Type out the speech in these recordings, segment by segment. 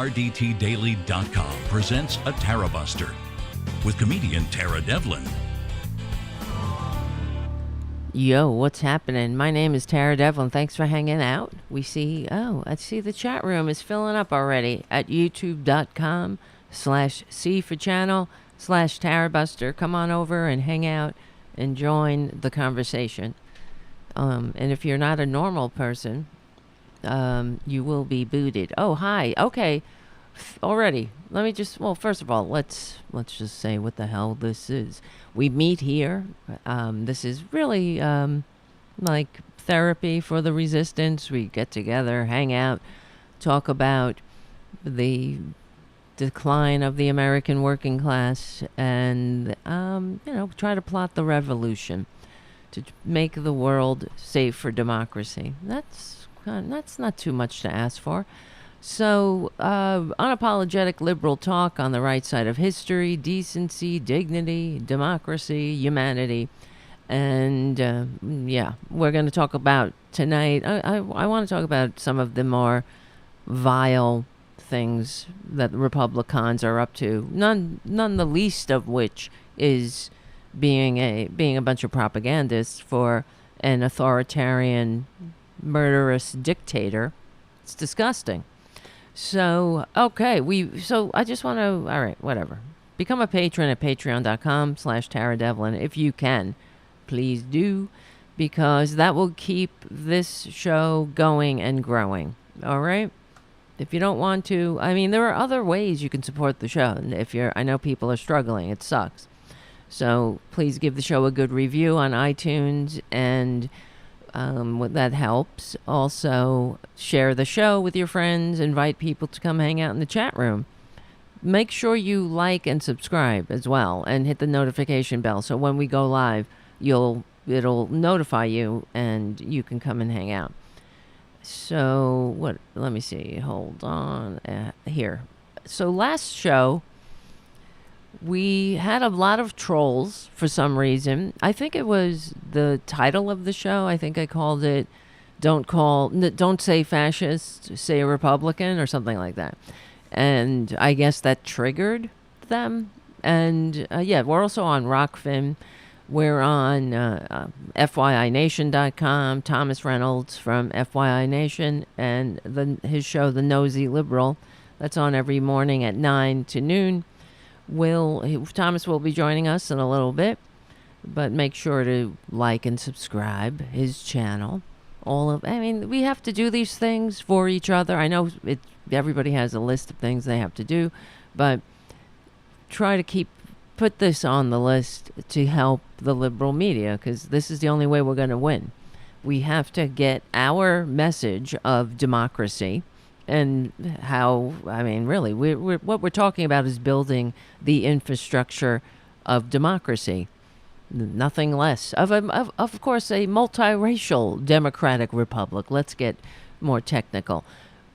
RDTDaily.com presents a Tarabuster with comedian Tara Devlin. Yo, what's happening? My name is Tara Devlin. Thanks for hanging out. I see the chat room is filling up already at youtube.com/C for channel/Tarabuster. Come on over and hang out and join the conversation. And if you're not a normal person, you will be booted. Oh, hi. Okay. Already. Let me just, first of all, let's just say what the hell this is. We meet here. This is really like therapy for the resistance. We get together, hang out, talk about the decline of the American working class, and try to plot the revolution to make the world safe for democracy. That's not too much to ask for. So, unapologetic liberal talk on the right side of history, decency, dignity, democracy, humanity. And, we're going to talk about tonight. I want to talk about some of the more vile things that the Republicans are up to. None the least of which is being a bunch of propagandists for an authoritarian, murderous dictator. It's disgusting. So, okay, I just want to, all right, whatever. Become a patron at patreon.com/Tara Devlin if you can. Please do, because that will keep this show going and growing. All right? If you don't want to, there are other ways you can support the show. I know people are struggling. It sucks. So please give the show a good review on iTunes, and that helps. Also, share the show with your friends. Invite people to come hang out in the chat room. Make sure you like and subscribe as well, and hit the notification bell so when we go live, it'll notify you, and you can come and hang out. So let me see. Hold on. Here. So last show, we had a lot of trolls for some reason. I think it was the title of the show. I think I called it Don't Say Fascist, Say Republican, or something like that. And I guess that triggered them. And we're also on ROKFIN. We're on FYINation.com. Thomas Reynolds from FYI Nation, and his show, The Nosey Liberal. That's on every morning at 9 to noon. Thomas will be joining us in a little bit, but make sure to like and subscribe his channel. We have to do these things for each other. I know everybody has a list of things they have to do, but try to put this on the list to help the liberal media, because this is the only way we're going to win. We have to get our message of democracy. And how, really, what we're talking about is building the infrastructure of democracy. Nothing less. Of course, a multiracial democratic republic. Let's get more technical.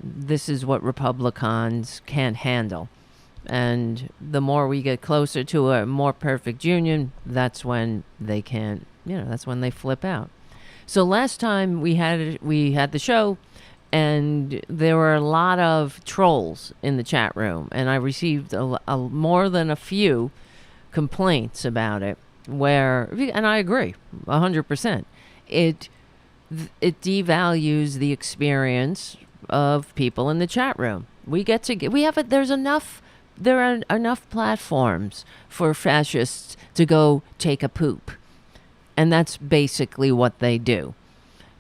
This is what Republicans can't handle. And the more we get closer to a more perfect union, that's when they can't, that's when they flip out. So last time we had the show, and there were a lot of trolls in the chat room, and I received more than a few complaints about it, and I agree 100%. It devalues the experience of people in the chat room. There are enough platforms for fascists to go take a poop, and that's basically what they do.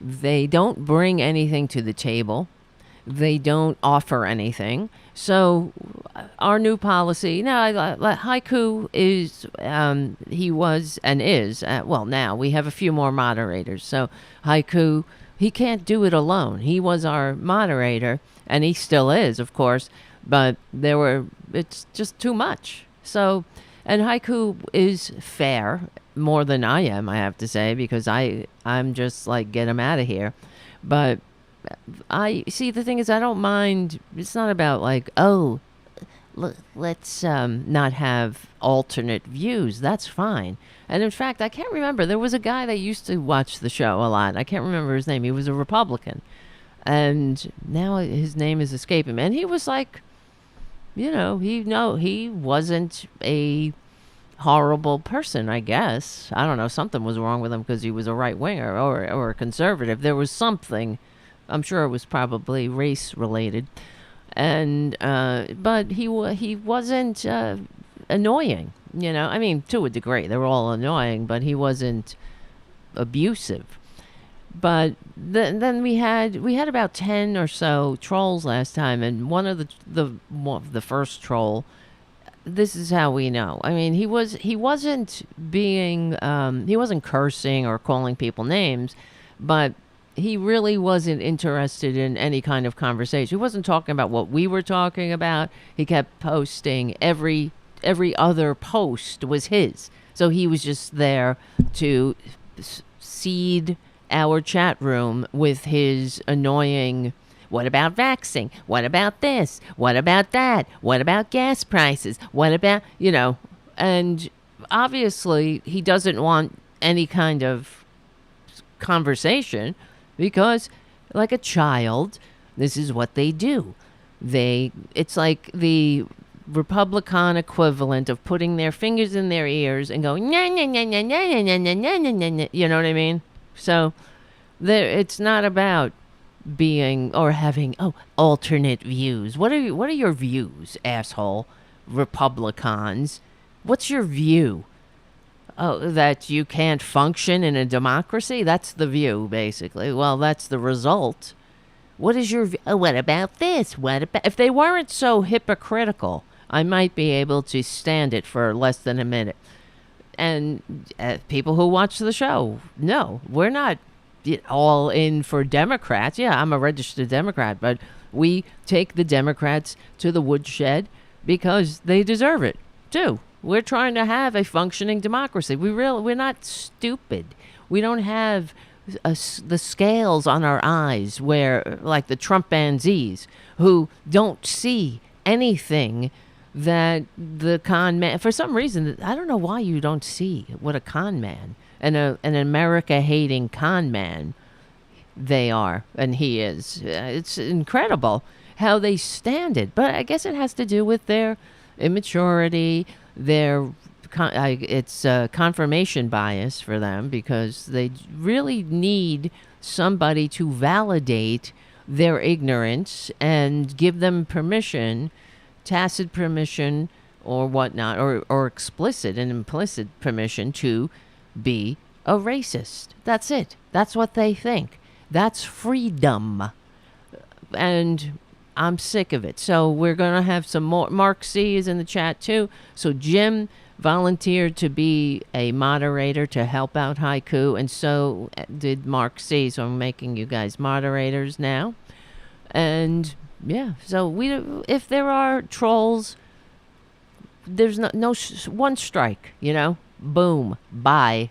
They don't bring anything to the table. They don't offer anything. So our new policy now, Haiku is, he was and is, now we have a few more moderators. So Haiku, he can't do it alone. He was our moderator, and he still is, of course, but it's just too much. So, and Haiku is fair, more than I am, I have to say, because I'm just like, get him out of here. But the thing is, I don't mind. It's not about like, let's not have alternate views. That's fine. And in fact, I can't remember. There was a guy that used to watch the show a lot. I can't remember his name. He was a Republican. And now his name is escaping me. And he was like, he wasn't a horrible person, I guess. I don't know. Something was wrong with him because he was a right winger or a conservative. There was something. I'm sure it was probably race related. And but he wasn't annoying. I mean, to a degree, they were all annoying, but he wasn't abusive. But then we had about 10 or so trolls last time, and one of the first troll. This is how we know. I mean, he wasn't cursing or calling people names, but he really wasn't interested in any kind of conversation. He wasn't talking about what we were talking about. He kept posting every other post was his. So he was just there to seed our chat room with his annoying, what about vaxxing? What about this? What about that? What about gas prices? What about, and obviously he doesn't want any kind of conversation because, like a child, this is what they do. It's like the Republican equivalent of putting their fingers in their ears and going, nah, nah, nah, nah, nah, nah, nah, nah, nah, nah, nah. You know what I mean? So it's not about being or having alternate views. What are your views, asshole? Republicans, what's your view? Oh, that you can't function in a democracy? That's the view, basically. Well, that's the result. What is your view? Oh, what about this? What about... If they weren't so hypocritical, I might be able to stand it for less than a minute. And people who watch the show, no, we're not all in for Democrats. Yeah, I'm a registered Democrat, but we take the Democrats to the woodshed because they deserve it, too. We're trying to have a functioning democracy. We're not stupid. We don't have the scales on our eyes where, like the Trumpanzees, who don't see anything that the con man, for some reason, I don't know why you don't see what a con man and an America-hating con man they are, and he is. It's incredible how they stand it. But I guess it has to do with their immaturity, it's confirmation bias for them because they really need somebody to validate their ignorance and give them permission, tacit permission or whatnot, or explicit and implicit permission to be a racist. That's it. That's what they think. That's freedom. And I'm sick of it. So we're going to have some more. Mark C is in the chat too. So Jim volunteered to be a moderator to help out Haiku, and so did Mark C. So I'm making you guys moderators now. And yeah, so if there are trolls, there's no one strike, boom, bye.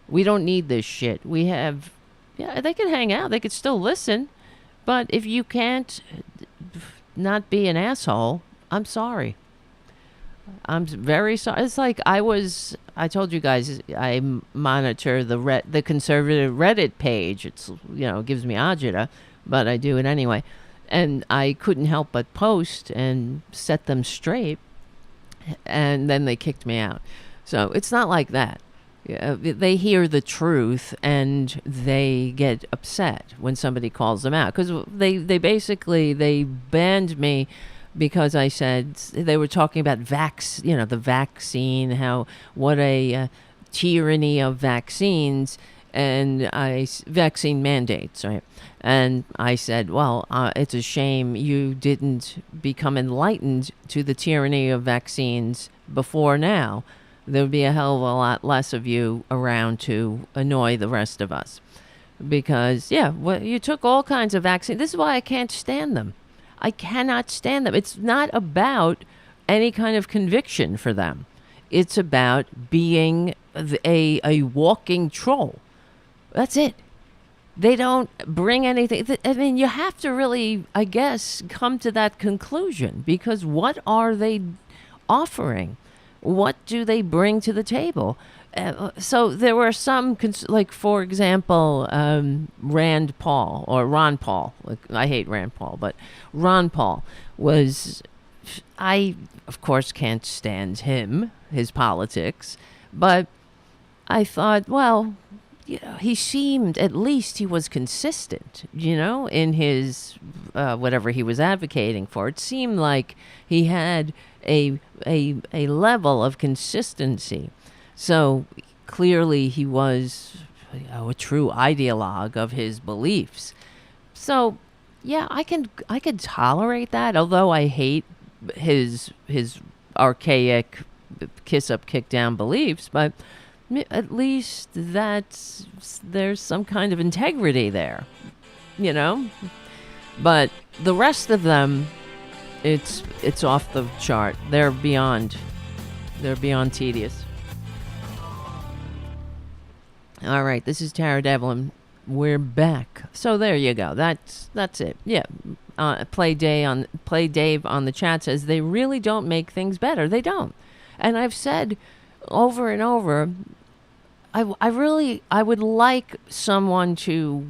We don't need this shit. We have, they can hang out. They could still listen. But if you can't not be an asshole, I'm sorry. I'm very sorry. It's like I told you guys, I monitor the conservative Reddit page. It's, it gives me agita, but I do it anyway. And I couldn't help but post and set them straight. And then they kicked me out. So it's not like that. They hear the truth and they get upset when somebody calls them out. Because they banned me because I said they were talking about the vaccine, what a tyranny of vaccines and vaccine mandates, right? And I said, well, it's a shame you didn't become enlightened to the tyranny of vaccines before now. There would be a hell of a lot less of you around to annoy the rest of us. Because, you took all kinds of vaccines. This is why I can't stand them. I cannot stand them. It's not about any kind of conviction for them. It's about being a walking troll. That's it. They don't bring anything. I mean, you have to really, I guess, come to that conclusion. Because what are they offering? What do they bring to the table? So there were some, like, for example, Rand Paul, or Ron Paul. Like, I hate Rand Paul, but Ron Paul was, I, of course, can't stand his politics, but I thought, well, he seemed, at least he was consistent, in his whatever he was advocating for. It seemed like he had a level of consistency. So clearly he was a true ideologue of his beliefs. So yeah, I could tolerate that, although I hate his archaic kiss up, kick down beliefs, but at least there's some kind of integrity there, But the rest of them, it's off the chart. They're beyond tedious. All right, this is Tara Devlin. We're back. So there you go. That's it. Yeah. Play Dave on the chat says they really don't make things better. They don't. And I've said over and over, I would like someone to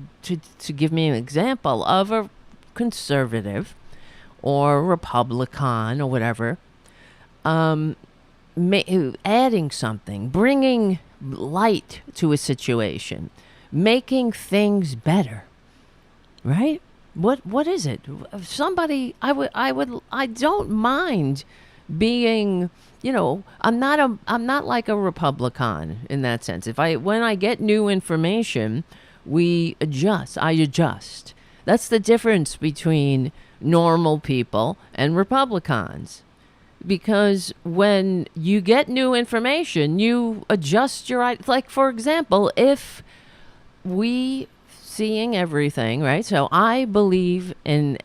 give me an example of a conservative or Republican or whatever, adding something, bringing light to a situation, making things better, right? What is it? Somebody, I don't mind being, I'm not like a Republican in that sense. When I get new information, I adjust. That's the difference between normal people and Republicans. Because when you get new information, you adjust your, like, for example, if we seeing everything, right? So I believe in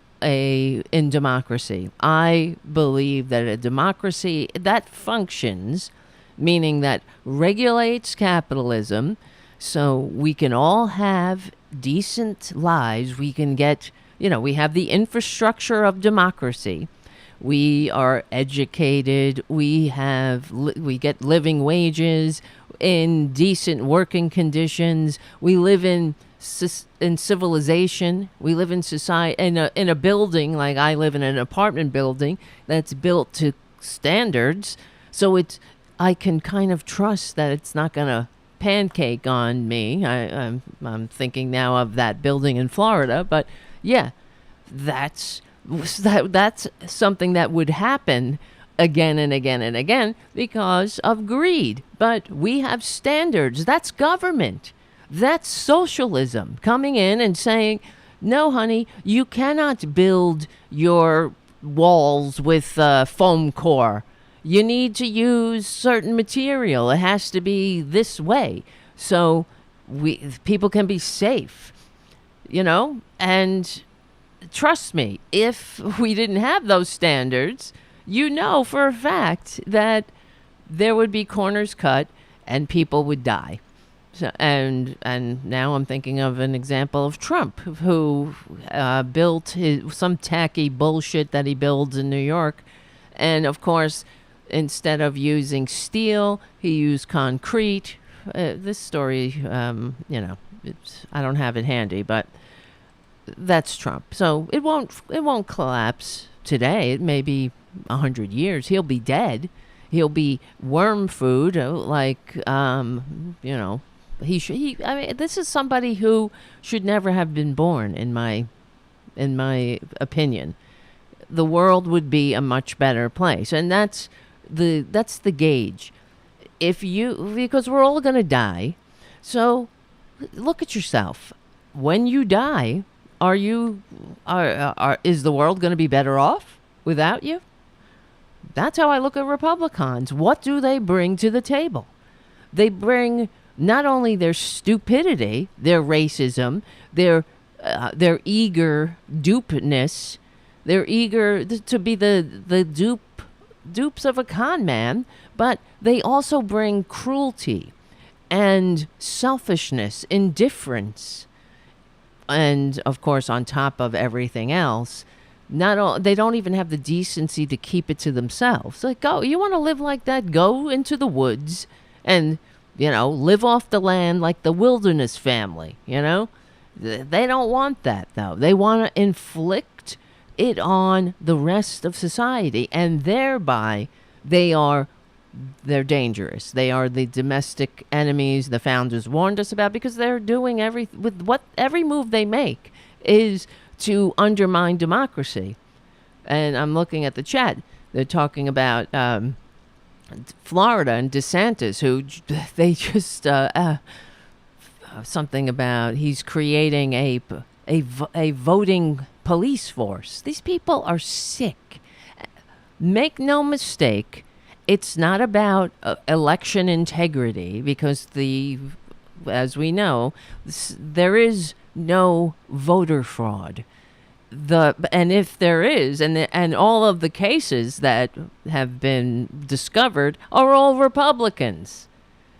democracy. I believe that a democracy that functions, meaning that regulates capitalism, so we can all have decent lives. We can get, we have the infrastructure of democracy. We are educated. We get living wages in decent working conditions. We live in civilization. We live in society, in a building, like I live in an apartment building that's built to standards. So I can kind of trust that it's not going to pancake on me. I'm thinking now of that building in Florida, but yeah, that's something that would happen again and again and again because of greed. But we have standards. That's government. That's socialism coming in and saying, no, honey, you cannot build your walls with foam core. You need to use certain material. It has to be this way. So people can be safe, and trust me, if we didn't have those standards, for a fact that there would be corners cut and people would die. So, and now I'm thinking of an example of Trump, who built some tacky bullshit that he builds in New York. And of course, instead of using steel, he used concrete. This story, I don't have it handy, but that's Trump. So it won't collapse today. It may be 100 years. He'll be dead. He'll be worm food. This is somebody who should never have been born. In my opinion, the world would be a much better place, and that's the gauge. Because we're all gonna die, so look at yourself. When you die, is the world going to be better off without you? That's how I look at Republicans. What do they bring to the table? They bring not only their stupidity, their racism, their eager dupeness. They're eager to be the dupes of a con man, but they also bring cruelty and selfishness, indifference. And, of course, on top of everything else, They don't even have the decency to keep it to themselves. Like, go, you want to live like that? Go into the woods and, live off the land like the wilderness family, They don't want that, though. They want to inflict it on the rest of society, and thereby they're dangerous. They are the domestic enemies the founders warned us about, because they're doing every move they make is to undermine democracy. And I'm looking at the chat. They're talking about Florida and DeSantis, who they just something about he's creating a voting police force. These people are sick. Make no mistake, it's not about election integrity, because as we know, there is no voter fraud. And if there is, and all of the cases that have been discovered are all Republicans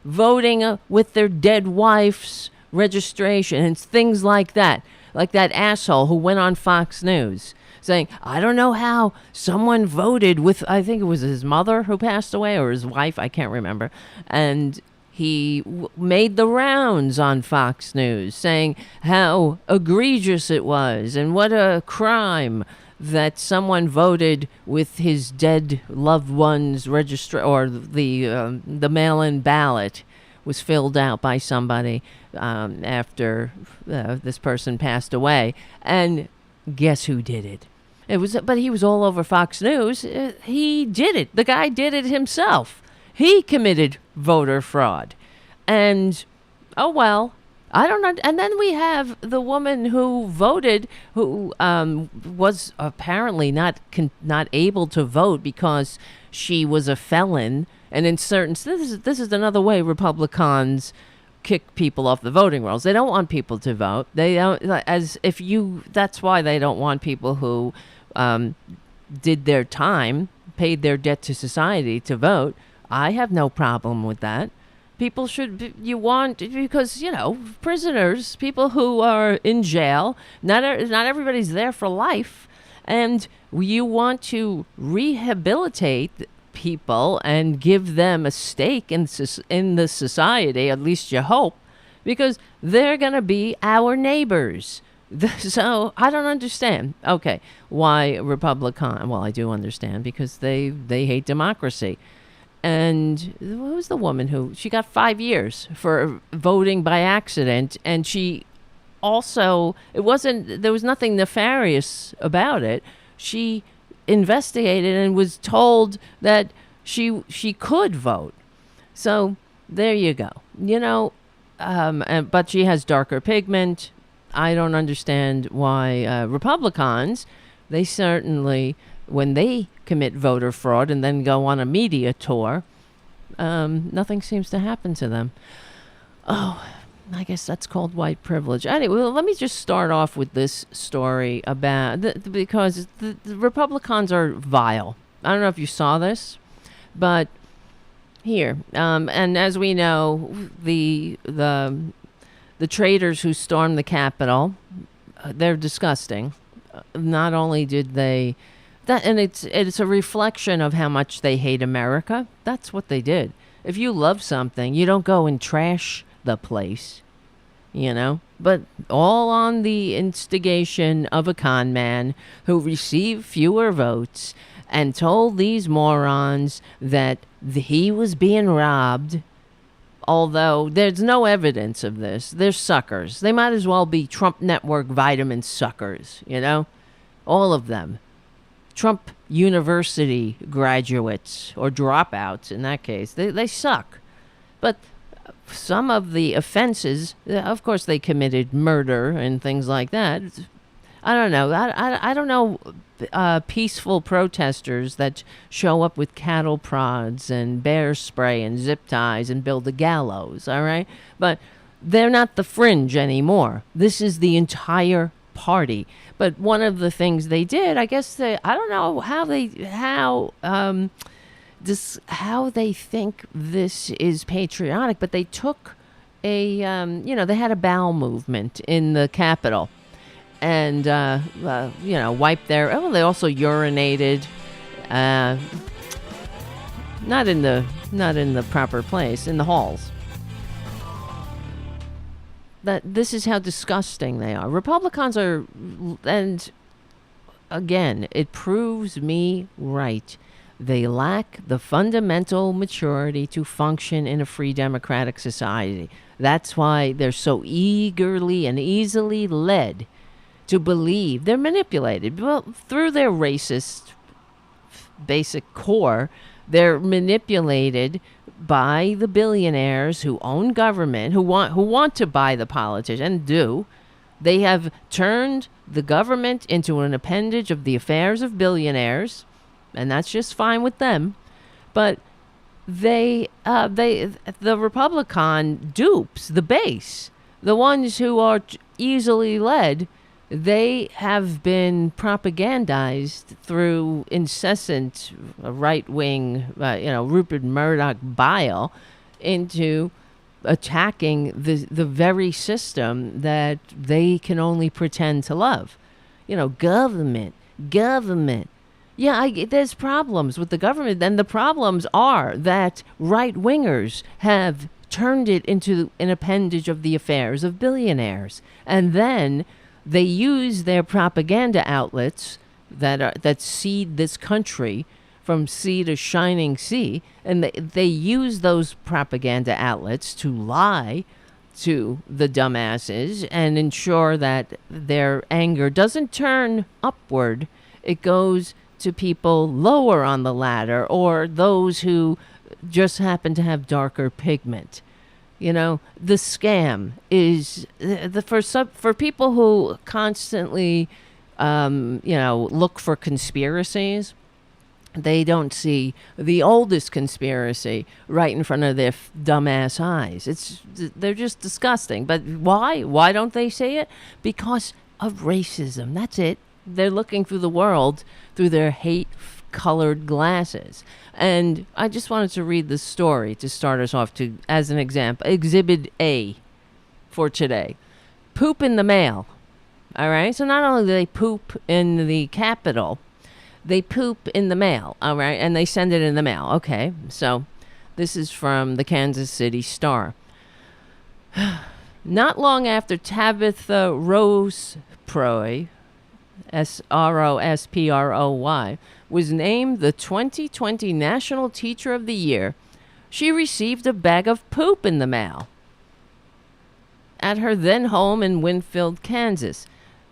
voting with their dead wife's registration and things like that. Like that asshole who went on Fox News saying, I don't know how someone voted with, I think it was his mother who passed away, or his wife, I can't remember. And he made the rounds on Fox News saying how egregious it was and what a crime that someone voted with his dead loved one's or the mail-in ballot was filled out by somebody after this person passed away. And guess who did it? But he was all over Fox News. He did it. The guy did it himself. He committed voter fraud. And, oh, well, I don't know. And then we have the woman who voted, who was apparently not able to vote because she was a felon. And in certain, this is another way Republicans kick people off the voting rolls. They don't want people to vote. They don't, that's why they don't want people who did their time, paid their debt to society to vote. I have no problem with that. People because, prisoners, people who are in jail, not everybody's there for life. And you want to rehabilitate people and give them a stake in the society, at least you hope, because they're going to be our neighbors. So I don't understand. Okay, why Republican? Well, I do understand, because they hate democracy. And who was the woman she got 5 years for voting by accident, and she also, there was nothing nefarious about it. She investigated and was told that she could vote. So there you go. But she has darker pigment. I don't understand why Republicans, they certainly, when they commit voter fraud and then go on a media tour, nothing seems to happen to them. Oh, I guess that's called white privilege. Anyway, well, let me just start off with this story about because the Republicans are vile. I don't know if you saw this, but here, and as we know, the traitors who stormed the Capitol, they're disgusting. Not only did they and it's a reflection of how much they hate America. That's what they did. If you love something, you don't go and trash the place, but all on the instigation of a con man who received fewer votes and told these morons that he was being robbed, although there's no evidence of this. They're suckers. They might as well be Trump Network vitamin suckers, all of them. Trump University graduates, or dropouts in that case. They suck. But some of the offenses, of course, they committed murder and things like that. I don't know. I don't know peaceful protesters that show up with cattle prods and bear spray and zip ties and build a gallows, all right? But they're not the fringe anymore. This is the entire party. But one of the things they did, I guess I don't know how they think this is patriotic, but they took they had a bowel movement in the Capitol. and wiped their. Oh, they also urinated, not in the proper place, in the halls. That this is how disgusting they are. Republicans are, and again, it proves me right. They lack the fundamental maturity to function in a free democratic society. That's why they're so eagerly and easily led to believe they're manipulated. Well, through their racist basic core, they're manipulated by the billionaires who own government, who want to buy the politicians, and do. They have turned the government into an appendage of the affairs of billionaires, and that's just fine with them. But the Republican dupes, the base, the ones who are easily led, they have been propagandized through incessant right-wing, Rupert Murdoch bile into attacking the very system that they can only pretend to love. Government. Yeah, there's problems with the government. And the problems are that right-wingers have turned it into an appendage of the affairs of billionaires. And then they use their propaganda outlets that seed this country from sea to shining sea, and they use those propaganda outlets to lie to the dumbasses and ensure that their anger doesn't turn upward. It goes to people lower on the ladder, or those who just happen to have darker pigment. The scam is for people who constantly, look for conspiracies. They don't see the oldest conspiracy right in front of their dumbass eyes. They're just disgusting. But why? Why don't they see it? Because of racism. That's it. They're looking through the world through their hate-colored glasses. And I just wanted to read the story to start us off as an example. Exhibit A for today. Poop in the mail. All right? So not only do they poop in the Capitol, they poop in the mail. All right? And they send it in the mail. Okay. So this is from the Kansas City Star. Not long after Tabitha Rosproy, Srosproy, was named the 2020 National Teacher of the Year, she received a bag of poop in the mail at her then home in Winfield, Kansas.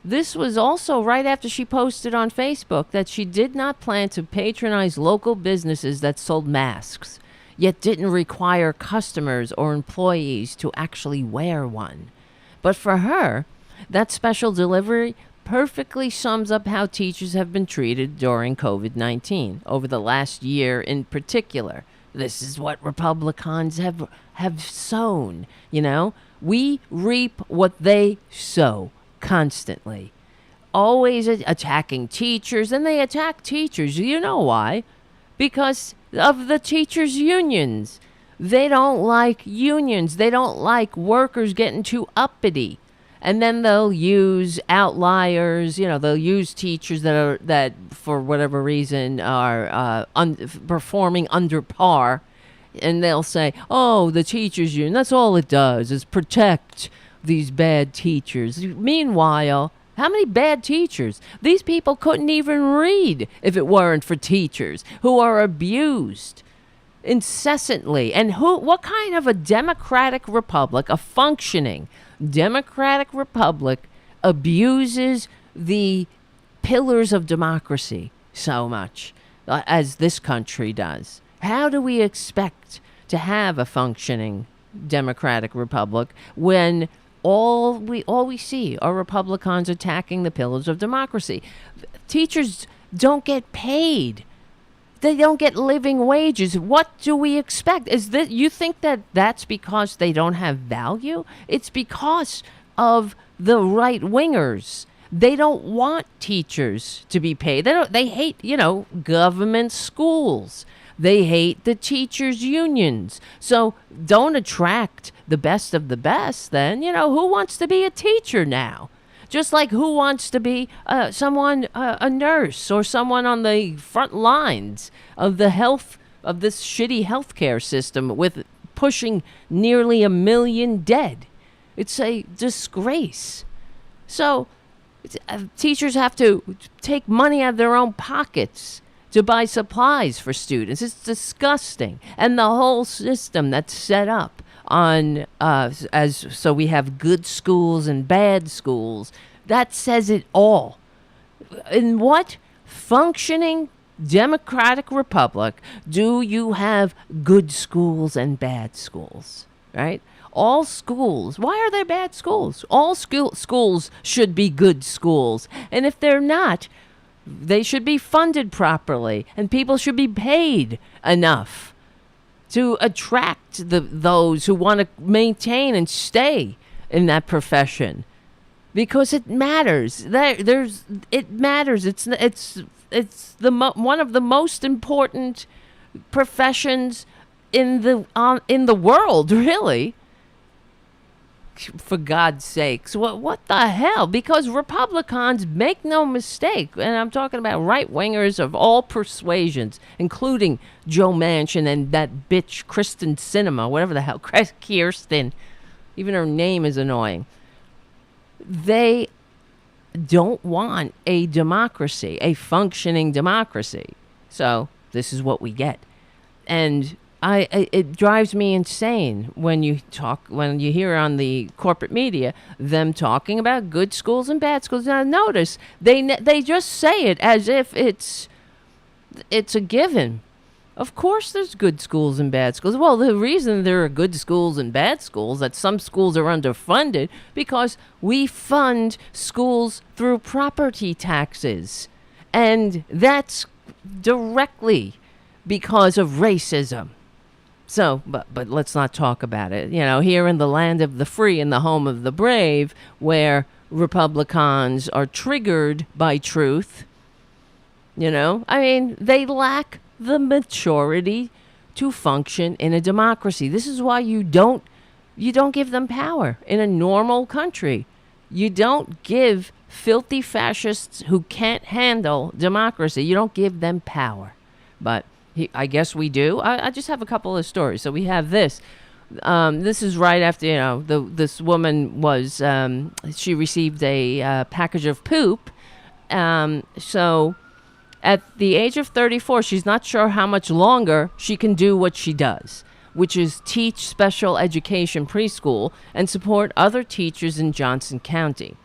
This was also right after she posted on Facebook that she did not plan to patronize local businesses that sold masks, yet didn't require customers or employees to actually wear one. But for her, that special delivery perfectly sums up how teachers have been treated during COVID-19 over the last year in particular. This is what Republicans have sown, We reap what they sow constantly. Always attacking teachers, and they attack teachers. You know why? Because of the teachers' unions. They don't like unions. They don't like workers getting too uppity. And then they'll use outliers, they'll use teachers that for whatever reason are performing under par. And they'll say, oh, the teachers union, that's all it does is protect these bad teachers. Meanwhile, how many bad teachers? These people couldn't even read if it weren't for teachers who are abused incessantly. And what kind of a democratic republic, a functioning democratic republic, abuses the pillars of democracy so much as this country does? How do we expect to have a functioning democratic republic when all we see are Republicans attacking the pillars of democracy? Teachers don't get paid. They don't get living wages. What do we expect? You think that's because they don't have value? It's because of the right wingers. They don't want teachers to be paid. They hate, government schools. They hate the teachers' unions. So don't attract the best of the best then. Who wants to be a teacher now? Just like who wants to be a nurse or someone on the front lines of the health of this shitty healthcare system with pushing nearly 1 million dead. It's a disgrace. So teachers have to take money out of their own pockets to buy supplies for students. It's disgusting. And the whole system that's set up on so we have good schools and bad schools, that says it all. In what functioning democratic republic do you have good schools and bad schools, right? All schools, why are there bad schools? All schools should be good schools. And if they're not, they should be funded properly, and people should be paid enough to attract those who want to maintain and stay in that profession, because it matters. It matters. It's one of the most important professions in the world, really. For God's sakes, what the hell? Because Republicans, make no mistake, and I'm talking about right-wingers of all persuasions, including Joe Manchin and that bitch Kristen Sinema, whatever the hell, Kirsten, even her name is annoying. They don't want a democracy, a functioning democracy. So this is what we get. And it drives me insane when you hear on the corporate media them talking about good schools and bad schools. Now notice they just say it as if it's a given. Of course there's good schools and bad schools. Well, the reason there are good schools and bad schools, that some schools are underfunded, because we fund schools through property taxes. And that's directly because of racism. So, but let's not talk about it. You know, here in the land of the free and the home of the brave, where Republicans are triggered by truth, you know, I mean, they lack the maturity to function in a democracy. This is why you don't give them power in a normal country. You don't give filthy fascists who can't handle democracy, you don't give them power. But I guess we do. I just have a couple of stories. So we have this. This is right after, you know, this woman was, she received a package of poop. So at the age of 34, she's not sure how much longer she can do what she does, which is teach special education preschool and support other teachers in Johnson County.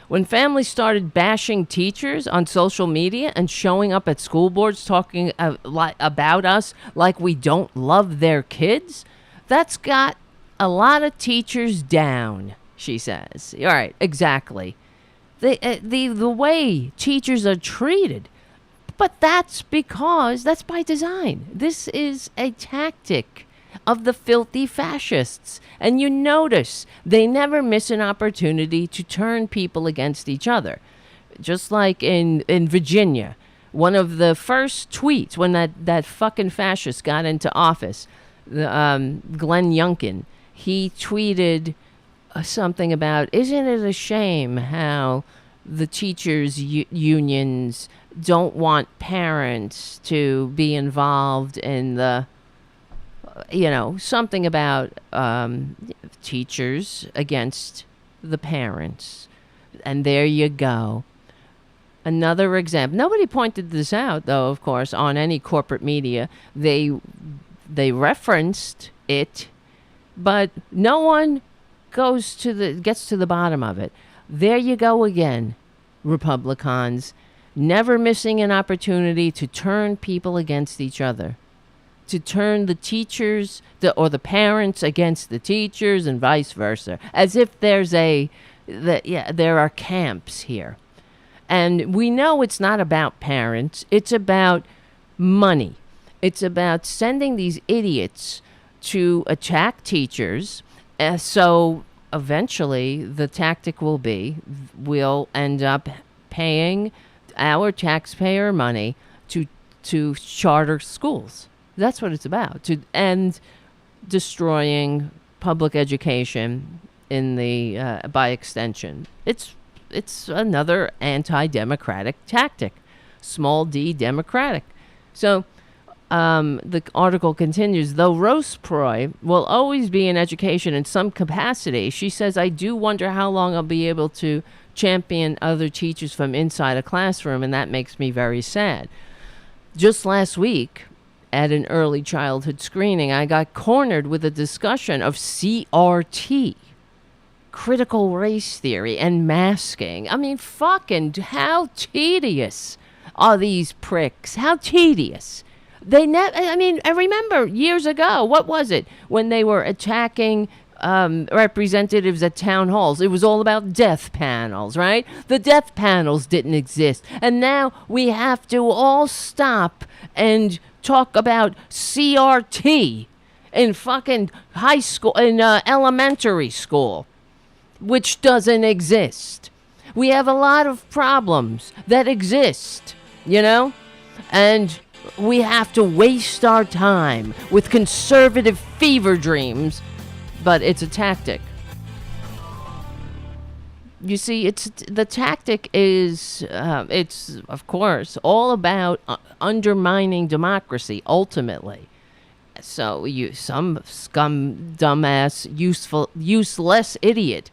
When families started bashing teachers on social media and showing up at school boards talking about us like we don't love their kids, that's got a lot of teachers down, she says. All right, exactly. The way teachers are treated. But that's because, that's by design. This is a tactic of the filthy fascists. And you notice they never miss an opportunity to turn people against each other. Just like in Virginia, one of the first tweets when that fucking fascist got into office, Glenn Youngkin, he tweeted something about, isn't it a shame how the teachers' unions don't want parents to be involved in the, you know, something about teachers against the parents. And there you go. Another example. Nobody pointed this out, though, of course, on any corporate media. They referenced it, but no one gets to the bottom of it. There you go again, Republicans, never missing an opportunity to turn people against each other, to turn the teachers or the parents against the teachers and vice versa, as if there are camps here. And we know it's not about parents. It's about money. It's about sending these idiots to attack teachers. So eventually the tactic will be, we'll end up paying our taxpayer money to charter schools. That's what it's about. And destroying public education in the by extension. It's it's another anti-democratic tactic, small d democratic. So the article continues, though Rosproy will always be in education in some capacity, she says, I do wonder how long I'll be able to champion other teachers from inside a classroom, and that makes me very sad. Just last week, at an early childhood screening, I got cornered with a discussion of CRT, critical race theory, and masking. I mean, fucking how tedious are these pricks? How tedious. I remember years ago, what was it, when they were attacking representatives at town halls? It was all about death panels, right? The death panels didn't exist. And now we have to all stop and talk about CRT in fucking high school, in elementary school, which doesn't exist. We have a lot of problems that exist, you know? And we have to waste our time with conservative fever dreams, but it's a tactic. You see, the tactic is, it's, of course, all about undermining democracy, ultimately. So some scum, dumbass, useless idiot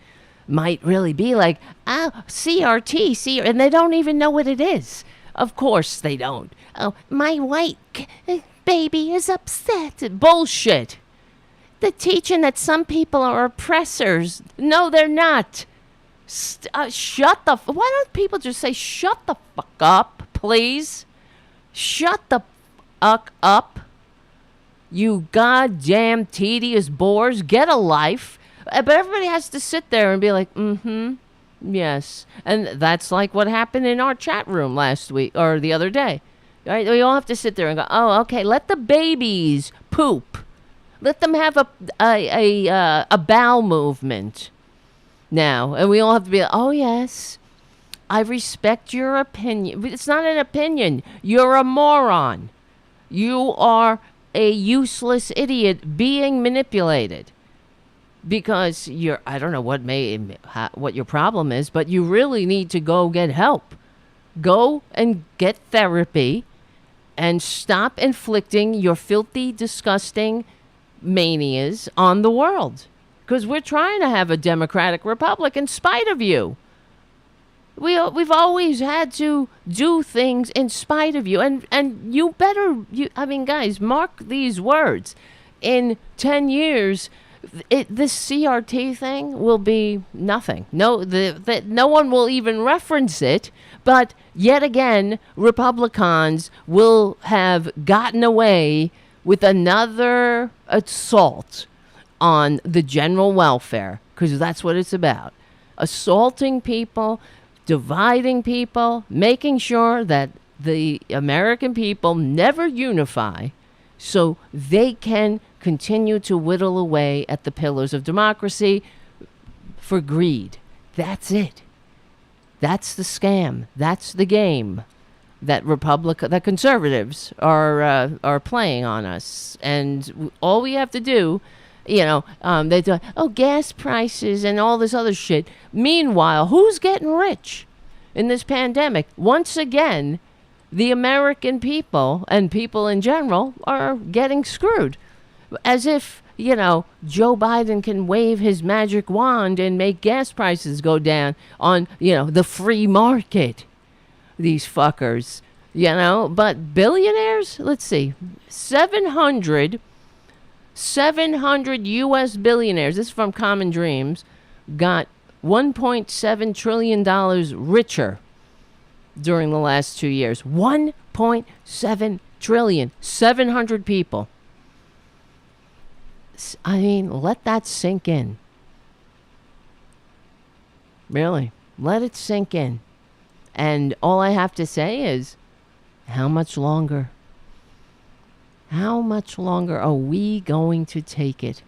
might really be like, CRT, and they don't even know what it is. Of course they don't. Oh, my white baby is upset. Bullshit. They're teaching that some people are oppressors. No, they're not. Shut the... Why don't people just say, shut the fuck up, please? Shut the fuck up. You goddamn tedious bores. Get a life. But everybody has to sit there and be like, yes. And that's like what happened in our chat room last week or the other day. Right? We all have to sit there and go, oh, okay, let the babies poop. Let them have a bowel movement now. And we all have to be like, oh, yes, I respect your opinion. It's not an opinion. You're a moron. You are a useless idiot being manipulated. Because I don't know what your problem is, but you really need to go get help. Go and get therapy and stop inflicting your filthy, disgusting manias on the world. Because we're trying to have a democratic republic in spite of you. We've always had to do things in spite of you. And you better, guys, mark these words. In 10 years... this CRT thing will be nothing. No one will even reference it. But yet again, Republicans will have gotten away with another assault on the general welfare, because that's what it's about. Assaulting people, dividing people, making sure that the American people never unify so they can continue to whittle away at the pillars of democracy for greed. That's it. That's the scam. That's the game that conservatives are playing on us. And all we have to do, they do, gas prices and all this other shit. Meanwhile, who's getting rich in this pandemic? Once again, the American people and people in general are getting screwed. As if, Joe Biden can wave his magic wand and make gas prices go down on, the free market. These fuckers, But billionaires, let's see, 700 U.S. billionaires, this is from Common Dreams, got $1.7 trillion richer during the last 2 years. 1.7 trillion, 700 people. Let that sink in. Really, let it sink in. And all I have to say is, how much longer? How much longer are we going to take it?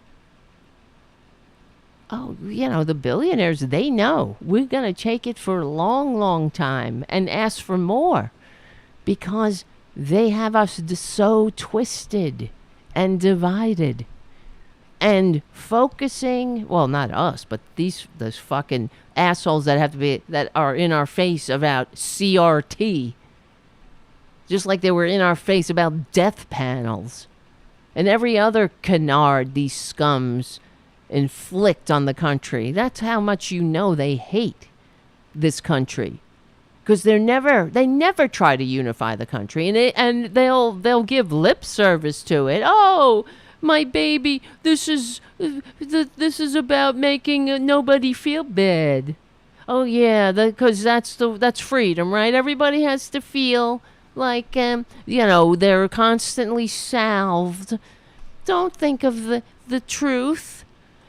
Oh, the billionaires, they know we're going to take it for a long, long time and ask for more because they have us so twisted and divided. and focusing, well, not us, but those fucking assholes that are in our face about CRT, just like they were in our face about death panels and every other canard these scums inflict on the country. That's how much you know they hate this country, because they never try to unify the country, and they'll give lip service to it. Oh, my baby, this is about making nobody feel bad. Oh yeah, because that's freedom, right? Everybody has to feel like they're constantly salved. Don't think of the truth.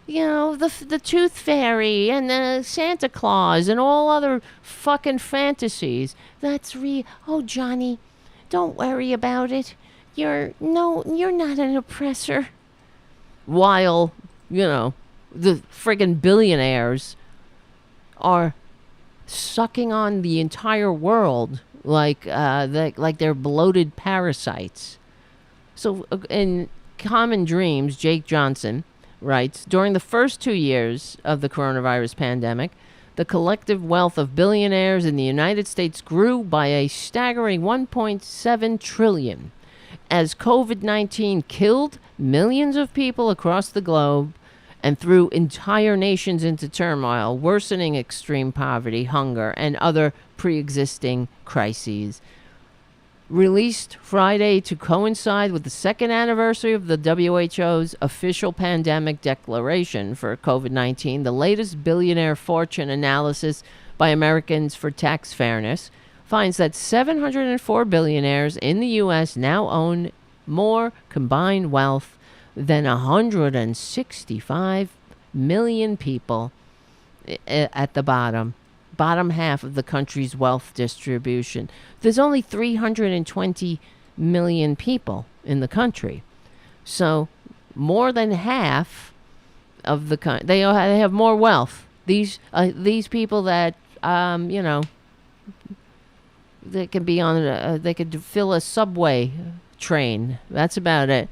The tooth fairy and Santa Claus and all other fucking fantasies. That's real. Oh, Johnny, don't worry about it. You're not an oppressor. While, the friggin' billionaires are sucking on the entire world like they're bloated parasites. So in Common Dreams, Jake Johnson writes, during the first 2 years of the coronavirus pandemic, the collective wealth of billionaires in the United States grew by a staggering $1.7 trillion. As COVID-19 killed millions of people across the globe and threw entire nations into turmoil, worsening extreme poverty, hunger, and other pre-existing crises. Released Friday to coincide with the second anniversary of the WHO's official pandemic declaration for COVID-19, the latest billionaire fortune analysis by Americans for Tax Fairness finds that 704 billionaires in the U.S. now own more combined wealth than 165 million people at the bottom half of the country's wealth distribution. There's only 320 million people in the country. So more than half of the country, they have more wealth. These people that, they can be on, they could fill a subway train. That's about it.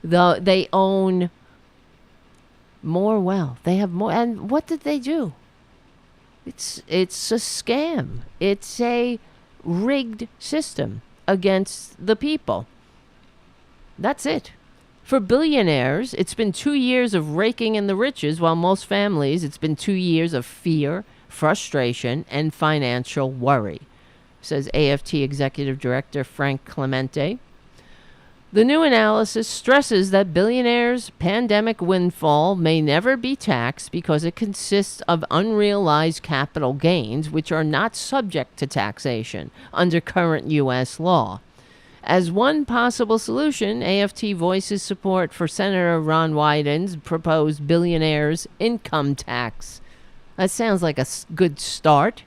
They own more wealth. They have more. And what did they do? It's a scam. It's a rigged system against the people. That's it. For billionaires, it's been 2 years of raking in the riches, while most families, it's been 2 years of fear, frustration, and financial worry, says AFT Executive Director Frank Clemente. The new analysis stresses that billionaires' pandemic windfall may never be taxed because it consists of unrealized capital gains, which are not subject to taxation under current U.S. law. As one possible solution, AFT voices support for Senator Ron Wyden's proposed billionaires' income tax. That sounds like a good start.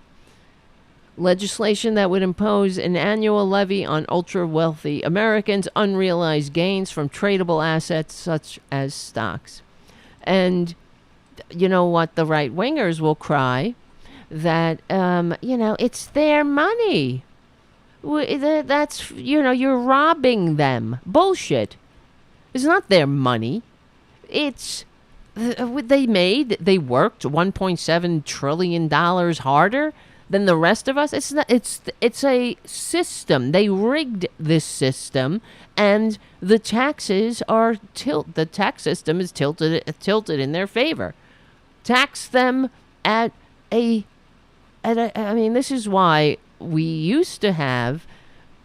Legislation that would impose an annual levy on ultra-wealthy Americans' unrealized gains from tradable assets such as stocks. And you know what? The right-wingers will cry that, it's their money. That's, you're robbing them. Bullshit. It's not their money. It's, they worked $1.7 trillion harder than the rest of us. It's not. It's a system. They rigged this system, and the taxes are the tax system is tilted in their favor. Tax them I mean, this is why we used to have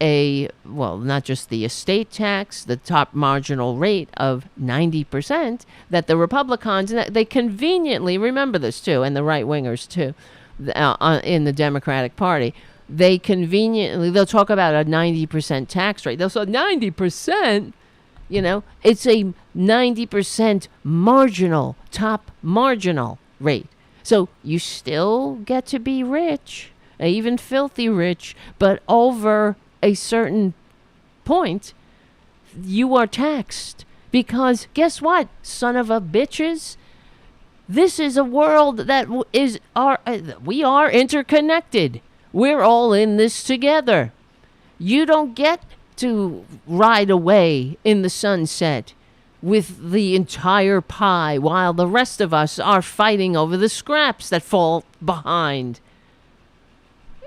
not just the estate tax, the top marginal rate of 90%, that the Republicans, they conveniently, remember this too, and the right-wingers too, in the Democratic Party, they'll talk about a 90% tax rate. They'll say 90%, it's a 90% top marginal rate. So you still get to be rich, even filthy rich, but over a certain point, you are taxed. Because guess what, son of a bitches? This is a world that we are interconnected. We're all in this together. You don't get to ride away in the sunset with the entire pie while the rest of us are fighting over the scraps that fall behind.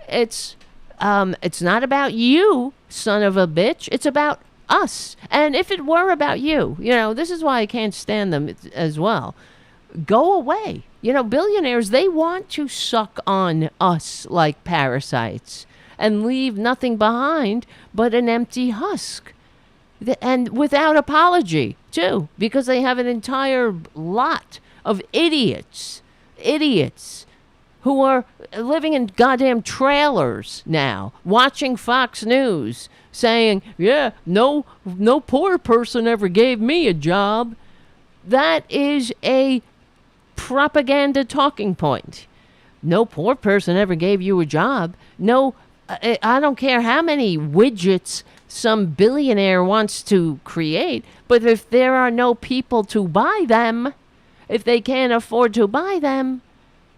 It's not about you, son of a bitch. It's about us. And if it were about you, this is why I can't stand them as well. Go away. Billionaires, they want to suck on us like parasites and leave nothing behind but an empty husk. And without apology, too, because they have an entire lot of idiots who are living in goddamn trailers now, watching Fox News, saying, yeah, no poor person ever gave me a job. That is a propaganda talking point. No poor person ever gave you a job. No, I don't care how many widgets some billionaire wants to create, but if there are no people to buy them, if they can't afford to buy them,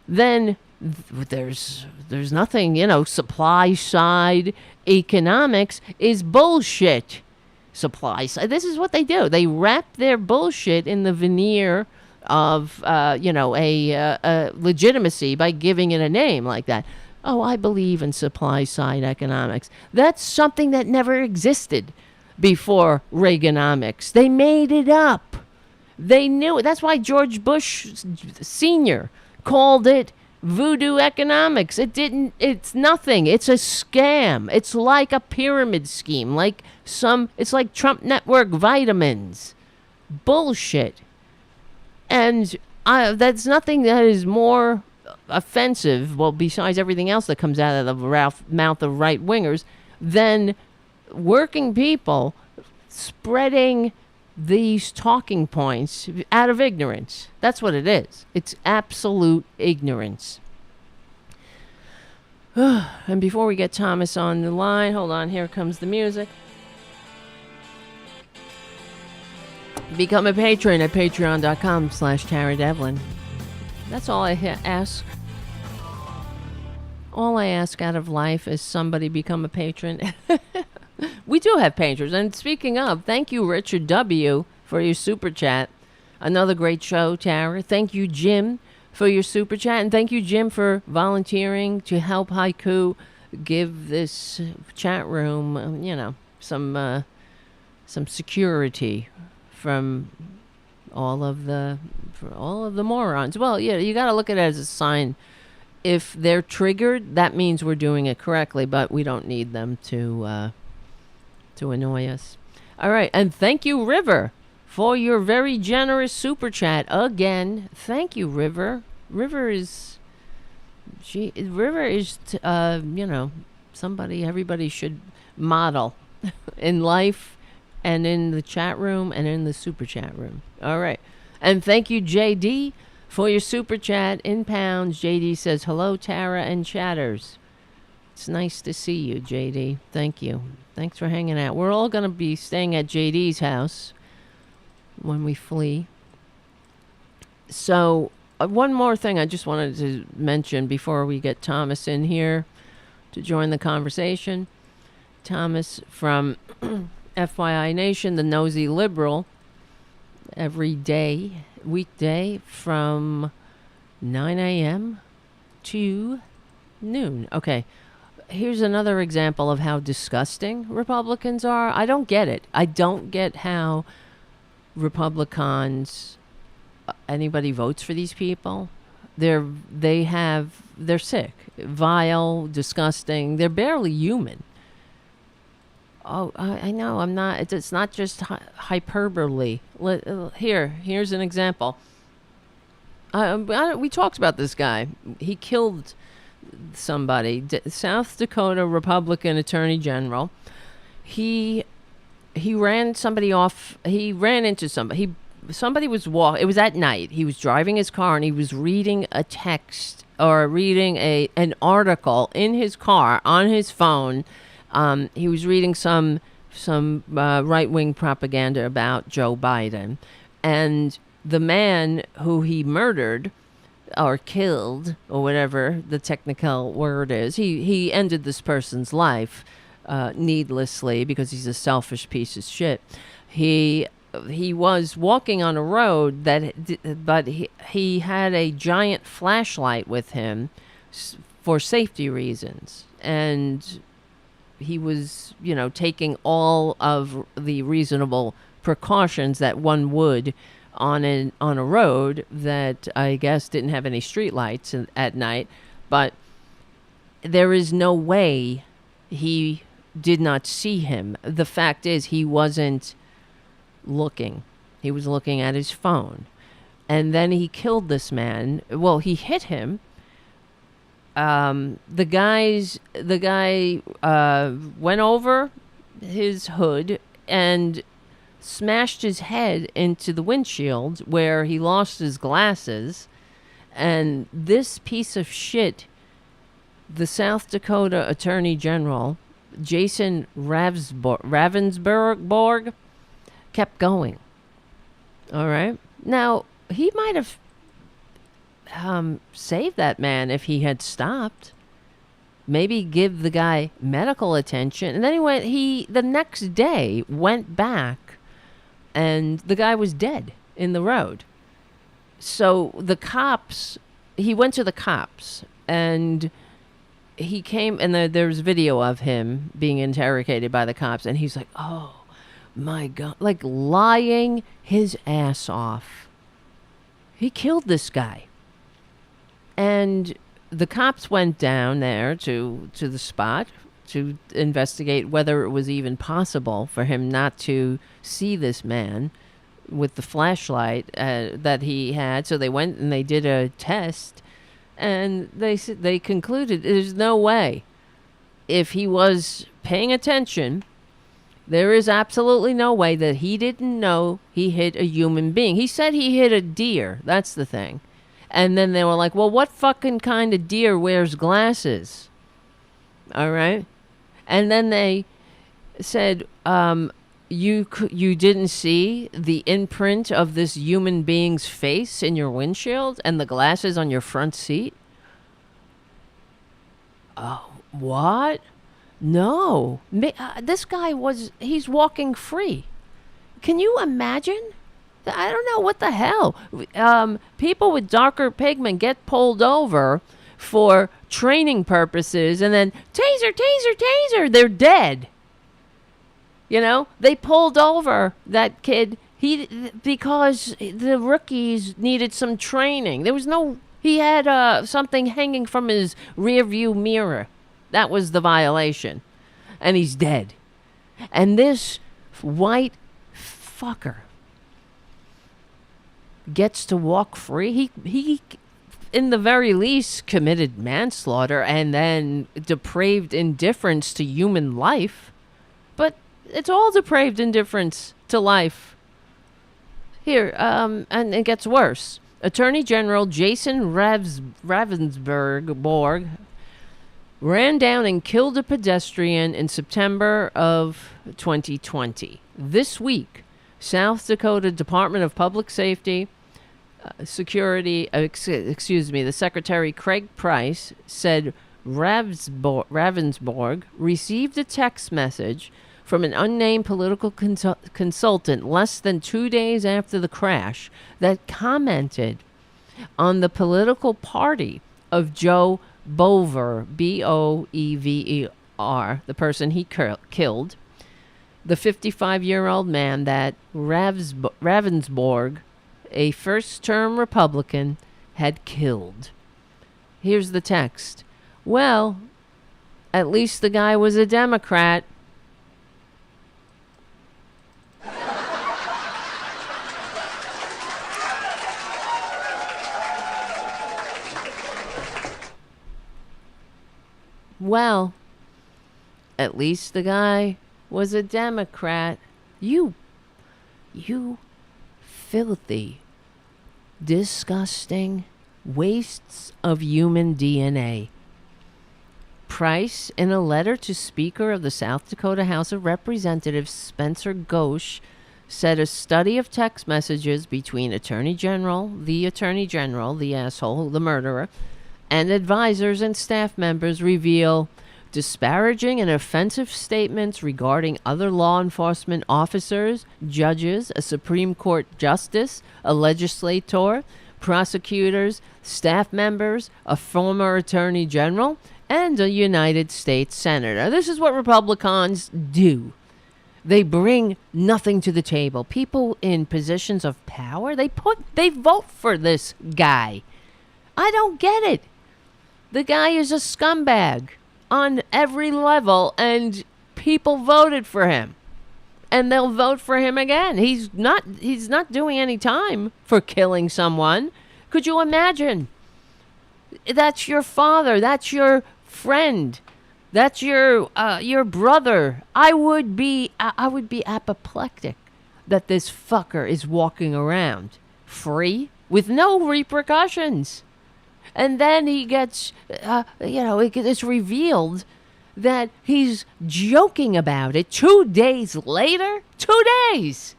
then there's nothing. Supply side economics is bullshit. Supply side. This is what they do. They wrap their bullshit in the veneer of a legitimacy by giving it a name like that. Oh, I believe in supply side economics. That's something that never existed before Reaganomics. They made it up. They knew it. That's why George Bush Sr. called it voodoo economics. It's nothing. It's a scam. It's like a pyramid scheme. It's like Trump Network vitamins. Bullshit. And that's nothing that is more offensive, well, besides everything else that comes out of the mouth of right-wingers, than working people spreading these talking points out of ignorance. That's what it is. It's absolute ignorance. And before we get Thomas on the line, hold on, here comes the music. Become a patron at patreon.com/Tara Devlin. That's all I ask. All I ask out of life is somebody become a patron. We do have patrons. And speaking of, thank you, Richard W., for your super chat. Another great show, Tara. Thank you, Jim, for your super chat. And thank you, Jim, for volunteering to help Haiku give this chat room, some security from all of the morons. Well, yeah, you got to look at it as a sign. If they're triggered, that means we're doing it correctly, but we don't need them to annoy us. All right, and thank you, River, for your very generous super chat again. Thank you, River. River is somebody everybody should model in life and in the chat room and in the super chat room. All right. And thank you, JD, for your super chat in pounds. JD says, hello, Tara and chatters. It's nice to see you, JD. Thank you. Thanks for hanging out. We're all going to be staying at JD's house when we flee. So one more thing I just wanted to mention before we get Thomas in here to join the conversation. Thomas from FYI Nation, the Nosey Liberal, every day, weekday from 9 a.m. to noon. Okay, here's another example of how disgusting Republicans are. I don't get it. I don't get how Republicans, anybody votes for these people. They're sick, vile, disgusting. They're barely human. Oh, I know. I'm not. It's not just hyperbole. Here's an example. We talked about this guy. He killed somebody. South Dakota Republican Attorney General. He ran somebody off. He ran into somebody. Somebody was walking. It was at night. He was driving his car and he was reading a text or reading an article in his car on his phone. He was reading some right-wing propaganda about Joe Biden. And the man who he murdered or killed, or whatever the technical word is, he ended this person's life needlessly because he's a selfish piece of shit. He he was walking on a road but he had a giant flashlight with him for safety reasons, and he was, taking all of the reasonable precautions that one would on a road that I guess didn't have any street lights at night. But there is no way he did not see him. The fact is, he wasn't looking. He was looking at his phone. And then he killed this man. Well, he hit him. The guy went over his hood and smashed his head into the windshield, where he lost his glasses. And this piece of shit, the South Dakota Attorney General, Jason Ravnsborg, kept going. All right. Now, he might have saved that man if he had stopped. Maybe give the guy medical attention. And then the next day went back, and the guy was dead in the road. So he went to the cops, and he came, and there's video of him being interrogated by the cops, and he's like, oh my God, like lying his ass off. He killed this guy. And the cops went down there to the spot to investigate whether it was even possible for him not to see this man with the flashlight that he had. So they went and they did a test, and they concluded there's no way. If he was paying attention, there is absolutely no way that he didn't know he hit a human being. He said he hit a deer. That's the thing. And then they were like, well, what fucking kind of deer wears glasses? All right. And then they said, you didn't see the imprint of this human being's face in your windshield and the glasses on your front seat? Oh, what? No. This guy he's walking free. Can you imagine? I don't know, what the hell. People with darker pigment get pulled over for training purposes, and then taser, taser, taser, they're dead. They pulled over that kid because the rookies needed some training. He had something hanging from his rear view mirror. That was the violation. And he's dead. And this white fucker gets to walk free. He in the very least committed manslaughter and then depraved indifference to human life. But it's all depraved indifference to life. Here, and it gets worse. Attorney General Jason Ravnsborg ran down and killed a pedestrian in September of 2020. This week, South Dakota Department of Public Safety, Security, the Secretary Craig Price said Ravnsborg received a text message from an unnamed political consultant less than 2 days after the crash that commented on the political party of Joe Boever, Boever, the person he killed, the 55-year-old man that Ravnsborg, a first-term Republican, had killed. Here's the text. Well, at least the guy was a Democrat. Well, at least the guy was a Democrat. You filthy, disgusting wastes of human DNA. Price, in a letter to Speaker of the South Dakota House of Representatives Spencer Ghosh, said a study of text messages between the Attorney General, the asshole, the murderer, and advisors and staff members reveal disparaging and offensive statements regarding other law enforcement officers, judges, a Supreme Court justice, a legislator, prosecutors, staff members, a former attorney general, and a United States senator. This is what Republicans do. They bring nothing to the table. People in positions of power, they vote for this guy. I don't get it. The guy is a scumbag on every level, and people voted for him. And they'll vote for him again. He's not doing any time for killing someone. Could you imagine? That's your father. That's your friend. That's your brother. I would be apoplectic that this fucker is walking around free with no repercussions. And then he gets, it's revealed that he's joking about it 2 days later. 2 days.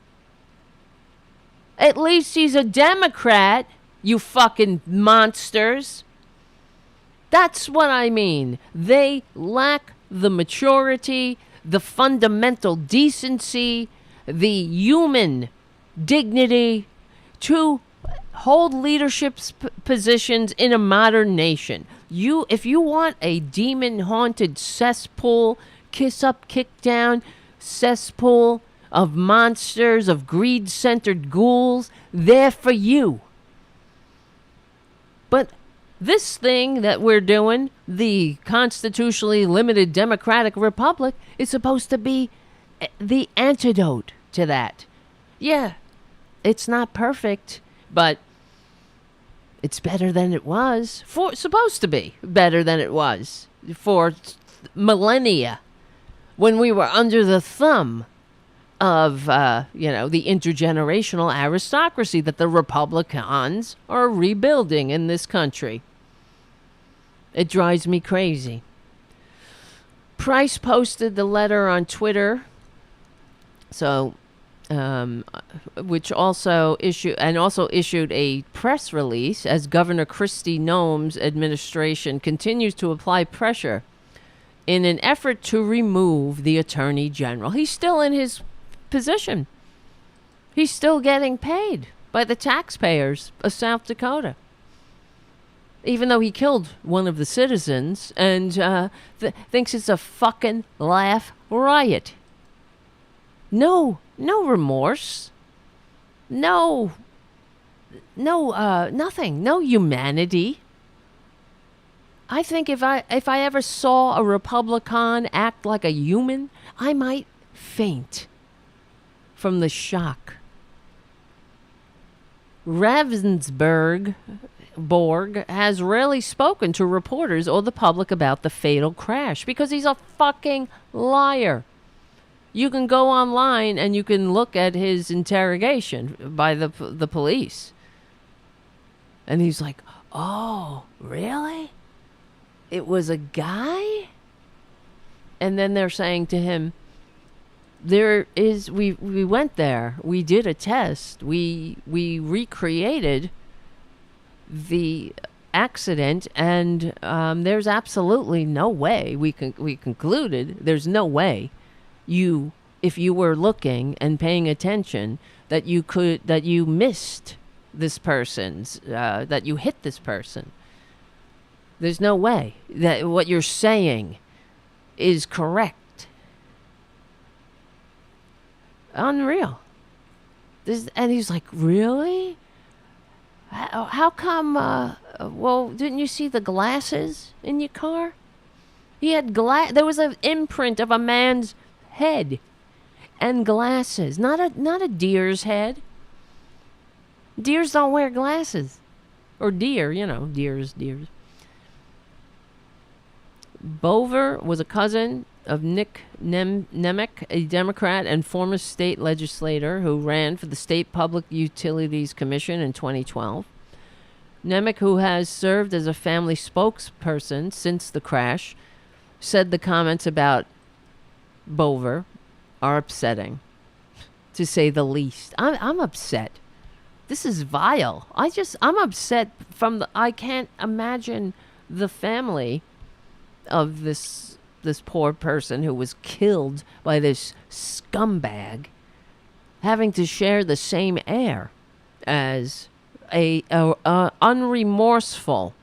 At least he's a Democrat, you fucking monsters. That's what I mean. They lack the maturity, the fundamental decency, the human dignity to hold leadership positions in a modern nation. If you want a demon-haunted cesspool, kiss up, kick down cesspool of monsters, of greed-centered ghouls, they're for you. But this thing that we're doing, the constitutionally limited democratic republic, is supposed to be the antidote to that. Yeah, it's not perfect, but it's better than it was. Supposed to be better than it was for millennia when we were under the thumb of, the intergenerational aristocracy that the Republicans are rebuilding in this country. It drives me crazy. Price posted the letter on Twitter, which also issued a press release as Governor Kristi Noem's administration continues to apply pressure in an effort to remove the Attorney General. He's still in his position. He's still getting paid by the taxpayers of South Dakota. Even though he killed one of the citizens and thinks it's a fucking laugh riot. No remorse. No, nothing. No humanity. I think if I ever saw a Republican act like a human, I might faint from the shock. Ravnsborg has rarely spoken to reporters or the public about the fatal crash because he's a fucking liar. You can go online and you can look at his interrogation by the police. And he's like, oh, really? It was a guy? And then they're saying to him, we went there. We did a test. We recreated the accident, and there's absolutely no way. We concluded there's no way if you were looking and paying attention that you missed this person's that you hit this person. There's no way that what you're saying is correct. Unreal. And he's like, really? How come, well, didn't you see the glasses in your car? He had there was an imprint of a man's head and glasses. Not a deer's head. Deers don't wear glasses. Or deer, deers. Boever was a cousin of Nick Nemec, a Democrat and former state legislator who ran for the State Public Utilities Commission in 2012. Nemec, who has served as a family spokesperson since the crash, said the comments about Boever are upsetting, to say the least. I'm upset. This is vile. I'm upset I can't imagine the family of this this poor person who was killed by this scumbag having to share the same air as a unremorseful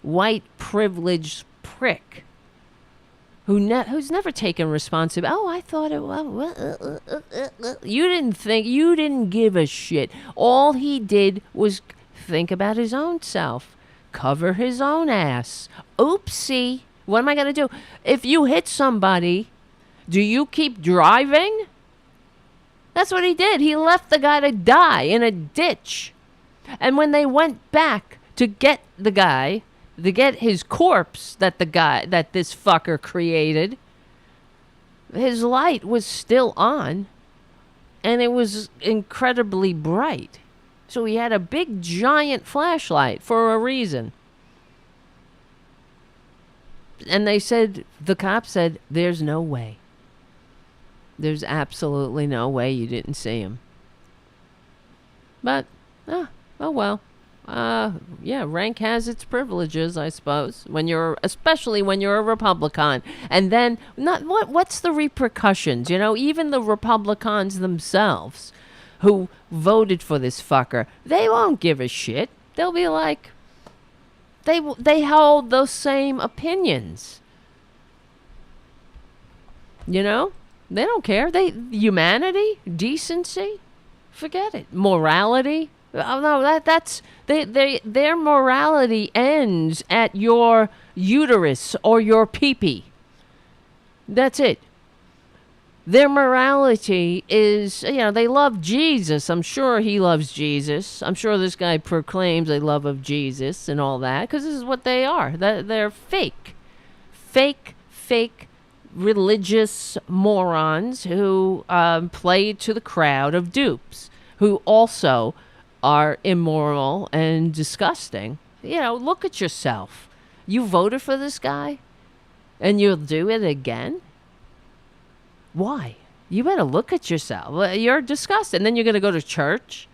white privileged prick who's never taken responsibility. Oh, I thought it was. You didn't give a shit. All he did was think about his own self, cover his own ass. Oopsie. What am I going to do? If you hit somebody, do you keep driving? That's what he did. He left the guy to die in a ditch. And when they went back to get the guy, to get his corpse that this fucker created, his light was still on, and it was incredibly bright. So he had a big giant flashlight for a reason. And the cop said, there's no way. There's absolutely no way you didn't see him. But, oh well. Yeah, rank has its privileges, I suppose. Especially when you're a Republican. And then, what's the repercussions? Even the Republicans themselves who voted for this fucker, they won't give a shit. They'll be like, they hold those same opinions. They don't care. Humanity, decency, forget it. Morality. Oh no, that's their morality ends at your uterus or your pee-pee. That's it. Their morality is, they love Jesus. I'm sure he loves Jesus. I'm sure this guy proclaims a love of Jesus and all that, because this is what they are. They're fake religious morons who play to the crowd of dupes, who also are immoral and disgusting. Look at yourself. You voted for this guy, and you'll do it again? Why? You better look at yourself. You're disgusting. And then you're going to go to church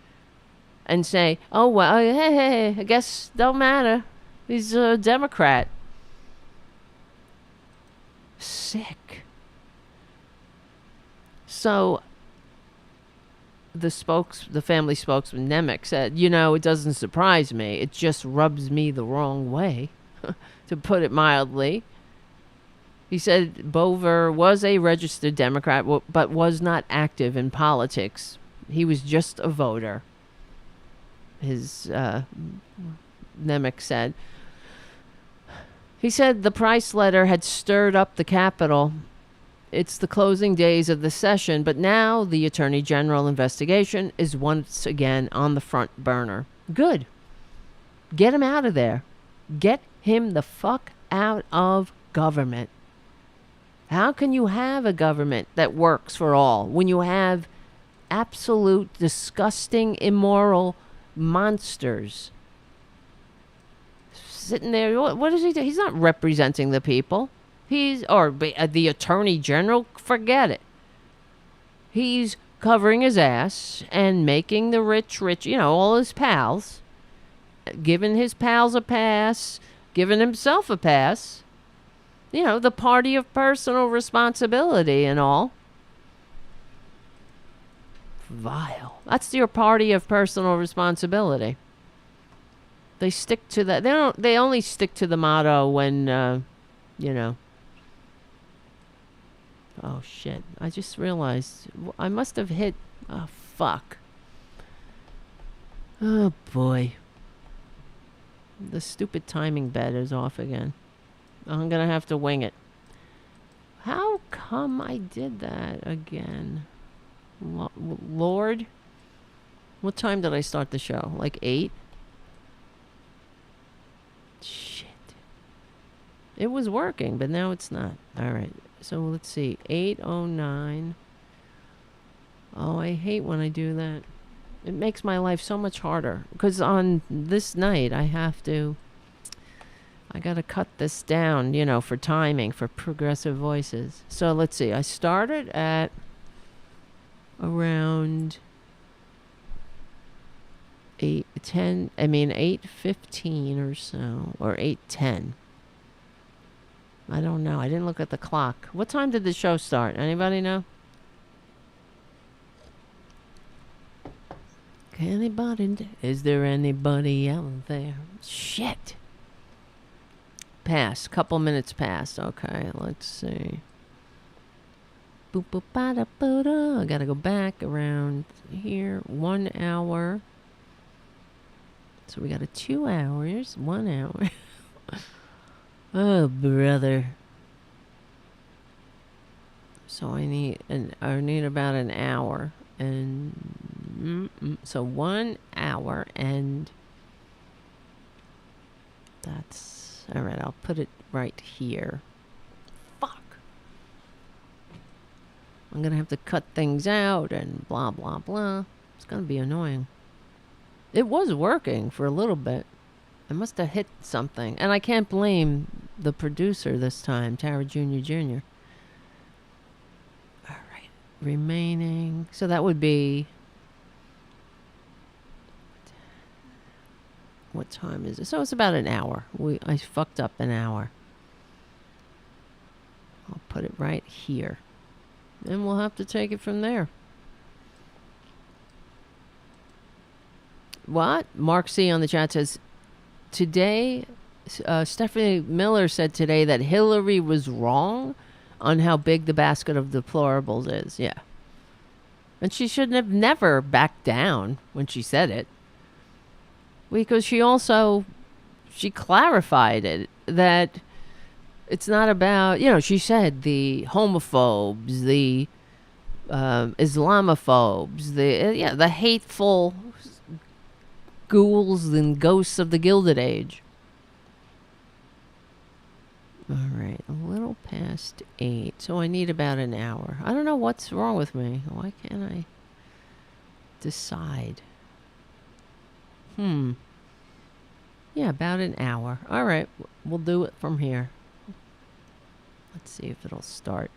and say, oh, well, hey, I guess don't matter. He's a Democrat. Sick. So the family spokesman Nemec said, it doesn't surprise me. It just rubs me the wrong way, to put it mildly. He said Boever was a registered Democrat, but was not active in politics. He was just a voter, his Nemec said. He said the Price letter had stirred up the Capitol. It's the closing days of the session, but now the Attorney General investigation is once again on the front burner. Good. Get him out of there. Get him the fuck out of government. How can you have a government that works for all when you have absolute, disgusting, immoral monsters sitting there? What does he do? He's not representing the people. The Attorney General, forget it. He's covering his ass and making the rich, all his pals, giving his pals a pass, giving himself a pass. The party of personal responsibility and all. Vile. That's your party of personal responsibility. They stick to that. They only stick to the motto when, Oh, shit. I just realized I must have hit... Oh, fuck. Oh, boy. The stupid timing bet is off again. I'm going to have to wing it. How come I did that again? Lord? What time did I start the show? Like 8? Shit. It was working, but now it's not. All right. So let's see. 8:09. Oh, I hate when I do that. It makes my life so much harder. Because on this night, I got to cut this down, for timing, for progressive voices. So let's see. I started at around 8:15 or so, or 8:10. I don't know. I didn't look at the clock. What time did the show start? Anybody know? Is there anybody out there? Shit. Pass. Couple minutes past. Okay, let's see. Boop, boop, ba, da, da. I gotta go back around here. 1 hour. So we got a 2 hours. 1 hour. Oh, brother. So I need about an hour. And so 1 hour, and that's all right. I'll put it right here. Fuck. I'm gonna have to cut things out and blah blah blah. It's gonna be annoying. It was working for a little bit. I must have hit something, and I can't blame the producer this time, Tara Jr. All right, remaining. So that would be. What time is it? So it's about an hour. I fucked up an hour. I'll put it right here. And we'll have to take it from there. What? Mark C. on the chat says, today, Stephanie Miller said today that Hillary was wrong on how big the basket of deplorables is. Yeah. And she shouldn't have never backed down when she said it. Because she clarified it, that it's not about, she said the homophobes, the Islamophobes, the hateful ghouls and ghosts of the Gilded Age. All right, a little past 8, so I need about an hour. I don't know what's wrong with me. Why can't I decide? Yeah, about an hour. All right, we'll do it from here. Let's see if it'll start.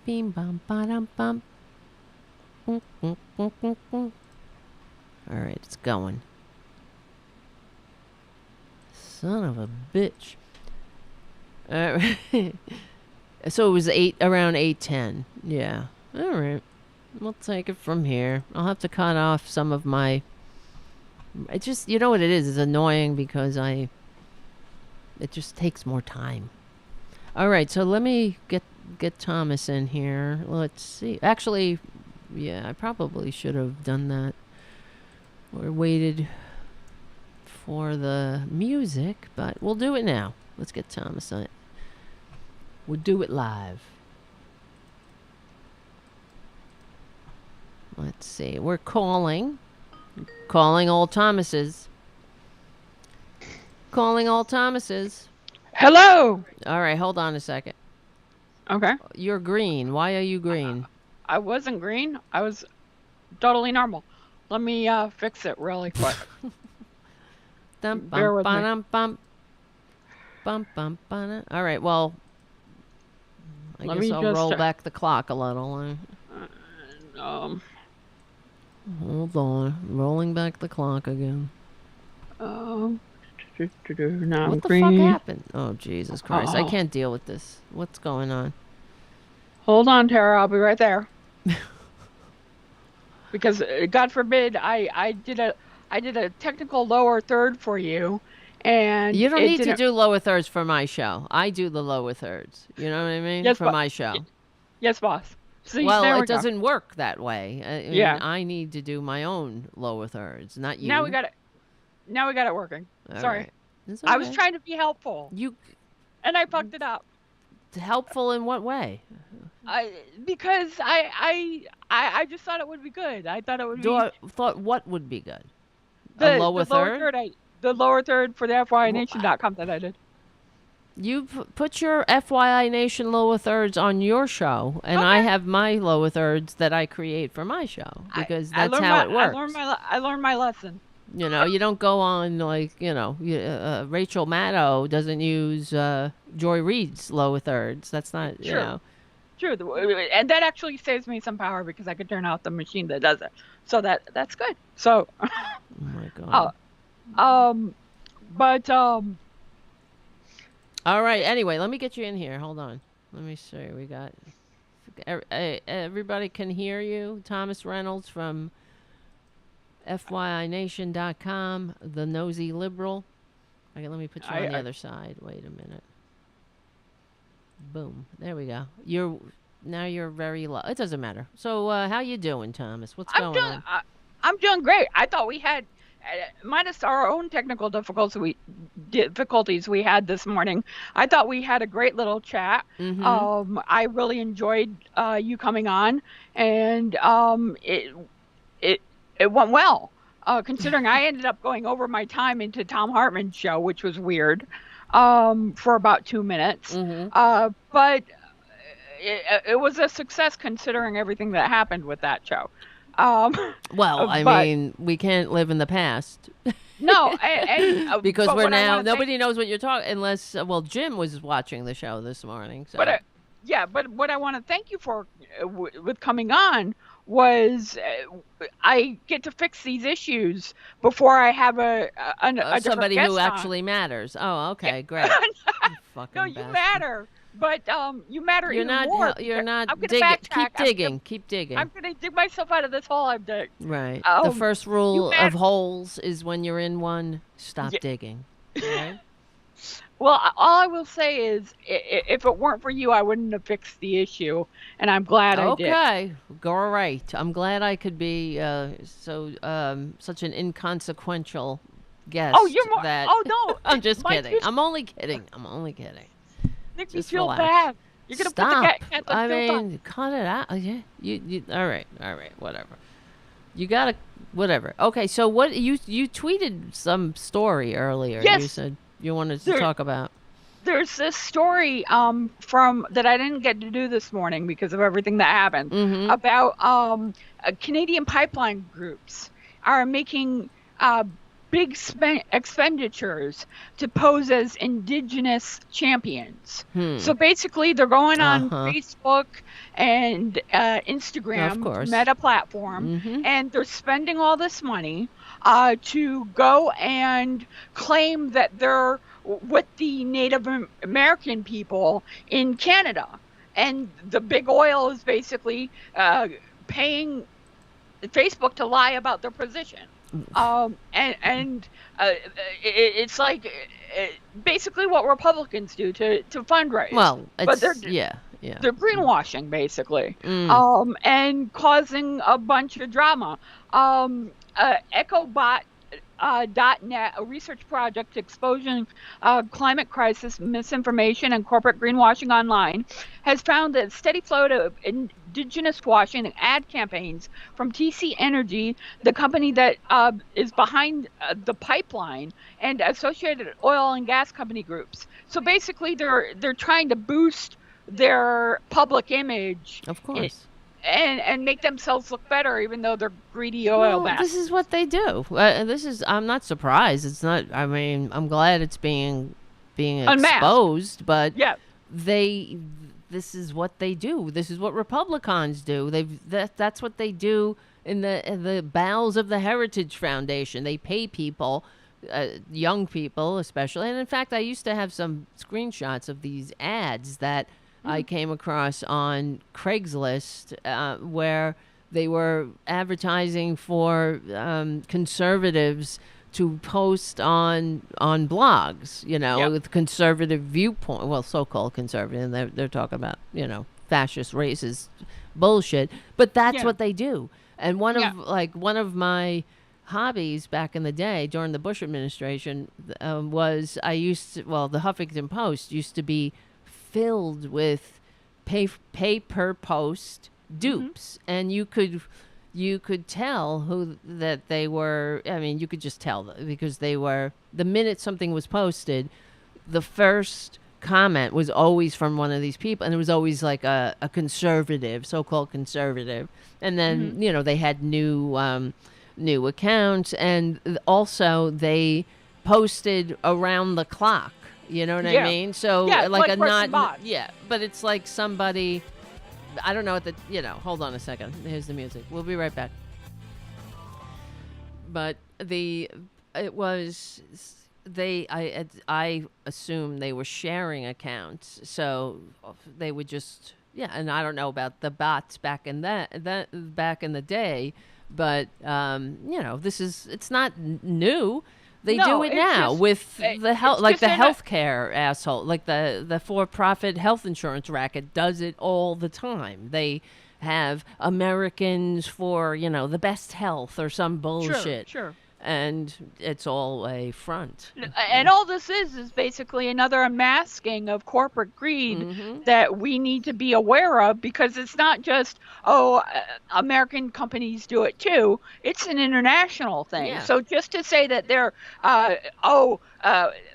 Beam bum ba dum bum. All right, it's going. Son of a bitch. All right. So it was around 8:10. Yeah. All right. We'll take it from here. I'll have to cut off some of my. It just, you know what it is? It's annoying because it just takes more time. All right, so let me get Thomas in here. Let's see. Actually, yeah, I probably should have done that or waited for the music, but we'll do it now. Let's get Thomas on it. We'll do it live. Let's see. We're calling all Thomases. Calling all Thomases. Hello. All right, hold on a second. Okay. You're green. Why are you green? I wasn't green. I was totally normal. Let me fix it really quick. Bear with me. All right, well, I guess I'll roll back the clock a little. Hold on. Rolling back the clock again. Now what the green. fuck happened? Oh, Jesus Christ. I can't deal with this. What's going on? Hold on, Tara. I'll be right there. Because, God forbid, I did a technical lower third for you. And you don't need to do lower thirds for my show. I do the lower thirds. You know what I mean? Yes, for my show. Yes, boss. See, well, it doesn't work that way. I I need to do my own lower thirds, not you. Now we got it working. All Sorry. Right. Okay. I was trying to be helpful. And I fucked it up. Helpful in what way? Because I just thought it would be good. I thought it would be. Thought what would be good? A lower third? The lower third for the FYINation.com that I did. You put your FYI Nation lower thirds on your show, and okay. I have my lower thirds that I create for my show because that's how it works. I learned my lesson. You know, you don't go on like, Rachel Maddow doesn't use Joy Reid's lower thirds. That's not, True. True. And that actually saves me some power because I could turn out the machine that does it. So that's good. So. Oh my God. All right. Anyway, let me get you in here. Hold on. Let me see. We got everybody can hear you. Thomas Reynolds from FYINation.com, the Nosey Liberal. Okay, let me put you on the other side. Wait a minute. Boom. There we go. You're very low. It doesn't matter. So, how you doing, Thomas? What's going on? I'm doing great. I thought we had, minus our own technical difficulties we had this morning, I thought we had a great little chat. Mm-hmm. I really enjoyed you coming on, and it went well. Considering I ended up going over my time into Tom Hartman's show, which was weird, for about 2 minutes. Mm-hmm. But it was a success considering everything that happened with that show. Well, I mean, we can't live in the past. No, because we're now nobody knows what you're talking unless Jim was watching the show this morning. So. But what I want to thank you for with coming on was I get to fix these issues before I have a somebody who actually matters. Oh, okay, yeah. Great. No, you matter. But you matter even more. You're not digging. Keep digging. I'm going to dig myself out of this hole I've dug. Right. The first rule of holes is when you're in one, stop digging. Right? Well, all I will say is if it weren't for you, I wouldn't have fixed the issue. And I'm glad I did. Okay. Great. I'm glad I could be such an inconsequential guest. Oh, you're more. Oh, no. I'm just kidding. I'm only kidding. Make me feel bad. You're gonna Stop. Put the cat I mean, cut it out. Yeah. You. All right. Whatever. You gotta. Whatever. Okay. So what you tweeted some story earlier. Yes. You said you wanted to talk about. There's this story from that I didn't get to do this morning because of everything that happened about Canadian pipeline groups are making big expenditures to pose as indigenous champions. So basically they're going on Facebook and Instagram, Meta platform, and they're spending all this money to go and claim that they're with the Native American people in Canada. And the big oil is basically paying Facebook to lie about their position. It's like basically what Republicans do to fundraise. Well, but they're greenwashing basically, and causing a bunch of drama. EchoBot.net, a research project exposing climate crisis, misinformation, and corporate greenwashing online, has found a steady flow of indigenous washing and ad campaigns from TC Energy, the company that is behind the pipeline, and associated oil and gas company groups. So basically, they're trying to boost their public image, of course, and make themselves look better, even though they're greedy oil bastards. This is what they do. I'm not surprised. It's not. I mean, I'm glad it's being exposed, but this is what they do. This is what Republicans do. That's what they do in the bowels of the Heritage Foundation. They pay people, young people especially. And in fact, I used to have some screenshots of these ads that I came across on Craigslist where they were advertising for conservatives to post on blogs, with conservative viewpoint. Well, so-called conservative, and they're talking about, fascist, racist bullshit. But that's what they do. And one of my hobbies back in the day during the Bush administration was the Huffington Post used to be filled with pay per post dupes, and you could tell who that they were. I mean, you could just tell because they were, the minute something was posted, the first comment was always from one of these people, and it was always like a conservative, so-called conservative. And then, they had new accounts, and also they posted around the clock. You know what I mean? So like a not, but it's like somebody, I don't know what hold on a second. Here's the music. We'll be right back. But it was I assume they were sharing accounts, so they would just and I don't know about the bots back in back in the day, but it's not new. They do it now with the health, like the healthcare asshole, like the for-profit health insurance racket does it all the time. They have Americans for the best health or some bullshit. Sure. And it's all a front. And all this is basically another unmasking of corporate greed that we need to be aware of, because it's not just, American companies do it too. It's an international thing. Yeah. So just to say that they're,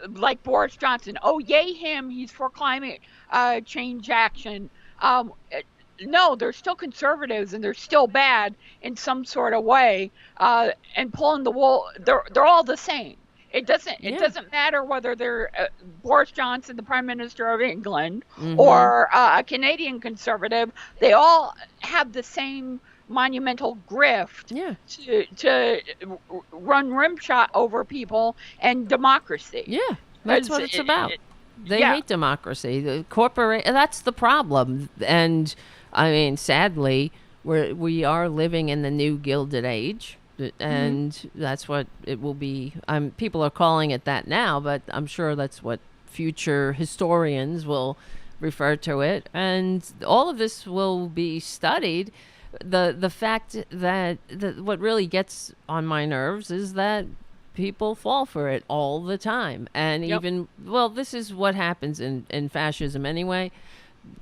like Boris Johnson, yay him, he's for climate change action. No, they're still conservatives and they're still bad in some sort of way. And pulling the wool, they're all the same. It doesn't matter whether they're Boris Johnson, the Prime Minister of England, or a Canadian conservative. They all have the same monumental grift to run rimshot over people and democracy. Yeah, that's what it's about. They hate democracy. The that's the problem. And I mean, sadly, we are living in the new Gilded Age, and that's what it will be. People are calling it that now, but I'm sure that's what future historians will refer to it. And all of this will be studied. The fact that what really gets on my nerves is that people fall for it all the time. And this is what happens in fascism anyway.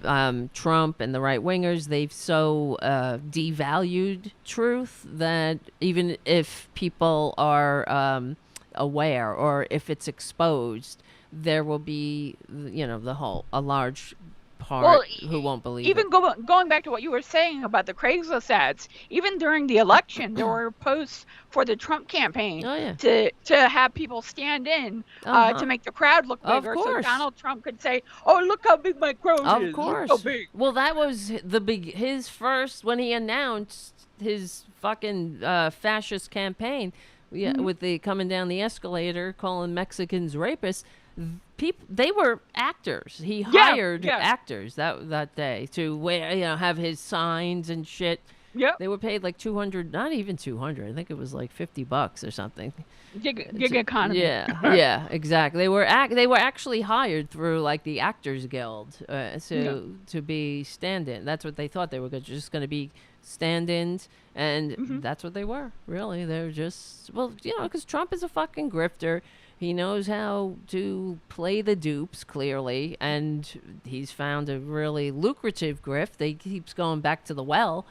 Trump and the right-wingers, they've so devalued truth that even if people are aware, or if it's exposed, there will be a large part who won't believe even it. Going back to what you were saying about the Craigslist ads, even during the election, there were posts for the Trump campaign to have people stand in to make the crowd look bigger, so Donald Trump could say, "Oh, look how big my crowd is! Of course, look how big." Well, that was his first when he announced his fucking fascist campaign, with the coming down the escalator calling Mexicans rapists. They were actors. He hired actors that day to wear, have his signs and shit. Yeah, they were paid like $200, not even $200. I think it was like $50 or something. Gig economy. Yeah, exactly. They were actually hired through like the Actors Guild to be stand-in. That's what they thought they were just going to be stand-ins, and that's what they were. Really, they're just because Trump is a fucking grifter. He knows how to play the dupes, clearly, and he's found a really lucrative grift. He keeps going back to the well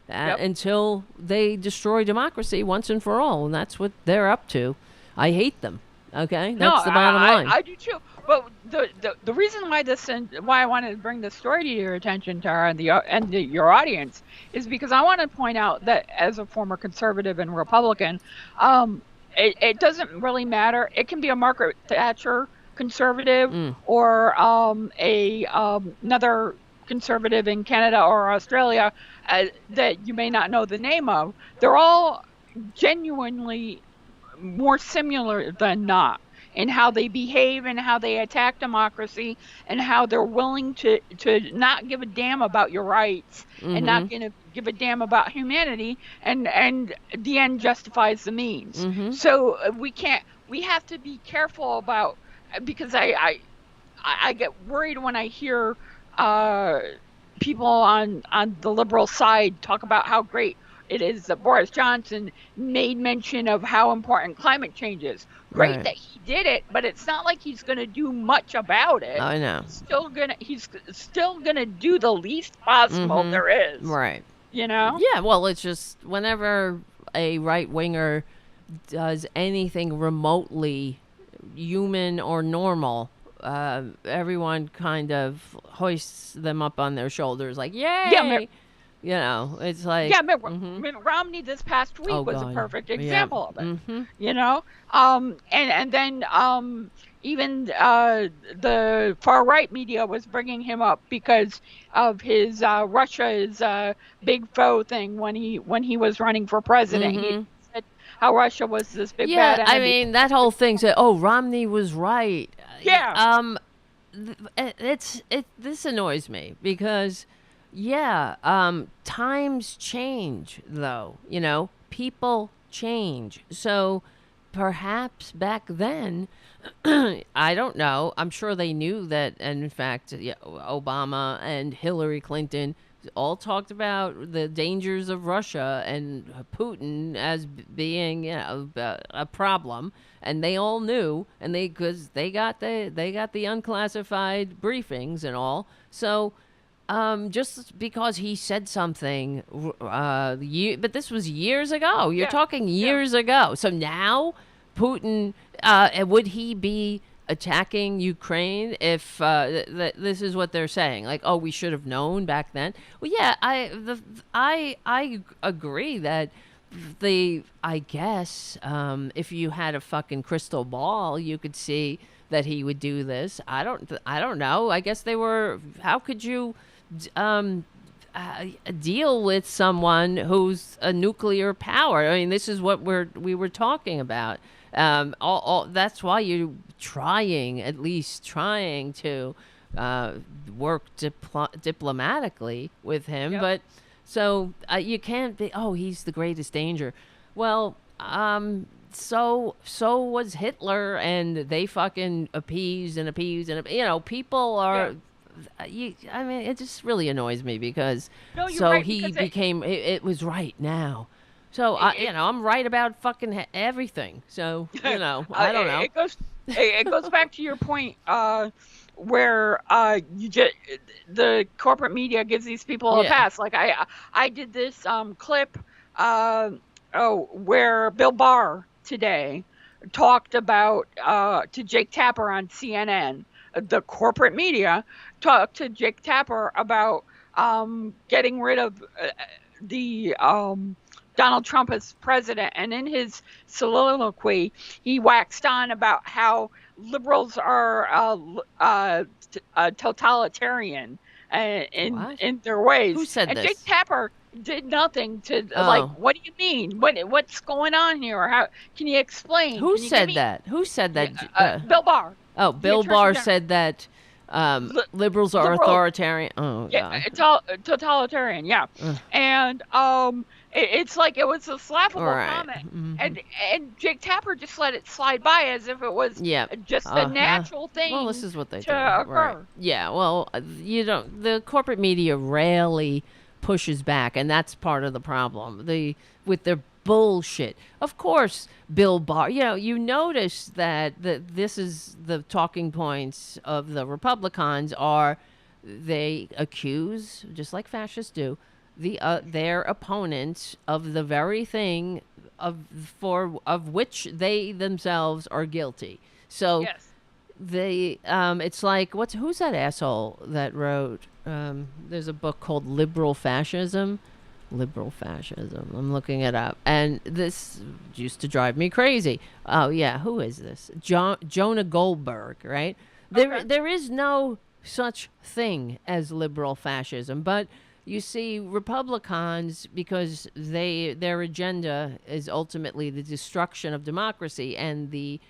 until they destroy democracy once and for all, and that's what they're up to. I hate them, okay? That's the bottom line. I do too. But the reason why I wanted to bring this story to your attention, Tara, and your audience, is because I want to point out that as a former conservative and Republican, it doesn't really matter. It can be a Margaret Thatcher conservative or another conservative in Canada or Australia that you may not know the name of. They're all genuinely more similar than not in how they behave and how they attack democracy and how they're willing to not give a damn about your rights and not going to give a damn about humanity, and the end justifies the means. So we have to be careful about, because I get worried when I hear people on the liberal side talk about how great it is that Boris Johnson made mention of how important climate change is. Great that he did it, but it's not like he's going to do much about it. I know. He's still gonna do the least possible there is. Right. Yeah, well, it's just whenever a right-winger does anything remotely human or normal, everyone kind of hoists them up on their shoulders like, yay! It's like... Yeah, Mitt Romney this past week was a perfect example of it. And then even the far-right media was bringing him up because of his Russia is a big foe thing when he was running for president. He said, how Russia was this big Yeah, bad I enemy. mean, that whole thing said, "Oh, Romney was right." Yeah. This annoys me because, yeah, times change though. People change. So perhaps back then, I don't know. I'm sure they knew that, and in fact, yeah, Obama and Hillary Clinton all talked about the dangers of Russia and Putin as being, a problem, and they all knew, and because they got the unclassified briefings and all. So, just because he said something, but this was years ago. You're Yeah. talking years ago. So now, Putin, would he be attacking Ukraine if this is what they're saying? Like, oh, we should have known back then. Well, yeah, I agree that I guess, if you had a fucking crystal ball, you could see that he would do this. I don't know. I guess they were. How could you deal with someone who's a nuclear power? I mean, this is what we were talking about. That's why you're at least trying to work diplomatically with him. Yep. But so you can't be, oh, he's the greatest danger. Well, so was Hitler, and they fucking appeased and appeased, and people are. I mean, it just really annoys me because No, you're right, he because became it was right now. So I'm right about fucking everything. So I don't know. It goes back to your point, where the corporate media gives these people a pass. Like I did this clip, where Bill Barr today talked about to Jake Tapper on CNN. The corporate media talked to Jake Tapper about getting rid of the Donald Trump as president, and in his soliloquy, he waxed on about how liberals are totalitarian in their ways. Who said and this? Jake Tapper did nothing to Oh. what do you mean? What's going on here? How can you explain? Who Can you said give me- that? Who said that? Bill Barr. Oh, Bill Attorney Barr General. said that liberals are Liberal. authoritarian. Oh, Yeah, God. totalitarian. Yeah, and it's like it was a slappable Right. comment, Mhm. and Jake Tapper just let it slide by as if it was just a natural thing. Well, this is what they to do. occur. Right. Yeah. Well, you don't. The corporate media rarely pushes back, and that's part of the problem. With their bullshit. Of course, Bill Barr. You notice that this is the talking points of the Republicans are they accuse, just like fascists do, their opponents of the very thing of which they themselves are guilty. So Yes. it's like who's that asshole that wrote there's a book called Liberal Fascism. I'm looking it up, and this used to drive me crazy. Oh yeah, who is this? Jonah Goldberg, right? Okay. There is no such thing as liberal fascism, but you see Republicans, because their agenda is ultimately the destruction of democracy and the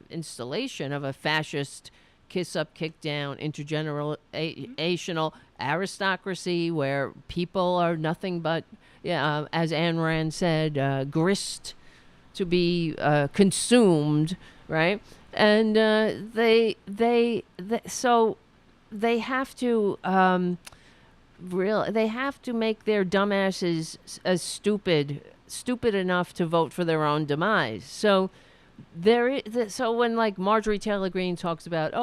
installation of a fascist kiss up, kick down, intergenerational aristocracy where people are nothing but, as Ayn Rand said, grist to be consumed, right? And so they have to they have to make their dumbasses as stupid enough to vote for their own demise. So so when like Marjorie Taylor Greene talks about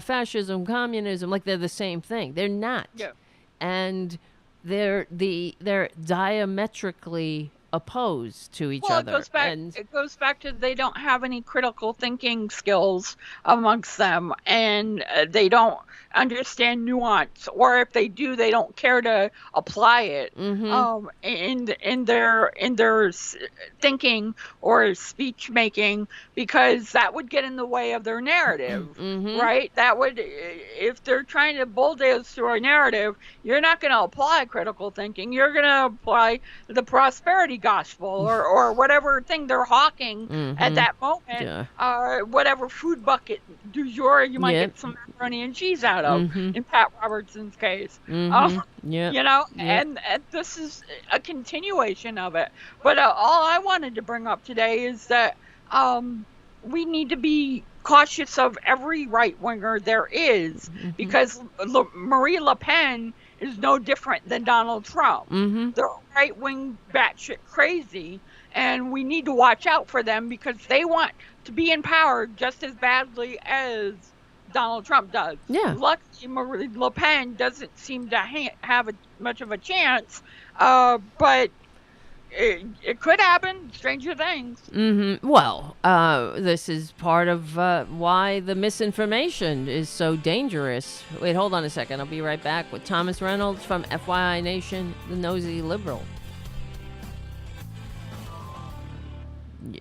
fascism, communism, like they're the same thing. They're not. Yeah. And they're diametrically opposed to each other. It goes back to they don't have any critical thinking skills amongst them, and they don't understand nuance, or if they do, they don't care to apply it in their thinking or speech making, because that would get in the way of their narrative, right? That would, if they're trying to bulldoze through a narrative, you're not going to apply critical thinking. You're going to apply the prosperity gospel or whatever thing they're hawking at that moment, whatever food bucket du jour you might get some macaroni and cheese out of, in Pat Robertson's case. You know, and this is a continuation of it. But all I wanted to bring up today is that we need to be cautious of every right-winger there is, because Marie Le Pen is no different than Donald Trump. They're right-wing batshit crazy, and we need to watch out for them because they want to be in power just as badly as Donald Trump does. Luckily, Marie Le Pen doesn't seem to have much of a chance, but it could happen. Stranger things. Well, this is part of why the misinformation is so dangerous. Wait, hold on a second. I'll be right back with Thomas Reynolds from FYI Nation, the Nosey Liberal.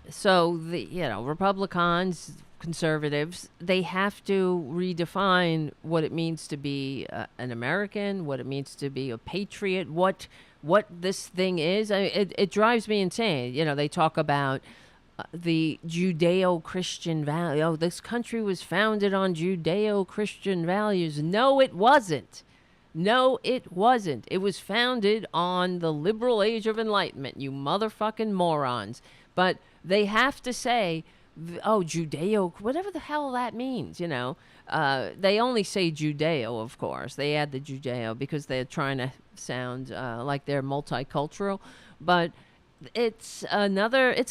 So the Republicans, conservatives, they have to redefine what it means to be an American, what it means to be a patriot, what this thing is. It drives me insane. They talk about the Judeo-Christian value. Oh, this country was founded on Judeo-Christian values. No, it wasn't. No, it wasn't. It was founded on the liberal age of enlightenment, you motherfucking morons. But they have to say, oh, Judeo, whatever the hell that means, They only say Judeo, of course. They add the Judeo because they're trying to sound like they're multicultural. But it's a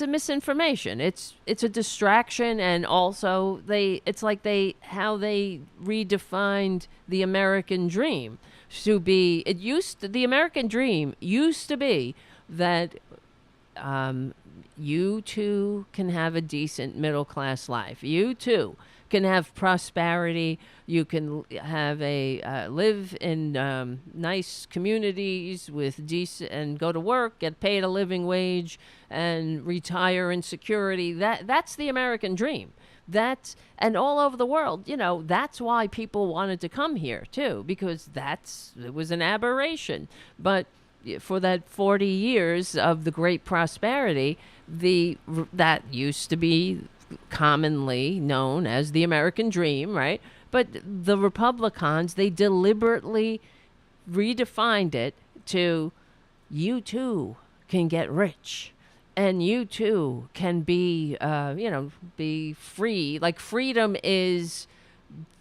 misinformation. It's a distraction, and also it's like how they redefined the American dream to be. The American dream used to be that you too can have a decent middle class life. You too can have prosperity. You can have live in nice communities with decent, and go to work, get paid a living wage, and retire in security. That's the American dream. And all over the world, that's why people wanted to come here too, because it was an aberration. But for that 40 years of the great prosperity, that used to be commonly known as the American dream, right? But the Republicans, they deliberately redefined it to, you too can get rich, and you too can be, be free. Like, freedom is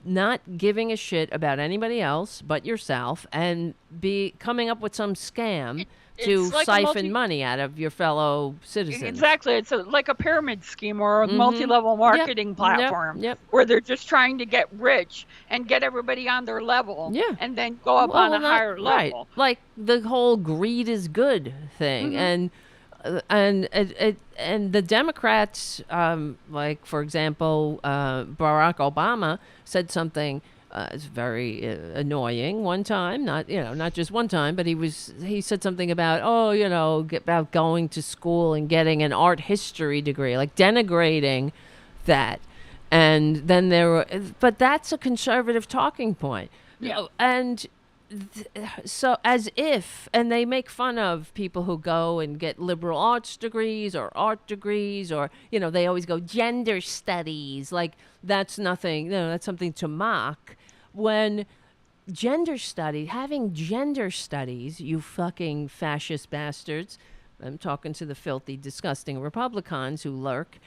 not giving a shit about anybody else but yourself, and be coming up with some scam to like siphon money out of your fellow citizens. Exactly. It's like a pyramid scheme or a multi-level marketing platform where they're just trying to get rich and get everybody on their level and then go up on a higher level. Right. Like the whole greed is good thing. And the Democrats, like, for example, Barack Obama said something it's very annoying one time, not just one time, but he said something about, about going to school and getting an art history degree, like denigrating that. And then but that's a conservative talking point. And so and they make fun of people who go and get liberal arts degrees or art degrees, or, they always go gender studies, like that's nothing, that's something to mock. When having gender studies, you fucking fascist bastards, I'm talking to the filthy, disgusting Republicans who lurk,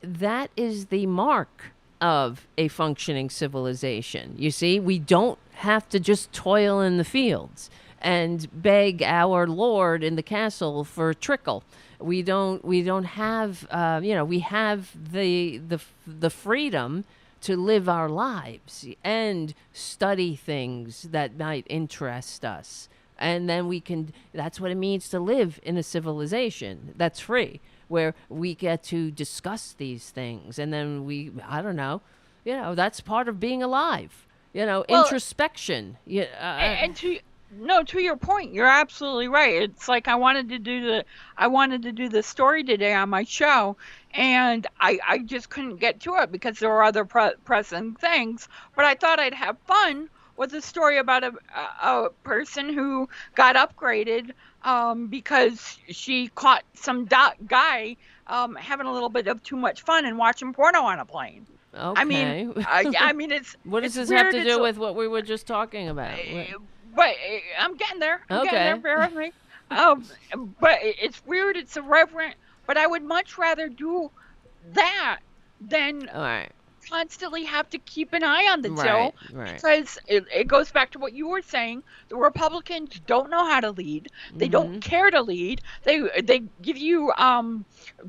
that is the mark of a functioning civilization. You see, we don't have to just toil in the fields and beg our lord in the castle for a trickle. We don't have, we have the freedom to live our lives and study things that might interest us. And then that's what it means to live in a civilization that's free, where we get to discuss these things. And then that's part of being alive. Well, introspection. Yeah, and to your point, you're absolutely right. It's like I wanted to do the story today on my show, and I just couldn't get to it because there were other pressing things. But I thought I'd have fun with a story about a person who got upgraded because she caught some guy having a little bit of too much fun and watching porno on a plane. okay. I mean, it's what does it's this have weird. to do with what we were just talking about? But I'm getting there. Bear with me. But it's weird. It's irreverent. But I would much rather do that than All right. constantly have to keep an eye on the till, Right. because it goes back to what you were saying. The Republicans don't know how to lead. They don't care to lead. They give you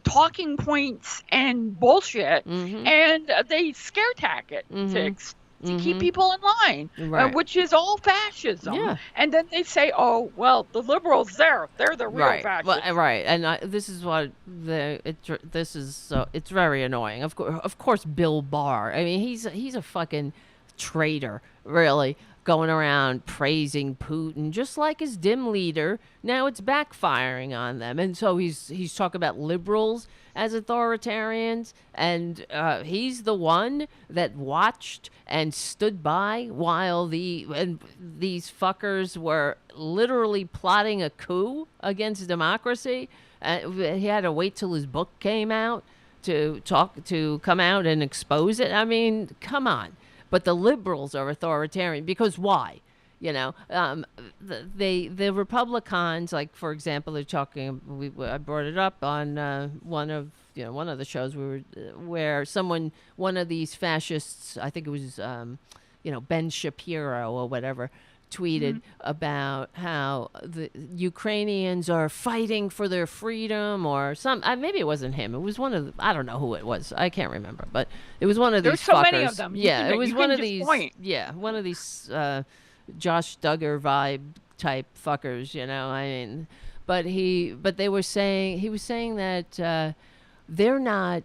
talking points and bullshit, and they scare tactics to keep people in line, which is all fascism. Yeah. And then they say, "Oh, well, the liberals, they're the real fascists." Well, right. And this is what this is. So it's very annoying. Of course, Bill Barr. I mean, he's a fucking traitor, really, going around praising Putin, just like his dim leader. Now it's backfiring on them, and so he's talking about liberals as authoritarians, and he's the one that watched and stood by while these fuckers were literally plotting a coup against democracy. He had to wait till his book came out to come out and expose it. I mean, come on. But the liberals are authoritarian because why? The Republicans, like, for example, they're talking. I brought it up on one of the shows where one of these fascists, I think it was Ben Shapiro or whatever, tweeted about how the Ukrainians are fighting for their freedom, or maybe it wasn't him. It was I don't know who it was. I can't remember, but it was one of these fuckers. There's so many of them. Yeah, it was one of these. Point. Yeah, one of these Josh Duggar vibe type fuckers. I mean, but he was saying that they're not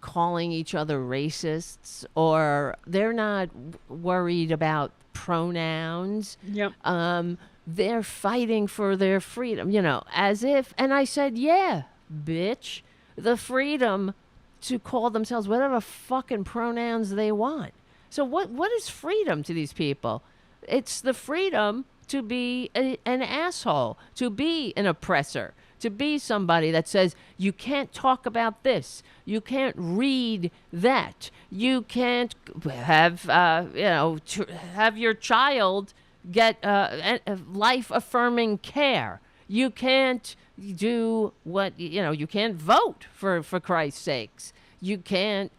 calling each other racists, or they're not worried about pronouns. Yep. They're fighting for their freedom, as if. And I said, yeah, bitch, the freedom to call themselves whatever fucking pronouns they want. So what is freedom to these people? It's the freedom to be an asshole, to be an oppressor, to be somebody that says you can't talk about this, you can't read that, you can't have have your child get life affirming care, you can't do what you can't vote for Christ's sakes, you can't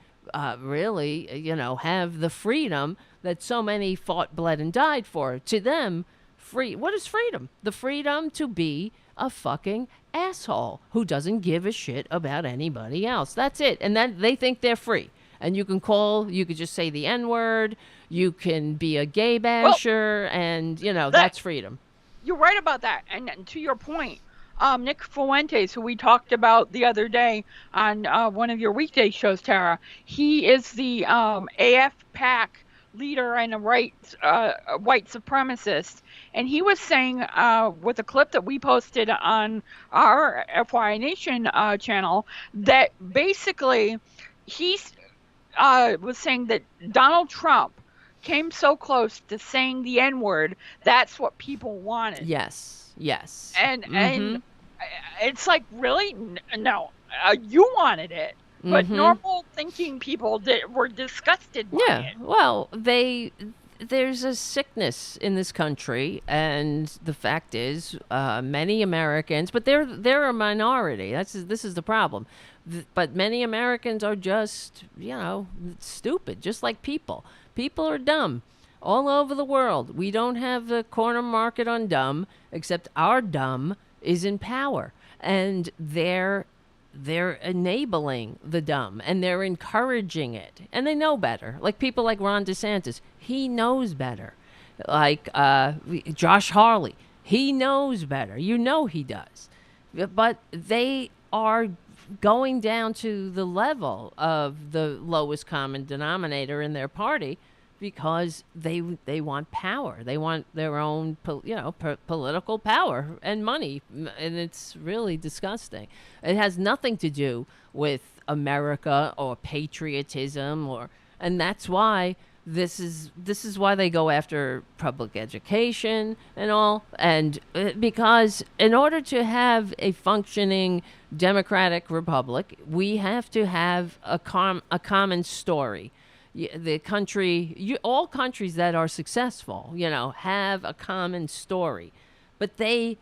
really have the freedom that so many fought, bled, and died for. To them, what is freedom? The freedom to be a fucking asshole who doesn't give a shit about anybody else. That's it. And then they think they're free. And you could just say the N-word, you can be a gay basher, and, that's freedom. You're right about that. And to your point, Nick Fuentes, who we talked about the other day on one of your weekday shows, Tara, he is the AFPAC leader and a white supremacist. And he was saying with a clip that we posted on our FYI Nation channel that basically he was saying that Donald Trump came so close to saying the N-word, that's what people wanted. Yes. And it's like, really? No, you wanted it. But normal thinking people were disgusted by it. Yeah, well, there's a sickness in this country, and the fact is, many Americans, but they're a minority. This is the problem. But many Americans are just, stupid, just like people. People are dumb all over the world. We don't have the corner market on dumb, except our dumb is in power, and they're enabling the dumb, and they're encouraging it, and they know better. Like people like Ron DeSantis, he knows better. Like Josh Hawley, he knows better. He does. But they are going down to the level of the lowest common denominator in their party because they want power. They want their own, political power and money, and it's really disgusting. It has nothing to do with America or patriotism, and that's why this is why they go after public education and all, and because in order to have a functioning democratic republic, we have to have a common story. The country, all countries that are successful, have a common story, but they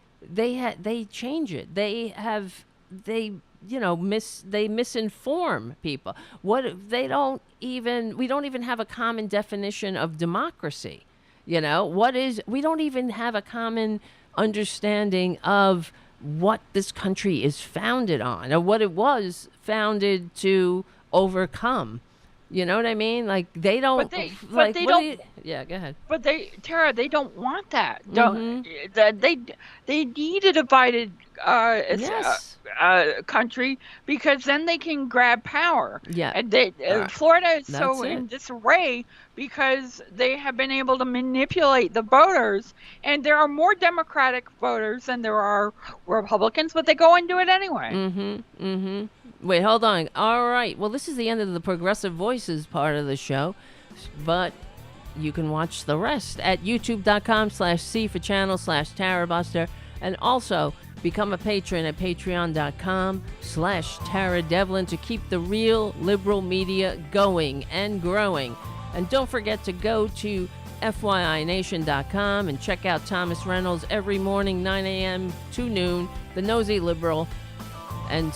change it. They misinform people. We don't even have a common definition of democracy. We don't even have a common understanding of what this country is founded on, or what it was founded to overcome. You know what I mean? Like they don't. But they don't. Yeah, go ahead. But Tara, they don't want that. They need a divided country, because then they can grab power. Yeah. And Florida is in disarray because they have been able to manipulate the voters, and there are more Democratic voters than there are Republicans, but they go and do it anyway. Wait, hold on. All right. Well, this is the end of the Progressive Voices part of the show, but you can watch the rest at youtube.com/C for channel/Tarabuster, and also become a patron at patreon.com/Tara Devlin to keep the real liberal media going and growing. And don't forget to go to FYINation.com and check out Thomas Reynolds every morning, 9 a.m. to noon, the Nosey Liberal. And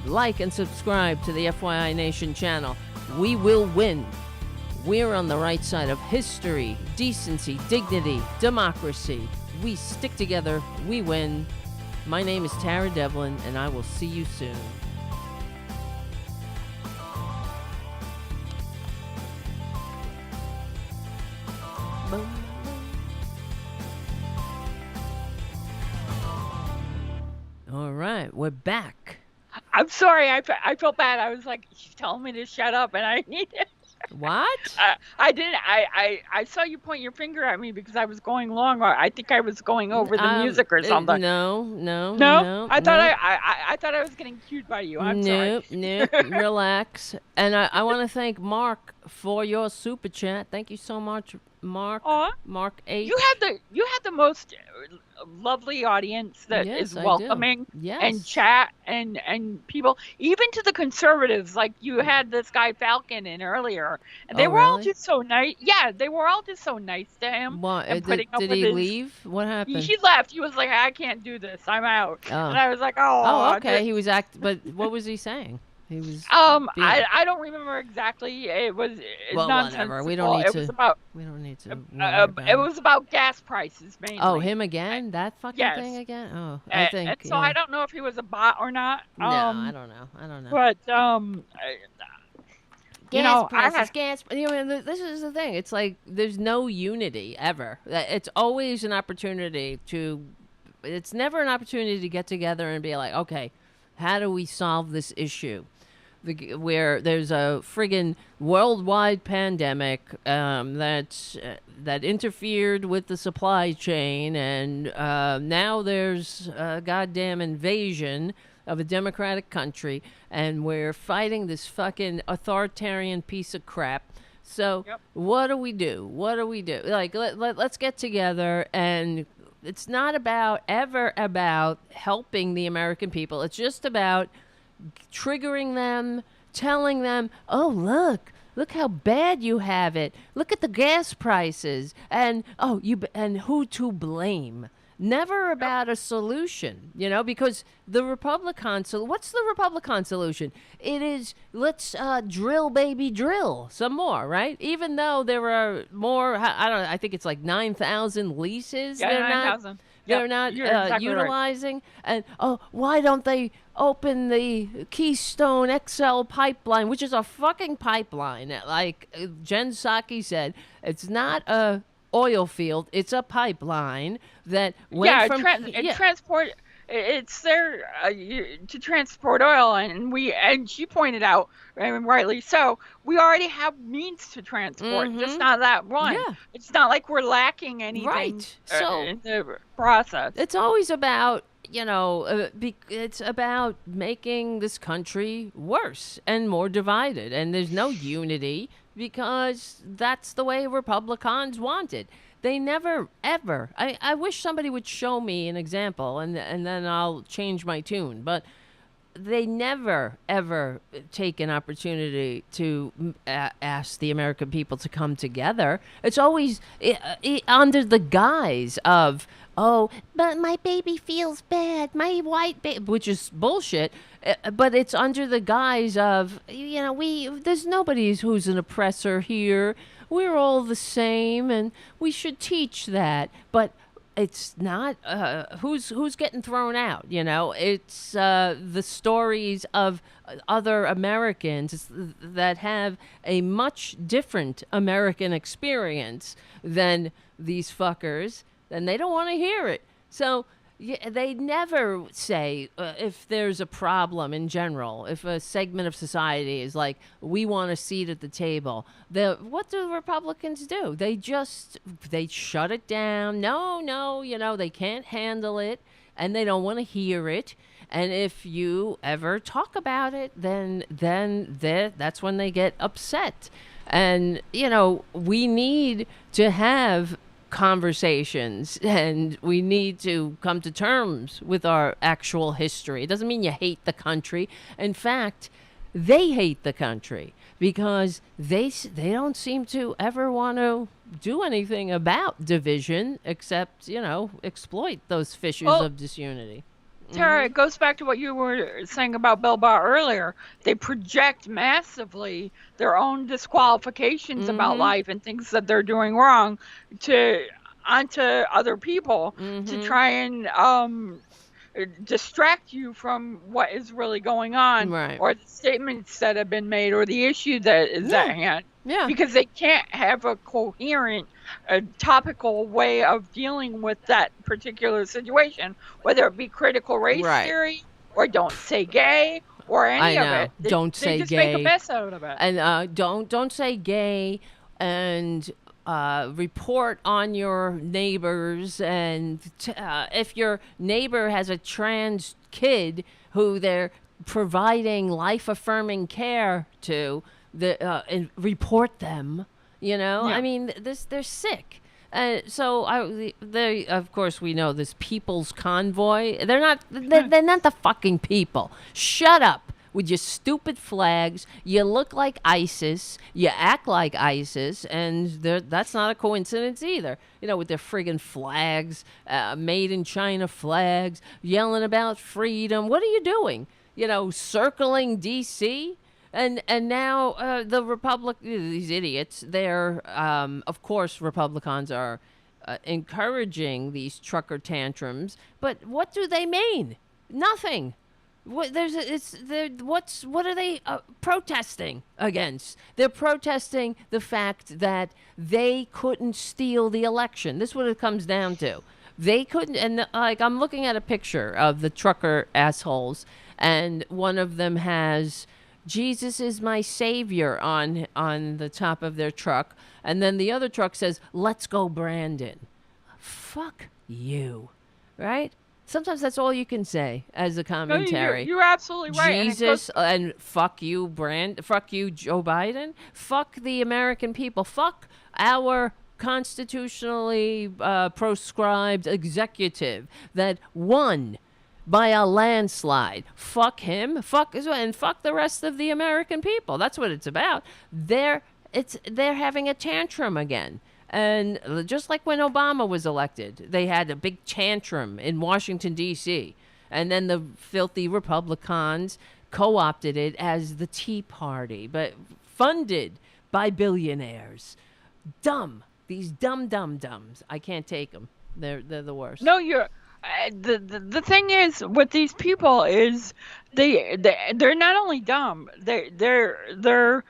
like and subscribe to the FYI Nation channel. We will win. We're on the right side of history, decency, dignity, democracy. We stick together, we win. My name is Tara Devlin, and I will see you soon. Boom. All right, we're back. I'm sorry, I felt bad. I was like, you telling me to shut up, and I need it. What? I didn't. I saw you point your finger at me because I was going long. Or I think I was going over the music or something. No. I thought I thought I was getting cued by you. I'm sorry. Nope. Relax. And I want to thank Mark for your super chat. Thank you so much, Mark. Mark H. You had the most lovely audience that is welcoming and chat and people, even to the conservatives. Like you had this guy Falcon in earlier, and they were all just so nice. Yeah, they were all just so nice to him. What? Did he leave? What happened? He left. He was like, I can't do this. I'm out. And I was like, oh. Okay. He was but what was he saying? He was. I don't remember exactly. It was nonsensical. Whatever. We don't need to. It was about gas prices mainly. Oh, him again? That fucking thing again? Oh, I think. And so I don't know if he was a bot or not. No, I don't know. But gas prices. This is the thing. It's like there's no unity ever. It's always an opportunity to. It's never an opportunity to get together and be like, okay, how do we solve this issue? Where there's a friggin' worldwide pandemic that interfered with the supply chain, and now there's a goddamn invasion of a democratic country, and we're fighting this fucking authoritarian piece of crap. So what do we do? Like, let's get together, and it's not ever about helping the American people. It's just about triggering them, telling them, oh, look how bad you have it. Look at the gas prices, and who to blame. Never about a solution, because the Republican, what's the Republican solution? It is, let's drill, baby, drill some more, right? Even though there are more, I think it's like 9,000 leases. Yeah, 9,000. They're not exactly utilizing. Right. And, why don't they open the Keystone XL pipeline, which is a fucking pipeline. Like Jen Psaki said, it's not a oil field, it's a pipeline that went from... It's there to transport oil, and she pointed out, and rightly so, we already have means to transport, just not that one. Yeah. It's not like we're lacking anything Right. So in the process. it's always about, it's about making this country worse and more divided. And there's no unity because that's the way Republicans want it. They never, ever. I wish somebody would show me an example, and then I'll change my tune. But they never, ever take an opportunity to ask the American people to come together. It's always under the guise of, oh, but my baby feels bad, my white baby, which is bullshit. But it's under the guise of, there's nobody who's an oppressor here. We're all the same, and we should teach that. But it's not who's getting thrown out. It's the stories of other Americans that have a much different American experience than these fuckers, and they don't want to hear it. So they never say if there's a problem in general, if a segment of society is like, we want a seat at the table. What do Republicans do? They shut it down. No, they can't handle it, and they don't want to hear it. And if you ever talk about it, then that's when they get upset. And, we need to have conversations, and we need to come to terms with our actual history. It doesn't mean you hate the country. In fact, they hate the country because they don't seem to ever want to do anything about division except, exploit those fissures of disunity. Tara, it goes back to what you were saying about Bill Barr earlier. They project massively their own disqualifications about life and things that they're doing wrong onto other people to try and distract you from what is really going on, or the statements that have been made, or the issue that is at hand. Yeah. Because they can't have a coherent, topical way of dealing with that particular situation, whether it be critical race theory or don't say gay or any of it. Don't say they just gay. Make a mess out of it. And don't say gay, and report on your neighbors. And if your neighbor has a trans kid who they're providing life-affirming care to, and report them. I mean, they're sick. So they, of course, we know this People's Convoy. They're not the fucking people. Shut up with your stupid flags. You look like ISIS. You act like ISIS, and that's not a coincidence either. With their friggin' flags, made in China flags, yelling about freedom. What are you doing? Circling D.C.? And now these idiots, they're, of course, Republicans are encouraging these trucker tantrums. But what do they mean? Nothing. What are they protesting against? They're protesting the fact that they couldn't steal the election. This is what it comes down to. They couldn't, and I'm looking at a picture of the trucker assholes, and one of them has Jesus is my savior on the top of their truck. And then the other truck says, let's go, Brandon. Fuck you. Right? Sometimes that's all you can say as a commentary. No, you're absolutely right. Jesus and fuck you, fuck you, Joe Biden. Fuck the American people. Fuck our constitutionally proscribed executive that won by a landslide. Fuck him. And fuck the rest of the American people. That's what it's about. They're having a tantrum again. And just like when Obama was elected, they had a big tantrum in Washington, D.C. And then the filthy Republicans co-opted it as the Tea Party, but funded by billionaires. Dumb. These dumb-dumbs. I can't take them. They're the worst. No, you're... The thing is with these people is they're not only dumb, they're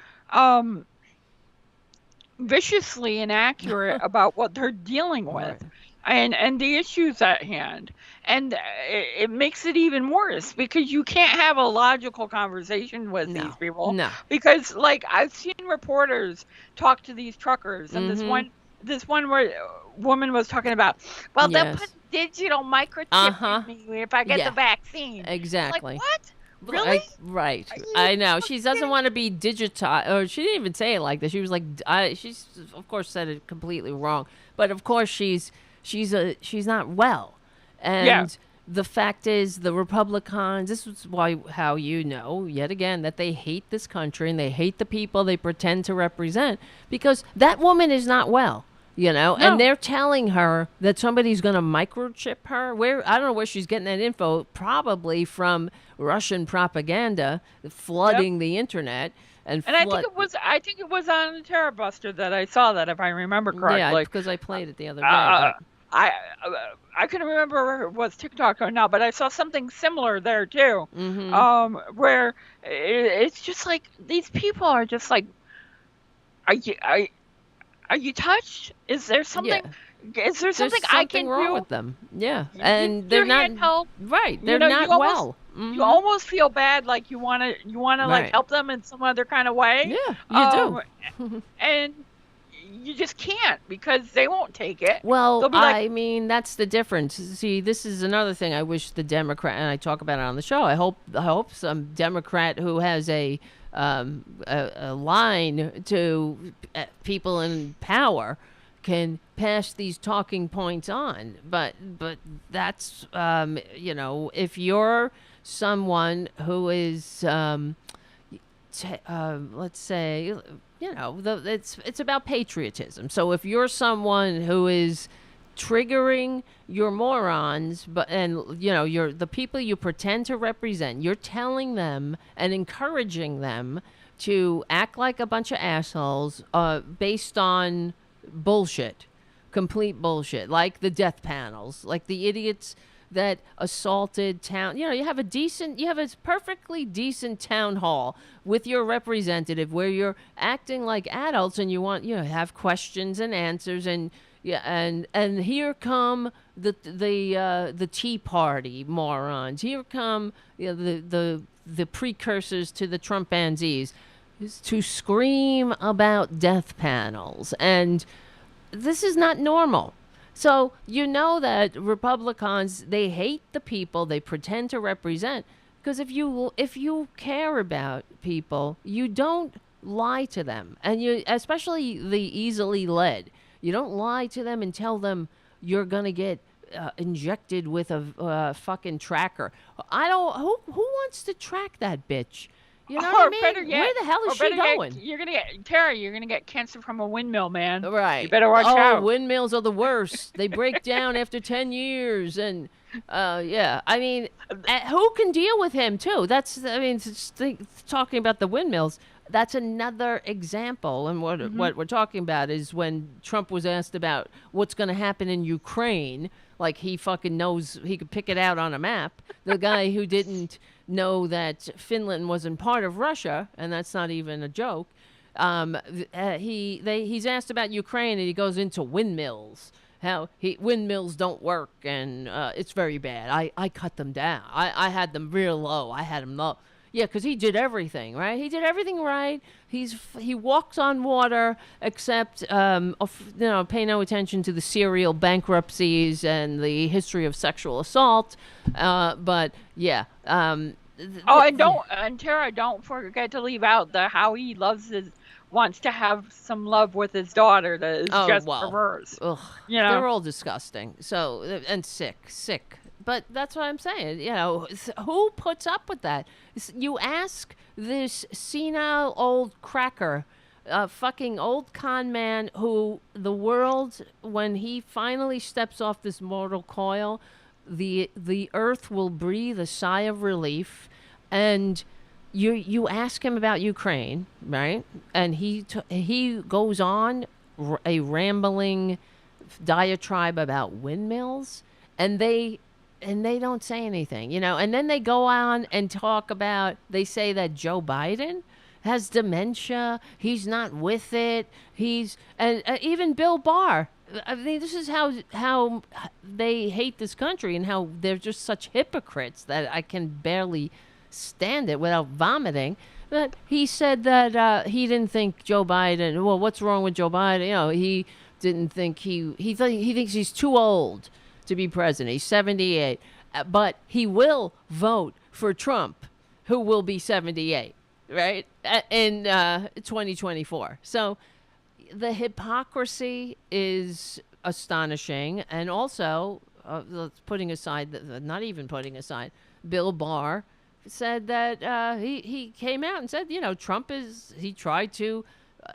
viciously inaccurate about what they're dealing with and the issues at hand. and it makes it even worse because you can't have a logical conversation with No. these people. No. Because like I've seen reporters talk to these truckers, and Mm-hmm. this one where woman was talking about, well, they'll Yes. put digital microchip Uh-huh. in me if I get Yeah. the vaccine. Like, Exactly. what? Really? Right. Are you I know. She doesn't kidding? want to be digitized. Or she didn't even say it like that. She was like, she's of course said it completely wrong. But of course she's not well. Yeah. And the fact is, the Republicans. This is how you know yet again that they hate this country and they hate the people they pretend to represent, because that woman is not well. No. And they're telling her that somebody's going to microchip her. Where I don't know where she's getting that info. Probably from Russian propaganda flooding the internet and And I think it was on Tarabuster that I saw that, if I remember yeah, correctly. because I played it the other day. Uh, But I I couldn't remember if it was TikTok or not, but I saw something similar there too. Where it's just like these people are just like, are you touched? Is there something? yeah, Is there there's something something I can wrong do? with them. Yeah, You and need they're your not handheld. right. You They're know, not you almost well. you almost feel bad, like you want to like Right. help them in some other kind of way. Yeah, you do. And you just can't because they won't take it. Well, They'll be like, I mean, that's the difference. See, this is another thing I wish the Democrat, and I talk about it on the show. I hope some Democrat who has a line to people in power can pass these talking points on. But that's if you're someone who is let's say, it's about patriotism. So if you're someone who is triggering your morons, you're the people you pretend to represent, you're telling them and encouraging them to act like a bunch of assholes based on bullshit, complete bullshit, like the death panels, like the idiots that assaulted town. You have a perfectly decent town hall with your representative where you're acting like adults and you want, have questions and answers, and and here come the Tea Party morons. Here come the precursors to the Trumpanzees to scream about death panels, and this is not normal. So that Republicans, they hate the people they pretend to represent, because if you care about people, you don't lie to them, and especially the easily led, you don't lie to them and tell them you're gonna get injected with a fucking tracker. I don't. Who wants to track that bitch? You know what I mean? better yet, Where the hell is she going? You're gonna get Tara. You're gonna get cancer from a windmill, man. Right. You better watch out. Windmills are the worst. They break down after 10 years. And, yeah. I mean, who can deal with him, too? Talking about the windmills, that's another example. And what we're talking about is when Trump was asked about what's going to happen in Ukraine, like he fucking knows he could pick it out on a map. The guy who didn't know that Finland wasn't part of Russia, and that's not even a joke. He's asked about Ukraine, and he goes into windmills. How windmills don't work, and it's very bad. I cut them down. I had them real low. I had them low. Yeah, because he did everything right. He did everything right. He walks on water, except pay no attention to the serial bankruptcies and the history of sexual assault. But yeah. And Tara, don't forget to leave out how he wants to have some love with his daughter that is just perverse. Ugh, they're all disgusting. So, and sick. But that's what I'm saying. Who puts up with that? You ask this senile old cracker, fucking old con man, who the world, when he finally steps off this mortal coil, the earth will breathe a sigh of relief, and you ask him about Ukraine, right? And he goes on a rambling diatribe about windmills, and they don't say anything, and then they go on and talk about, they say that Joe Biden has dementia, he's not with it, and even Bill Barr, I mean, this is how they hate this country and how they're just such hypocrites that I can barely stand it without vomiting. But he said that he didn't think Joe Biden. Well, what's wrong with Joe Biden? You know, he didn't think he thinks he's too old to be president. He's 78, but he will vote for Trump, who will be 78, right, in 2024. So the hypocrisy is astonishing, and also putting aside, not even putting aside, Bill Barr said that he came out and said, you know, Trump he tried to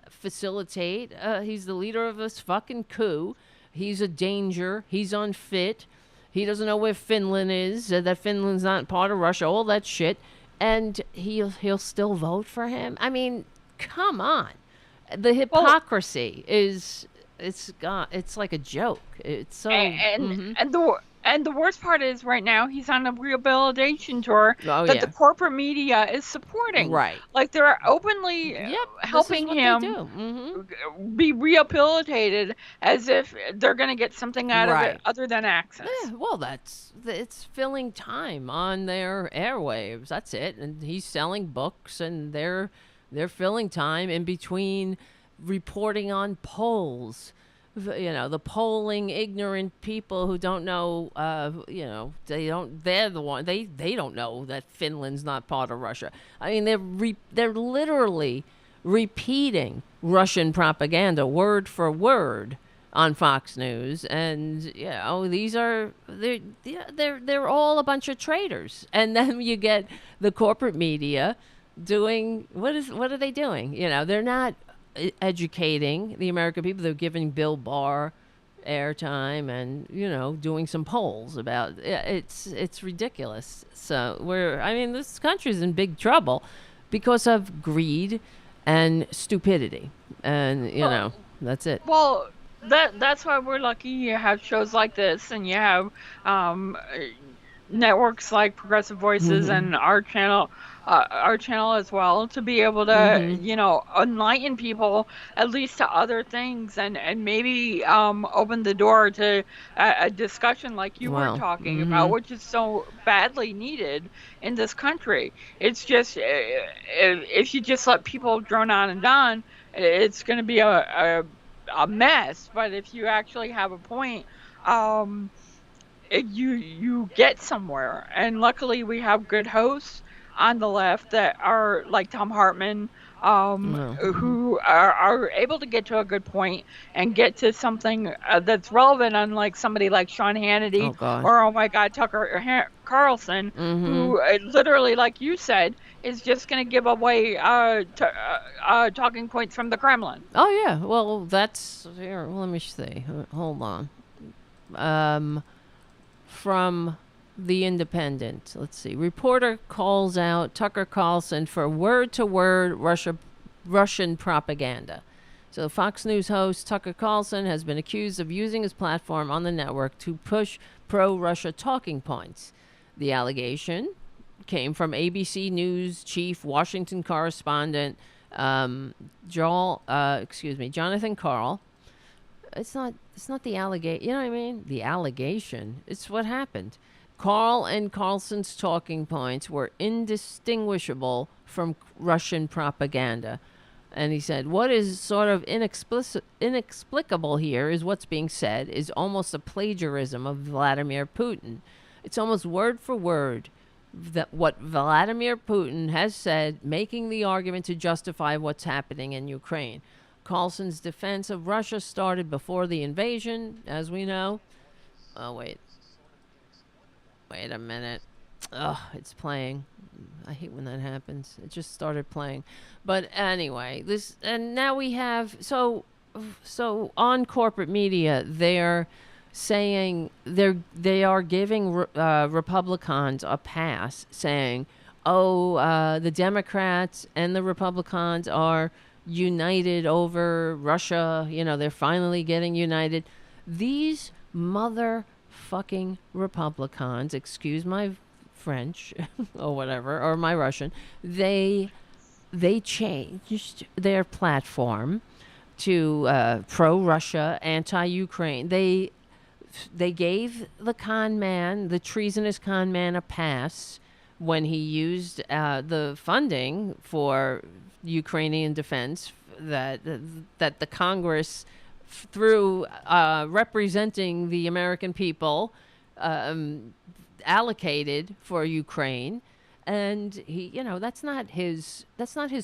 facilitate. He's the leader of this fucking coup. He's a danger. He's unfit. He doesn't know where Finland is. That Finland's not part of Russia. All that shit, and he'll still vote for him. I mean, come on. The hypocrisy is it's like a joke. It's so and the worst part is right now he's on a rehabilitation tour that the corporate media is supporting. Right. Like they're openly helping him be rehabilitated as if they're going to get something out of it other than access. Yeah, well, it's filling time on their airwaves. That's it. And he's selling books, and they're filling time in between reporting on polls. You know, the polling ignorant people who don't know, you know, they're the one, they don't know that Finland's not part of Russia. I mean, they're literally repeating Russian propaganda word for word on Fox News. And, you know, they're all a bunch of traitors. And then you get the corporate media doing, what are they doing? You know, they're not educating the American people. They're giving Bill Barr airtime and, you know, doing some polls about it's ridiculous. So this country's in big trouble because of greed and stupidity, and you know, that's it. Well, that's why we're lucky you have shows like this, and you have networks like Progressive Voices and our channel as well, to be able to, you know, enlighten people at least to other things, and maybe open the door to a discussion like you were talking about, which is so badly needed in this country. It's just, if you just let people drone on and on, it's going to be a mess. But if you actually have a point, you get somewhere. And luckily we have good hosts on the left that are like Tom Hartman, who are able to get to a good point and get to something that's relevant, unlike somebody like Sean Hannity or, oh my God, Tucker Carlson, who literally, like you said, is just going to give away talking points from the Kremlin. Oh, yeah. Well, that's here. Let me see. Hold on. From The Independent. Let's see. Reporter calls out Tucker Carlson for word-to-word Russian propaganda. So Fox News host Tucker Carlson has been accused of using his platform on the network to push pro-Russia talking points. The allegation came from ABC News chief Washington correspondent Jonathan Karl. It's not the allegation. You know what I mean? The allegation. It's what happened. Karl and Carlson's talking points were indistinguishable from Russian propaganda. And he said, what is sort of inexplicable here is what's being said is almost a plagiarism of Vladimir Putin. It's almost word for word that what Vladimir Putin has said, making the argument to justify what's happening in Ukraine. Carlson's defense of Russia started before the invasion, as we know. Oh, wait a minute. It's playing. I hate when that happens. It just started playing. But anyway, now we have, so on corporate media, they're saying they are giving Republicans a pass, saying, the Democrats and the Republicans are united over Russia. You know, they're finally getting united. These motherfucking Republicans, excuse my French or whatever, or my Russian, they changed their platform pro-Russia, anti-Ukraine. They gave the treasonous con man, a pass when he used the funding for Ukrainian defense that the Congress, through representing the American people, allocated for Ukraine. And he, that's not his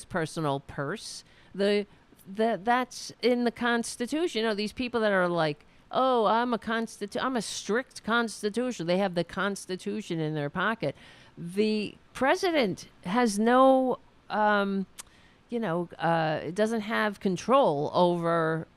personal purse. That's in the Constitution. These people that are like, oh, I'm a strict constitution. They have the Constitution in their pocket. The president has no, doesn't have control over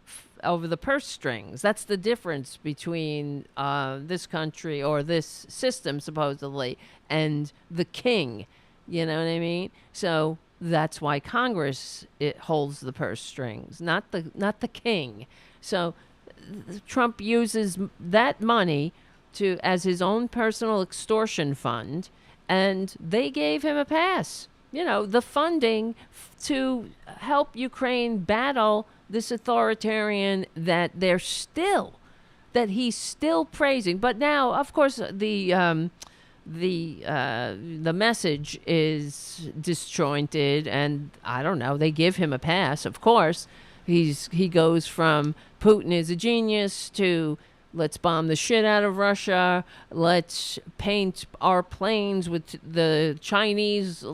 the purse strings. That's the difference between this country, or this system supposedly, and the king. You know what I mean? So that's why Congress holds the purse strings, not the king. So Trump uses that money as his own personal extortion fund, and they gave him a pass. The funding to help Ukraine battle this authoritarian that he's still praising. But now, of course, the message is disjointed, and I don't know. They give him a pass, of course. He goes from Putin is a genius to let's bomb the shit out of Russia. Let's paint our planes with the Chinese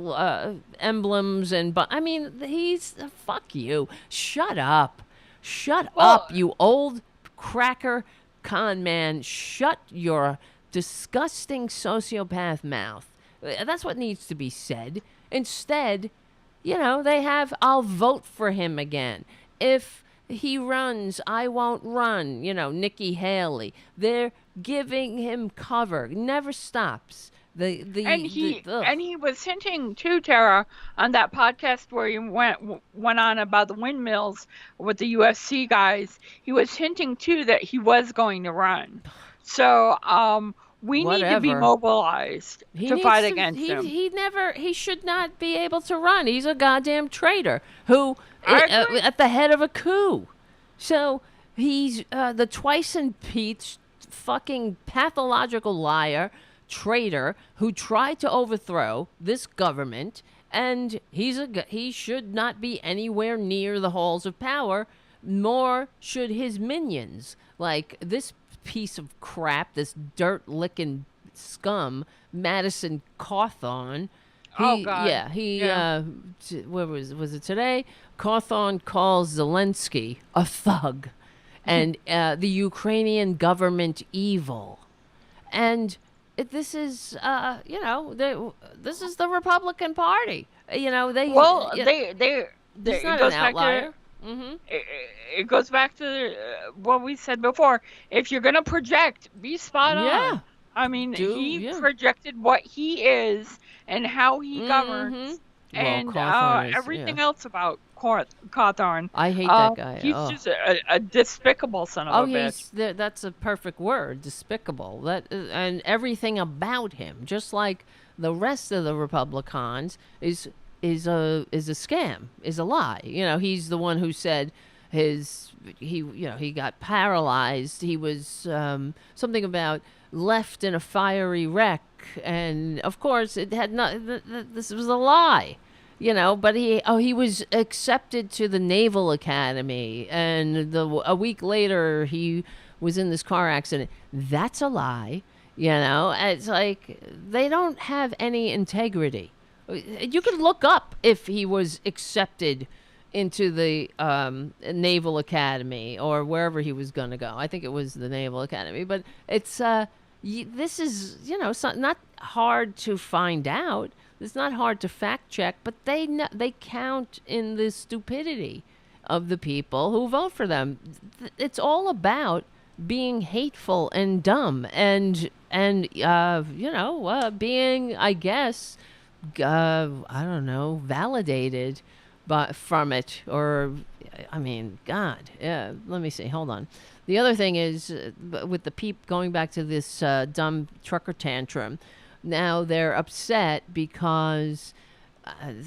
emblems. He's fuck you. Shut up. Shut up, you old cracker con man. Shut your disgusting sociopath mouth. That's what needs to be said. Instead, they have, I'll vote for him again. If he runs, I won't run. Nikki Haley. They're giving him cover. Never stops. And he was hinting too, Tara, on that podcast where he went on about the windmills with the USC guys. He was hinting too that he was going to run. So we need to be mobilized to fight against him. He should not be able to run. He's a goddamn traitor who at the head of a coup. So he's the twice impeached fucking pathological liar, traitor who tried to overthrow this government, and he should not be anywhere near the halls of power, nor should his minions. Like this piece of crap, this dirt-licking scum, Madison Cawthorn. Oh, God. Yeah. Where was it today? Cawthorn calls Zelensky a thug and the Ukrainian government evil. And this is, this is the Republican Party. He's not an outlier. It goes back to what we said before. If you're going to project, be spot on. Yeah. He projected what he is and how he governs, and everything else about Cawthorn. I hate that guy. He's just a despicable son of a bitch. That's a perfect word, despicable. And everything about him, just like the rest of the Republicans, is a scam, is a lie. He's the one who said he got paralyzed. He was something about left in a fiery wreck, and of course it had not. This was a lie, But he was accepted to the Naval Academy, and a week later he was in this car accident. That's a lie, It's like they don't have any integrity. You can look up if he was accepted into the Naval Academy or wherever he was going to go. I think it was the Naval Academy. But it's this is, not hard to find out. It's not hard to fact check, but they count in the stupidity of the people who vote for them. It's all about being hateful and dumb and being, I guess, I don't know, validated from it, or God, yeah. Let me see. Hold on. The other thing is with the going back to this dumb trucker tantrum. Now they're upset because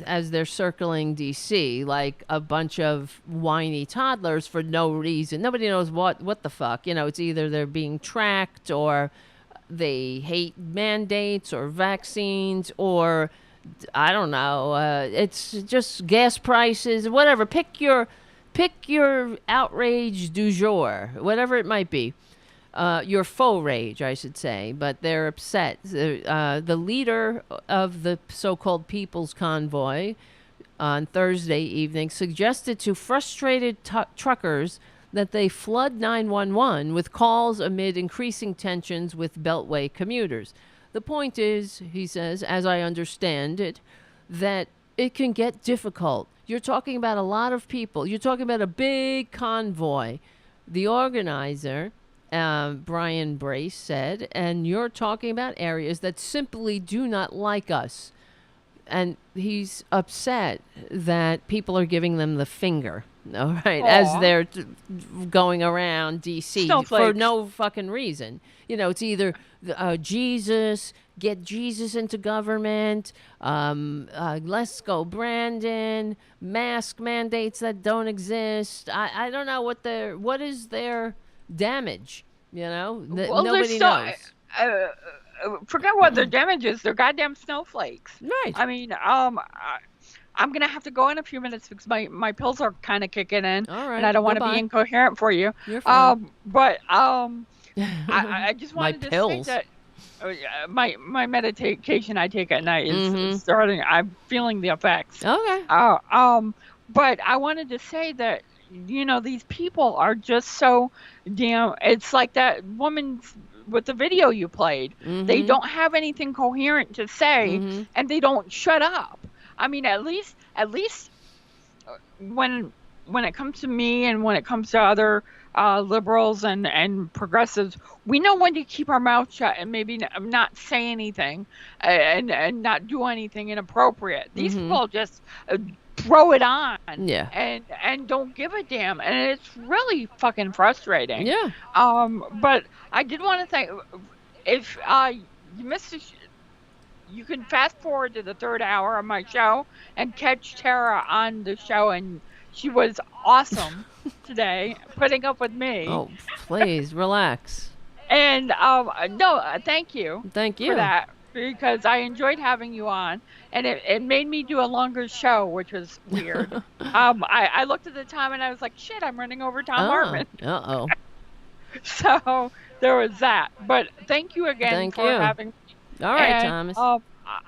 as they're circling D.C., like a bunch of whiny toddlers for no reason. Nobody knows what the fuck. It's either they're being tracked or they hate mandates or vaccines or I don't know. It's just gas prices, whatever. Pick your outrage du jour, whatever it might be. Your faux rage, I should say, but they're upset. The leader of the so-called People's Convoy on Thursday evening suggested to frustrated truckers that they flood 911 with calls amid increasing tensions with Beltway commuters. The point is, he says, as I understand it, that it can get difficult. You're talking about a lot of people. You're talking about a big convoy. The organizer, Brian Brace, said, and you're talking about areas that simply do not like us. And he's upset that people are giving them the finger, all right, as they're going around D.C. for no fucking reason. It's either Jesus, get Jesus into government, let's go Brandon, mask mandates that don't exist. I don't know what is their damage, Well, nobody knows. Forget what their damage is. They're goddamn snowflakes. Right. I mean, I'm gonna have to go in a few minutes because my pills are kind of kicking in, all right, and I don't want to be incoherent for you. You're fine. I just wanted to pills. say that my medication I take at night is starting. I'm feeling the effects. Okay. But I wanted to say that these people are just so damn. It's like that woman with the video you played. They don't have anything coherent to say, and they don't shut up. I mean, at least when it comes to me and when it comes to other liberals and progressives, we know when to keep our mouth shut and maybe not say anything and not do anything inappropriate. These people just throw it on and don't give a damn, and it's really fucking frustrating. But I did want to thank, if you missed you can fast forward to the third hour of my show and catch Tara on the show, and she was awesome today, putting up with me. Oh, please relax. And thank you for that, because I enjoyed having you on, and it made me do a longer show, which was weird. I looked at the time and I was like, shit, I'm running over Tom Hartman. So there was that. But thank you again for having me. All right, Thomas.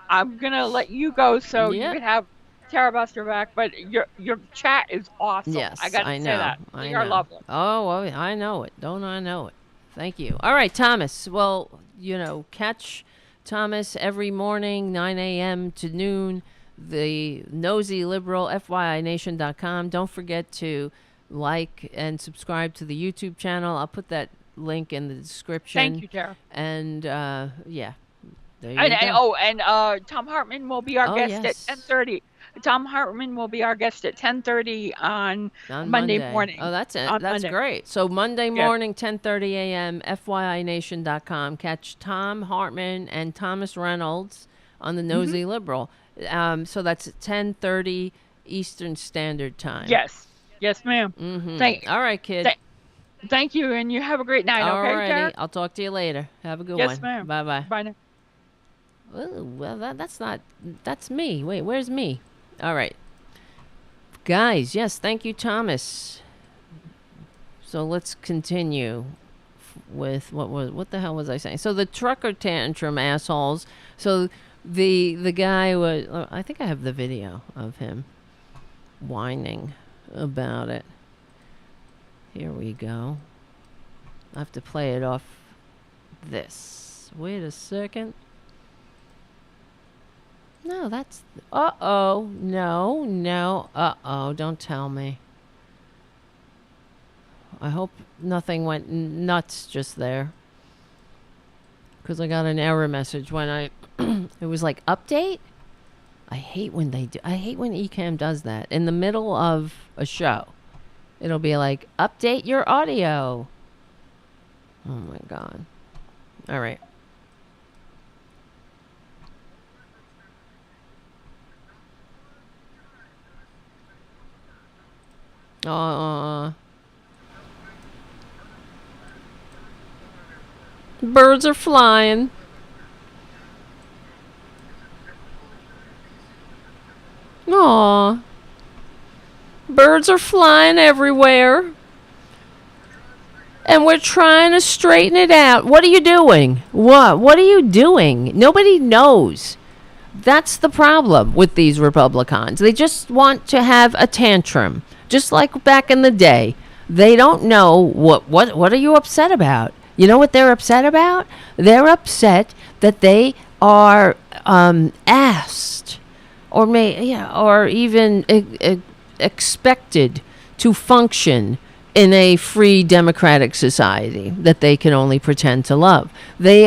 I'm gonna let you go so you can have Tarabuster back. But your chat is awesome. Yes, I gotta say that. You're lovely. Oh, well, I know it. Don't I know it? Thank you. All right, Thomas. Well, catch Thomas every morning, 9 a.m. to noon. The Nosey Liberal, FYINation.com. Don't forget to like and subscribe to the YouTube channel. I'll put that link in the description. Thank you, Tara. And Tom Hartman will be our guest at 10:30. Tom Hartman will be our guest at 10:30 on Monday morning. Oh, that's it. That's great. So Monday morning, 10:30 a.m., FYINation.com. Catch Tom Hartman and Thomas Reynolds on the Nosey Liberal. So that's 10:30 Eastern Standard Time. Yes, ma'am. All right, kid. Thank you, and you have a great night. Okay, Tara? I'll talk to you later. Have a good one. Yes, ma'am. Bye-bye. Bye now. Well, that's me. Wait, where's me? All right. Guys, yes, thank you, Thomas. So let's continue with what the hell was I saying? So the trucker tantrum assholes. So the guy was, I think I have the video of him whining about it. Here we go. I have to play it off this. Wait a second. No, that's... Uh-oh. No. Uh-oh. Don't tell me. I hope nothing went nuts just there. Because I got an error message when I... it was like, update? I hate when they do... I hate when Ecamm does that. In the middle of a show. It'll be like, update your audio. Oh, my God. All right. Birds are flying. Aw. Birds are flying everywhere. And we're trying to straighten it out. What are you doing? What are you doing? Nobody knows. That's the problem with these Republicans. They just want to have a tantrum. Just like back in the day. They don't know what are you upset about? You know what they're upset about? They're upset that they are asked or even expected to function in a free democratic society that they can only pretend to love. They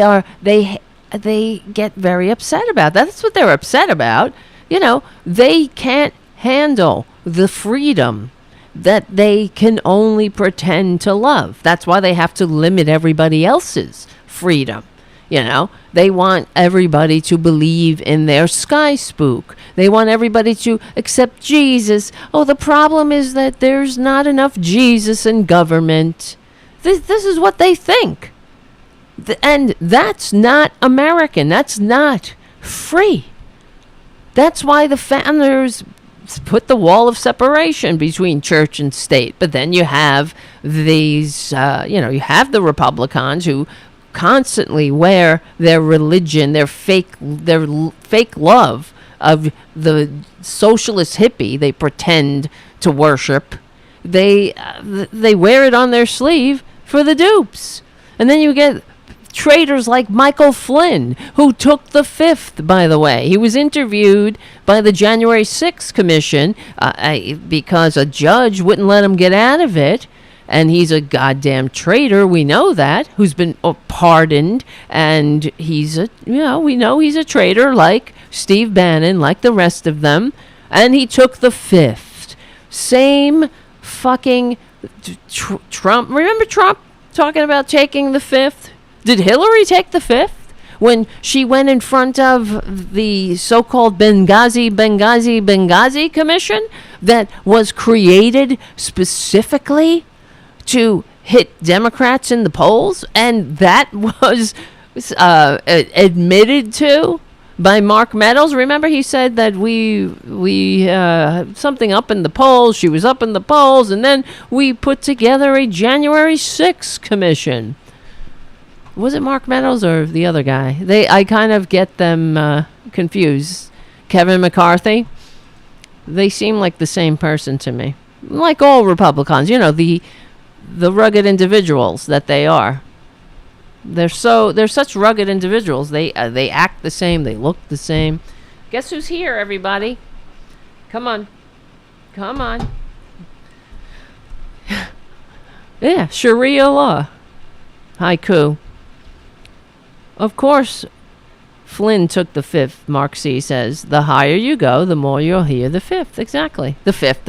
get very upset about that. That's what they're upset about. You know, they can't handle the freedom that they can only pretend to love. That's why they have to limit everybody else's freedom. You know, they want everybody to believe in their sky spook. They want everybody to accept Jesus. Oh, the problem is that there's not enough Jesus in government. This is what they think. And that's not American. That's not free. That's why the founders put the wall of separation between church and state. But then you have these, you have the Republicans who constantly wear their religion, their fake love of the socialist hippie they pretend to worship. They wear it on their sleeve for the dupes. And then you get traitors like Michael Flynn, who took the fifth, by the way. He was interviewed by the January 6th Commission because a judge wouldn't let him get out of it. And he's a goddamn traitor, we know that, who's been pardoned. And we know he's a traitor like Steve Bannon, like the rest of them. And he took the fifth. Same fucking Trump. Remember Trump talking about taking the fifth? Did Hillary take the fifth when she went in front of the so-called Benghazi Commission that was created specifically to hit Democrats in the polls? And that was admitted to by Mark Meadows. Remember, he said that we something up in the polls. She was up in the polls, and then we put together a January 6th commission. Was it Mark Meadows or the other guy? I kind of get them confused. Kevin McCarthy. They seem like the same person to me. Like all Republicans, the rugged individuals that they are. They're such rugged individuals. They act the same. They look the same. Guess who's here, everybody? Come on. Yeah, Sharia law. Haiku. Of course, Flynn took the fifth, Mark C. says. The higher you go, the more you'll hear the fifth. Exactly. The fifth.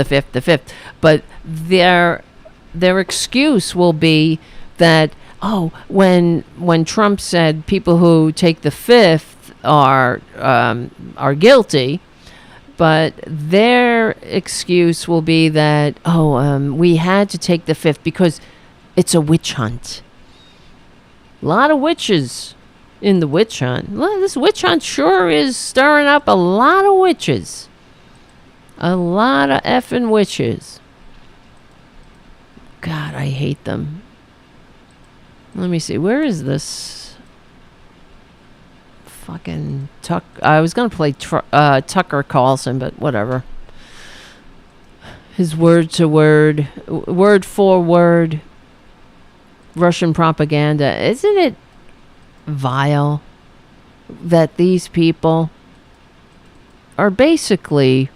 But their excuse will be that, when Trump said people who take the fifth are guilty, but their excuse will be that, we had to take the fifth because it's a witch hunt. A lot of witches in the witch hunt. Well, this witch hunt sure is stirring up a lot of witches. A lot of effing witches. God, I hate them. Let me see. Where is this? Fucking I was going to play Tucker Carlson, but whatever. His word for word Russian propaganda. Isn't it vile that these people are basically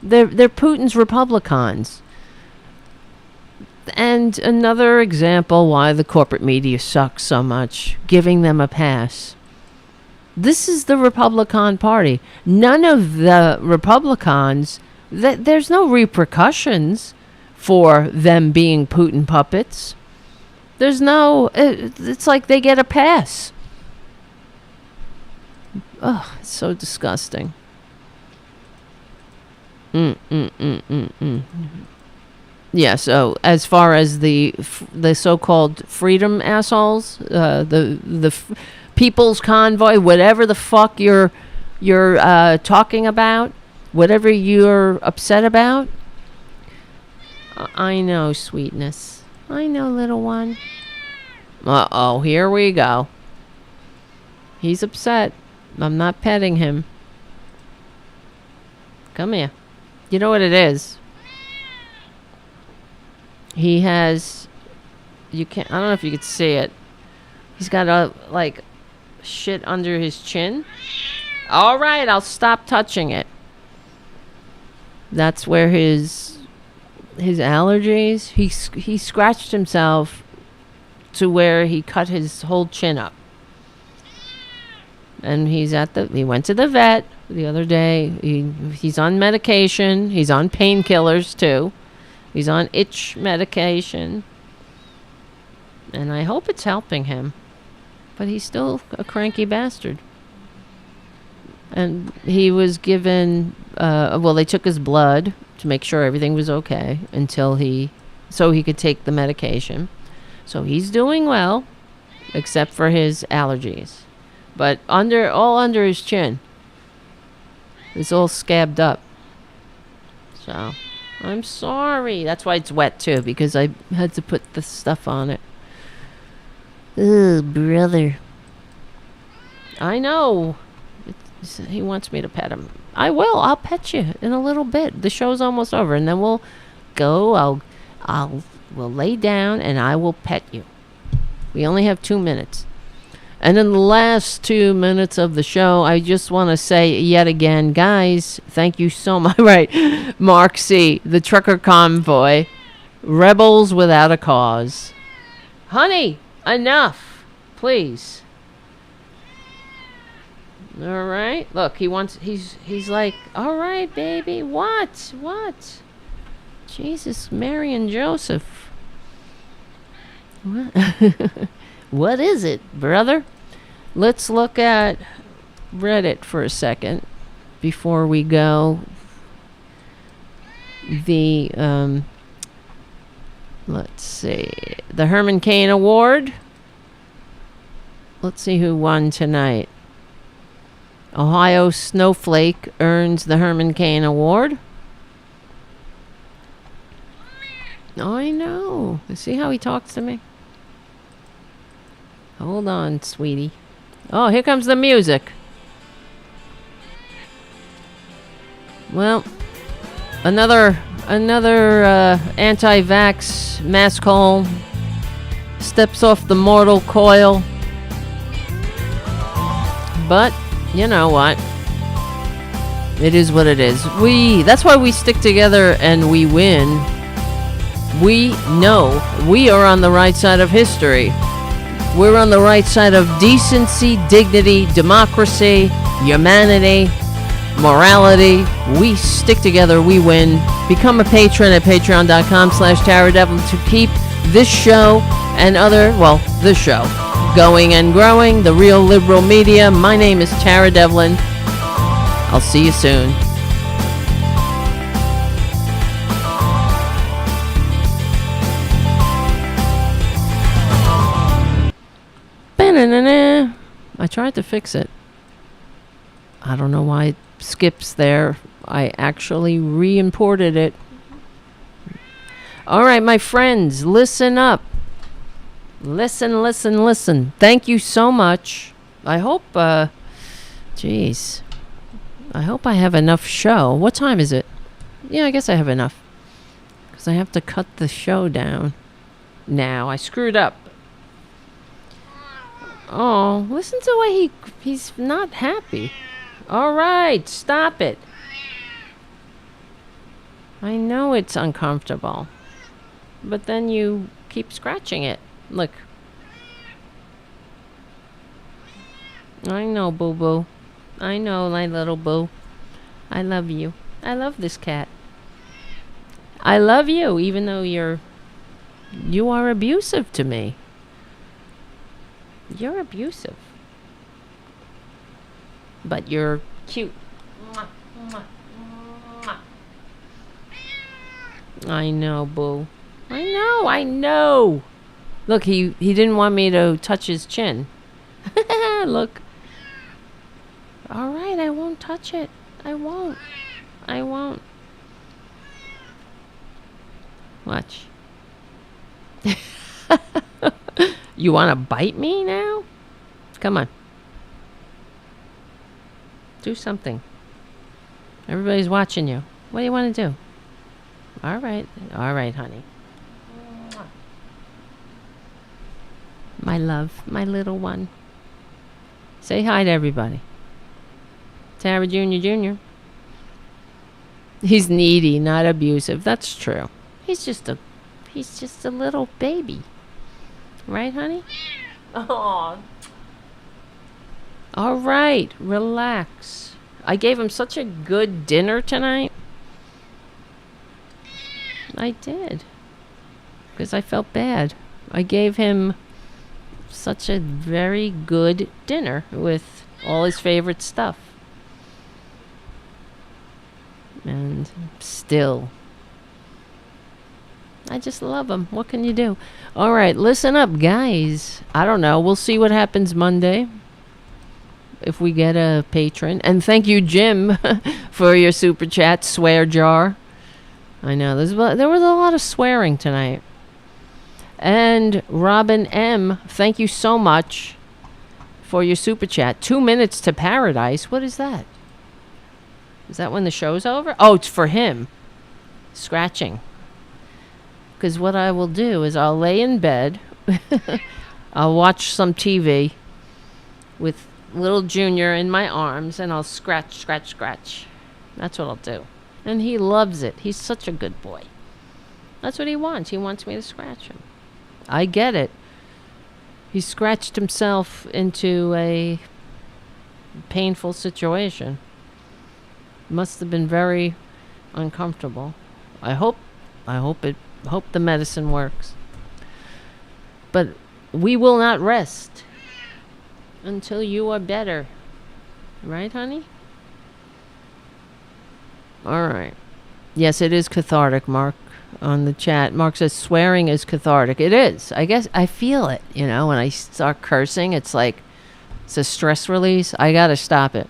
they're Putin's Republicans? And another example why the corporate media sucks so much, giving them a pass. This is the Republican Party. None of the Republicans, there's no repercussions for them being Putin puppets. There's no, it's like they get a pass. Ugh, it's so disgusting. Yeah, so as far as the so-called freedom assholes, the People's Convoy, whatever the fuck you're talking about, whatever you're upset about, I know, sweetness. I know, little one. Uh-oh, here we go. He's upset. I'm not petting him. Come here. You know what it is? He has... I don't know if you could see it. He's got shit under his chin. All right, I'll stop touching it. That's where his allergies... He scratched himself to where he cut his whole chin up. And he went to the vet the other day. He's on medication. He's on painkillers too. He's on itch medication. And I hope it's helping him. But he's still a cranky bastard. And he was given, they took his blood to make sure everything was okay so he could take the medication. So he's doing well, except for his allergies. But all under his chin. It's all scabbed up. So, I'm sorry. That's why it's wet too, because I had to put the stuff on it. Ugh, brother. I know. He wants me to pet him. I will. I'll pet you in a little bit. The show's almost over, and then we'll go. We'll lay down, and I will pet you. We only have 2 minutes. And in the last 2 minutes of the show, I just want to say yet again, guys, thank you so much. Right, Mark C., the trucker convoy, rebels without a cause. Honey, enough, please. All right, look, he's like, all right, baby, what? Jesus, Mary and Joseph. What? What is it, brother? Let's look at Reddit for a second before we go. Let's see. The Herman Cain Award. Let's see who won tonight. Ohio Snowflake earns the Herman Cain Award. I know. See how he talks to me? Hold on, sweetie. Oh, here comes the music. Well, another anti-vax masshole steps off the mortal coil. But you know what? It is what it is. That's why we stick together and we win. We know we are on the right side of history. We're on the right side of decency, dignity, democracy, humanity, morality. We stick together, we win. Become a patron at patreon.com/Taradevlin to keep this show and this show going and growing. The Real Liberal Media. My name is Tara Devlin. I'll see you soon. I tried to fix it. I don't know why it skips there. I actually re-imported it. All right, my friends, listen up. Listen. Thank you so much. I hope, I hope I have enough show. What time is it? Yeah, I guess I have enough. Because I have to cut the show down. Now, I screwed up. Oh, listen to the way he's not happy. All right, stop it. I know it's uncomfortable. But then you keep scratching it. Look. I know, boo-boo. I know, my little boo. I love you. I love this cat. I love you, even though you are abusive to me. You're abusive. But you're cute. I know, boo. I know. Look, he didn't want me to touch his chin. Look. All right, I won't touch it. I won't. Watch. You want to bite me now? Come on. Do something. Everybody's watching you. What do you want to do? All right, honey. My love, my little one. Say hi to everybody. Tara Jr. He's needy, not abusive. That's true. He's just a little baby. Right, honey? Oh. All right, relax. I gave him such a good dinner tonight. I did. Because I felt bad. I gave him such a very good dinner with all his favorite stuff. And still, I just love him. What can you do? All right, listen up, guys. I don't know. We'll see what happens Monday if we get a patron. And thank you, Jim, for your super chat swear jar. I know there was a lot of swearing tonight. And Robin M, thank you so much for your super chat. 2 minutes to paradise. What is that? Is that when the show's over? Oh, it's for him. Scratching. Because what I will do is I'll lay in bed. I'll watch some TV with little Junior in my arms, and I'll scratch. That's what I'll do. And he loves it. He's such a good boy. That's what he wants. He wants me to scratch him. I get it. He scratched himself into a painful situation. Must have been very uncomfortable. I hope the medicine works. But we will not rest until you are better. Right, honey? All right. Yes, it is cathartic, Mark, on the chat. Mark says swearing is cathartic. It is. I guess I feel it, when I start cursing. It's like it's a stress release. I got to stop it.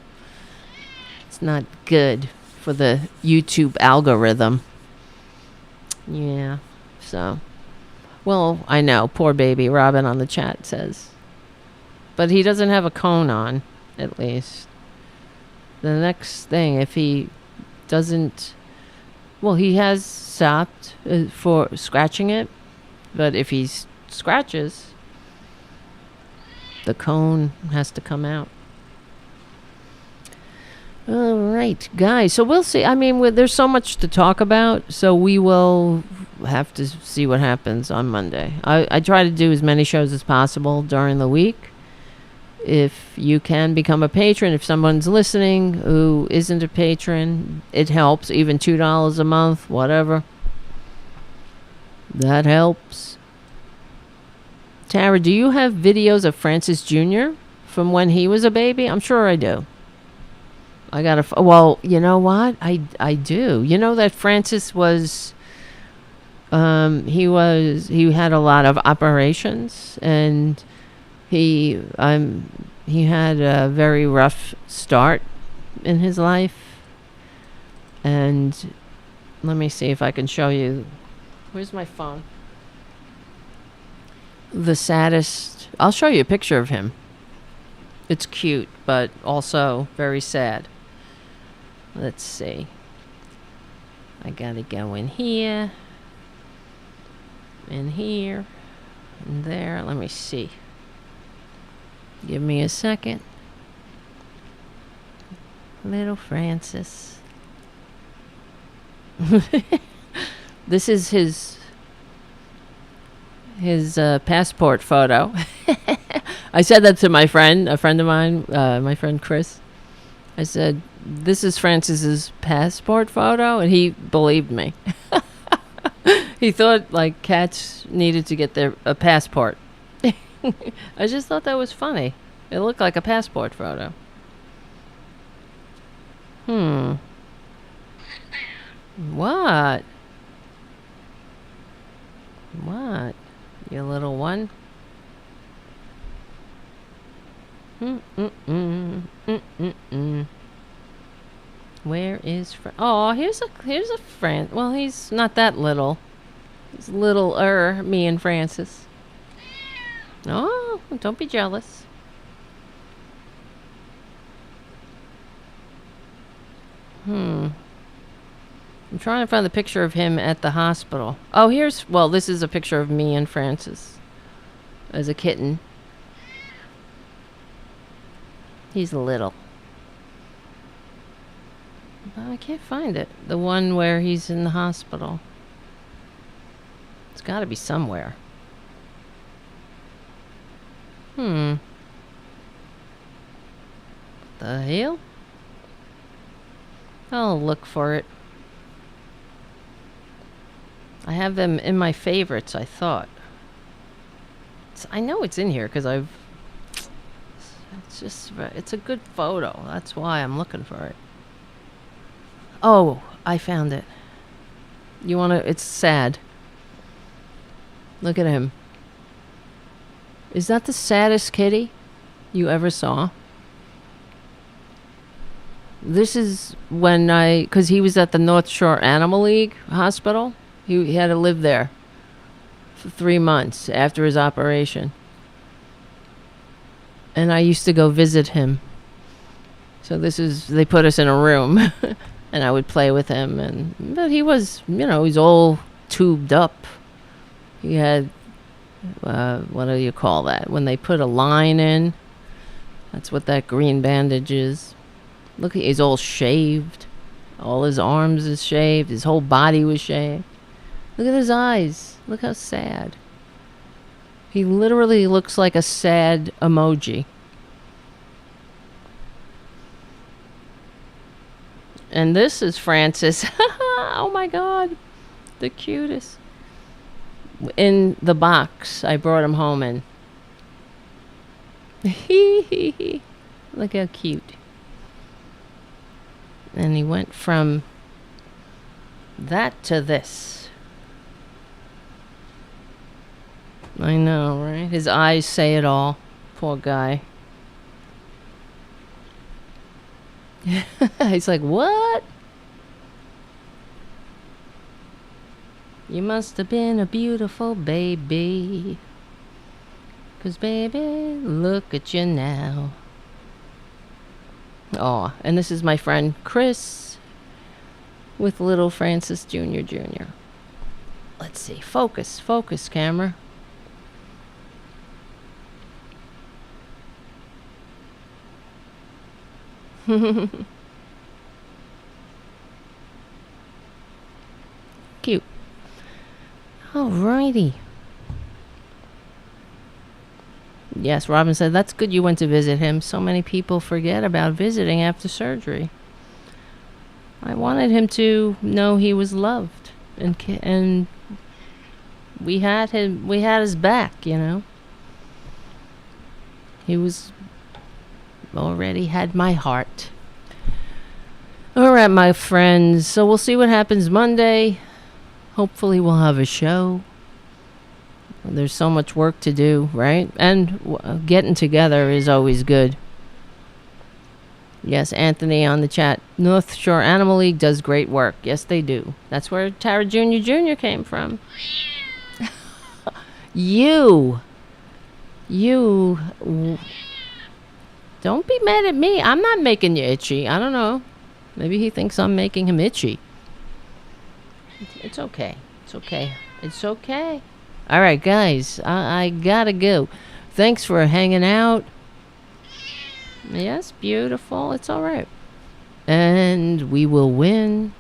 It's not good for the YouTube algorithm. Yeah. So, well, I know. Poor baby. Robin on the chat says. But he doesn't have a cone on, at least. The next thing, if he doesn't... Well, he has stopped for scratching it. But if he scratches, the cone has to come out. All right, guys. So we'll see. I mean, there's so much to talk about. So we will have to see what happens on Monday. I try to do as many shows as possible during the week. If you can become a patron, if someone's listening who isn't a patron, it helps. Even $2 a month, whatever. That helps. Tara, do you have videos of Francis Jr. from when he was a baby? I'm sure I do. I got to... Well, you know what? I do. You know that Francis was... He had a lot of operations, and he had a very rough start in his life. And let me see if I can show you. Where's my phone? The saddest... I'll show you a picture of him. It's cute, but also very sad. Let's see. I gotta go in here. In here. And there. Let me see. Give me a second. Little Francis. This is his passport photo. I said that to a friend of mine, my friend Chris. I said, this is Francis's passport photo, and he believed me. He thought like cats needed to get a passport. I just thought that was funny. It looked like a passport photo. What? You little one. Where is oh, here's a friend. Well, he's not that little. He's littler, me and Francis. Oh, don't be jealous. I'm trying to find the picture of him at the hospital. Oh, this is a picture of me and Francis as a kitten. He's little. I can't find it. The one where he's in the hospital. It's got to be somewhere. What the hell? I'll look for it. I have them in my favorites, I thought. I know it's in here because it's a good photo. That's why I'm looking for it. Oh, I found it. It's sad. Look at him. Is that the saddest kitty you ever saw? This is because he was at the North Shore Animal League Hospital. He had to live there for 3 months after his operation. And I used to go visit him. So they put us in a room and I would play with him. But he was, he's all tubed up. He had, what do you call that? When they put a line in, that's what that green bandage is. Look, he's all shaved. All his arms is shaved. His whole body was shaved. Look at his eyes. Look how sad. He literally looks like a sad emoji. And this is Francis. Oh my God. The cutest. In the box I brought him home in. Look how cute. And he went from that to this. I know, right? His eyes say it all. Poor guy. He's like, what? You must have been a beautiful baby. 'Cause baby, look at you now. Oh, and this is my friend Chris with little Francis Jr. Let's see. Focus, camera. Cute. Alrighty. Yes, Robin said, that's good you went to visit him. So many people forget about visiting after surgery. I wanted him to know he was loved. And we had his back, He was already had my heart. All right, my friends. So we'll see what happens Monday. Hopefully we'll have a show. There's so much work to do, right? And getting together is always good. Yes, Anthony on the chat. North Shore Animal League does great work. Yes, they do. That's where Tara Jr. came from. You. Don't be mad at me. I'm not making you itchy. I don't know. Maybe he thinks I'm making him itchy. It's okay. It's okay. All right, guys. I gotta go. Thanks for hanging out. Yes, beautiful. It's all right. And we will win.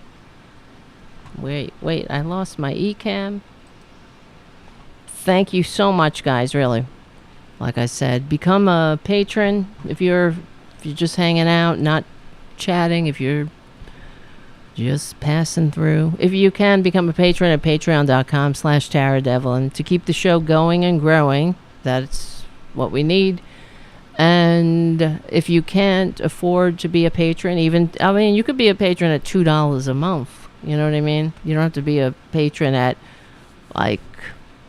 Wait. I lost my eCam. Thank you so much, guys, really. Like I said, become a patron if you're just hanging out, not chatting, if you're just passing through. If you can, become a patron at patreon.com/TaraDevlin to keep the show going and growing. That's what we need. And if you can't afford to be a patron, you could be a patron at $2 a month. You know what I mean? You don't have to be a patron at, like,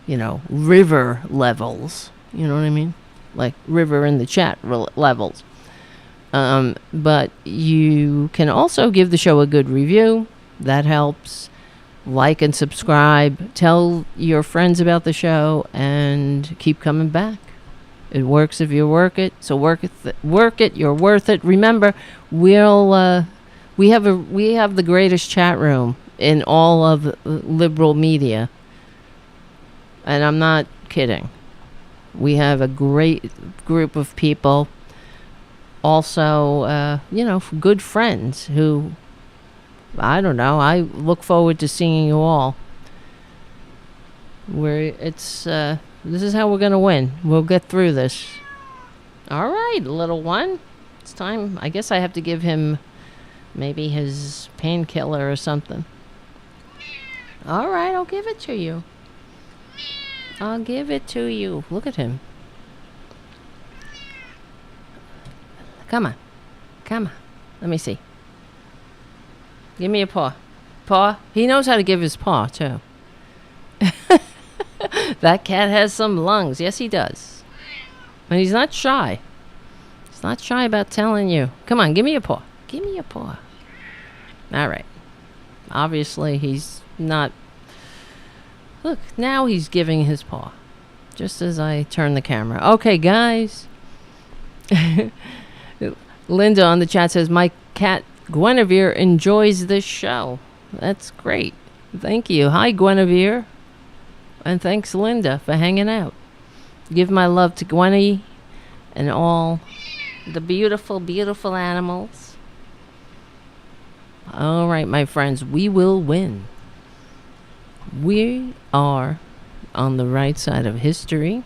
river levels. You know what I mean? Like river in the chat levels. But you can also give the show a good review. That helps. Like and subscribe. Tell your friends about the show and keep coming back. It works if you work it. So work it. You're worth it. Remember, we have the greatest chat room in all of liberal media. And I'm not kidding. We have a great group of people. Also, good friends who, I don't know, I look forward to seeing you all. This is how we're going to win. We'll get through this. All right, little one. It's time. I guess I have to give him maybe his painkiller or something. All right, I'll give it to you. I'll give it to you. Look at him. Come on. Let me see. Give me a paw. Paw. He knows how to give his paw, too. That cat has some lungs. Yes, he does. And he's not shy. He's not shy about telling you. Come on, give me a paw. Give me a paw. All right. Obviously, he's not... Look, now he's giving his paw. Just as I turn the camera. Okay, guys. Linda on the chat says, my cat Guinevere enjoys this show. That's great. Thank you. Hi, Guinevere. And thanks, Linda, for hanging out. Give my love to Gwenny and all the beautiful, beautiful animals. All right, my friends, we will win. We are on the right side of history.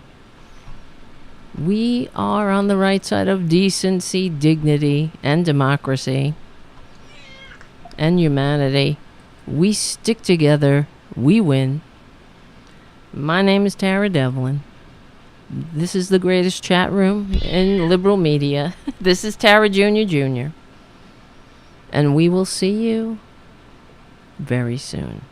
We are on the right side of decency, dignity, and democracy, and humanity. We stick together. We win. My name is Tara Devlin. This is the greatest chat room in liberal media. This is Tara Jr. And we will see you very soon.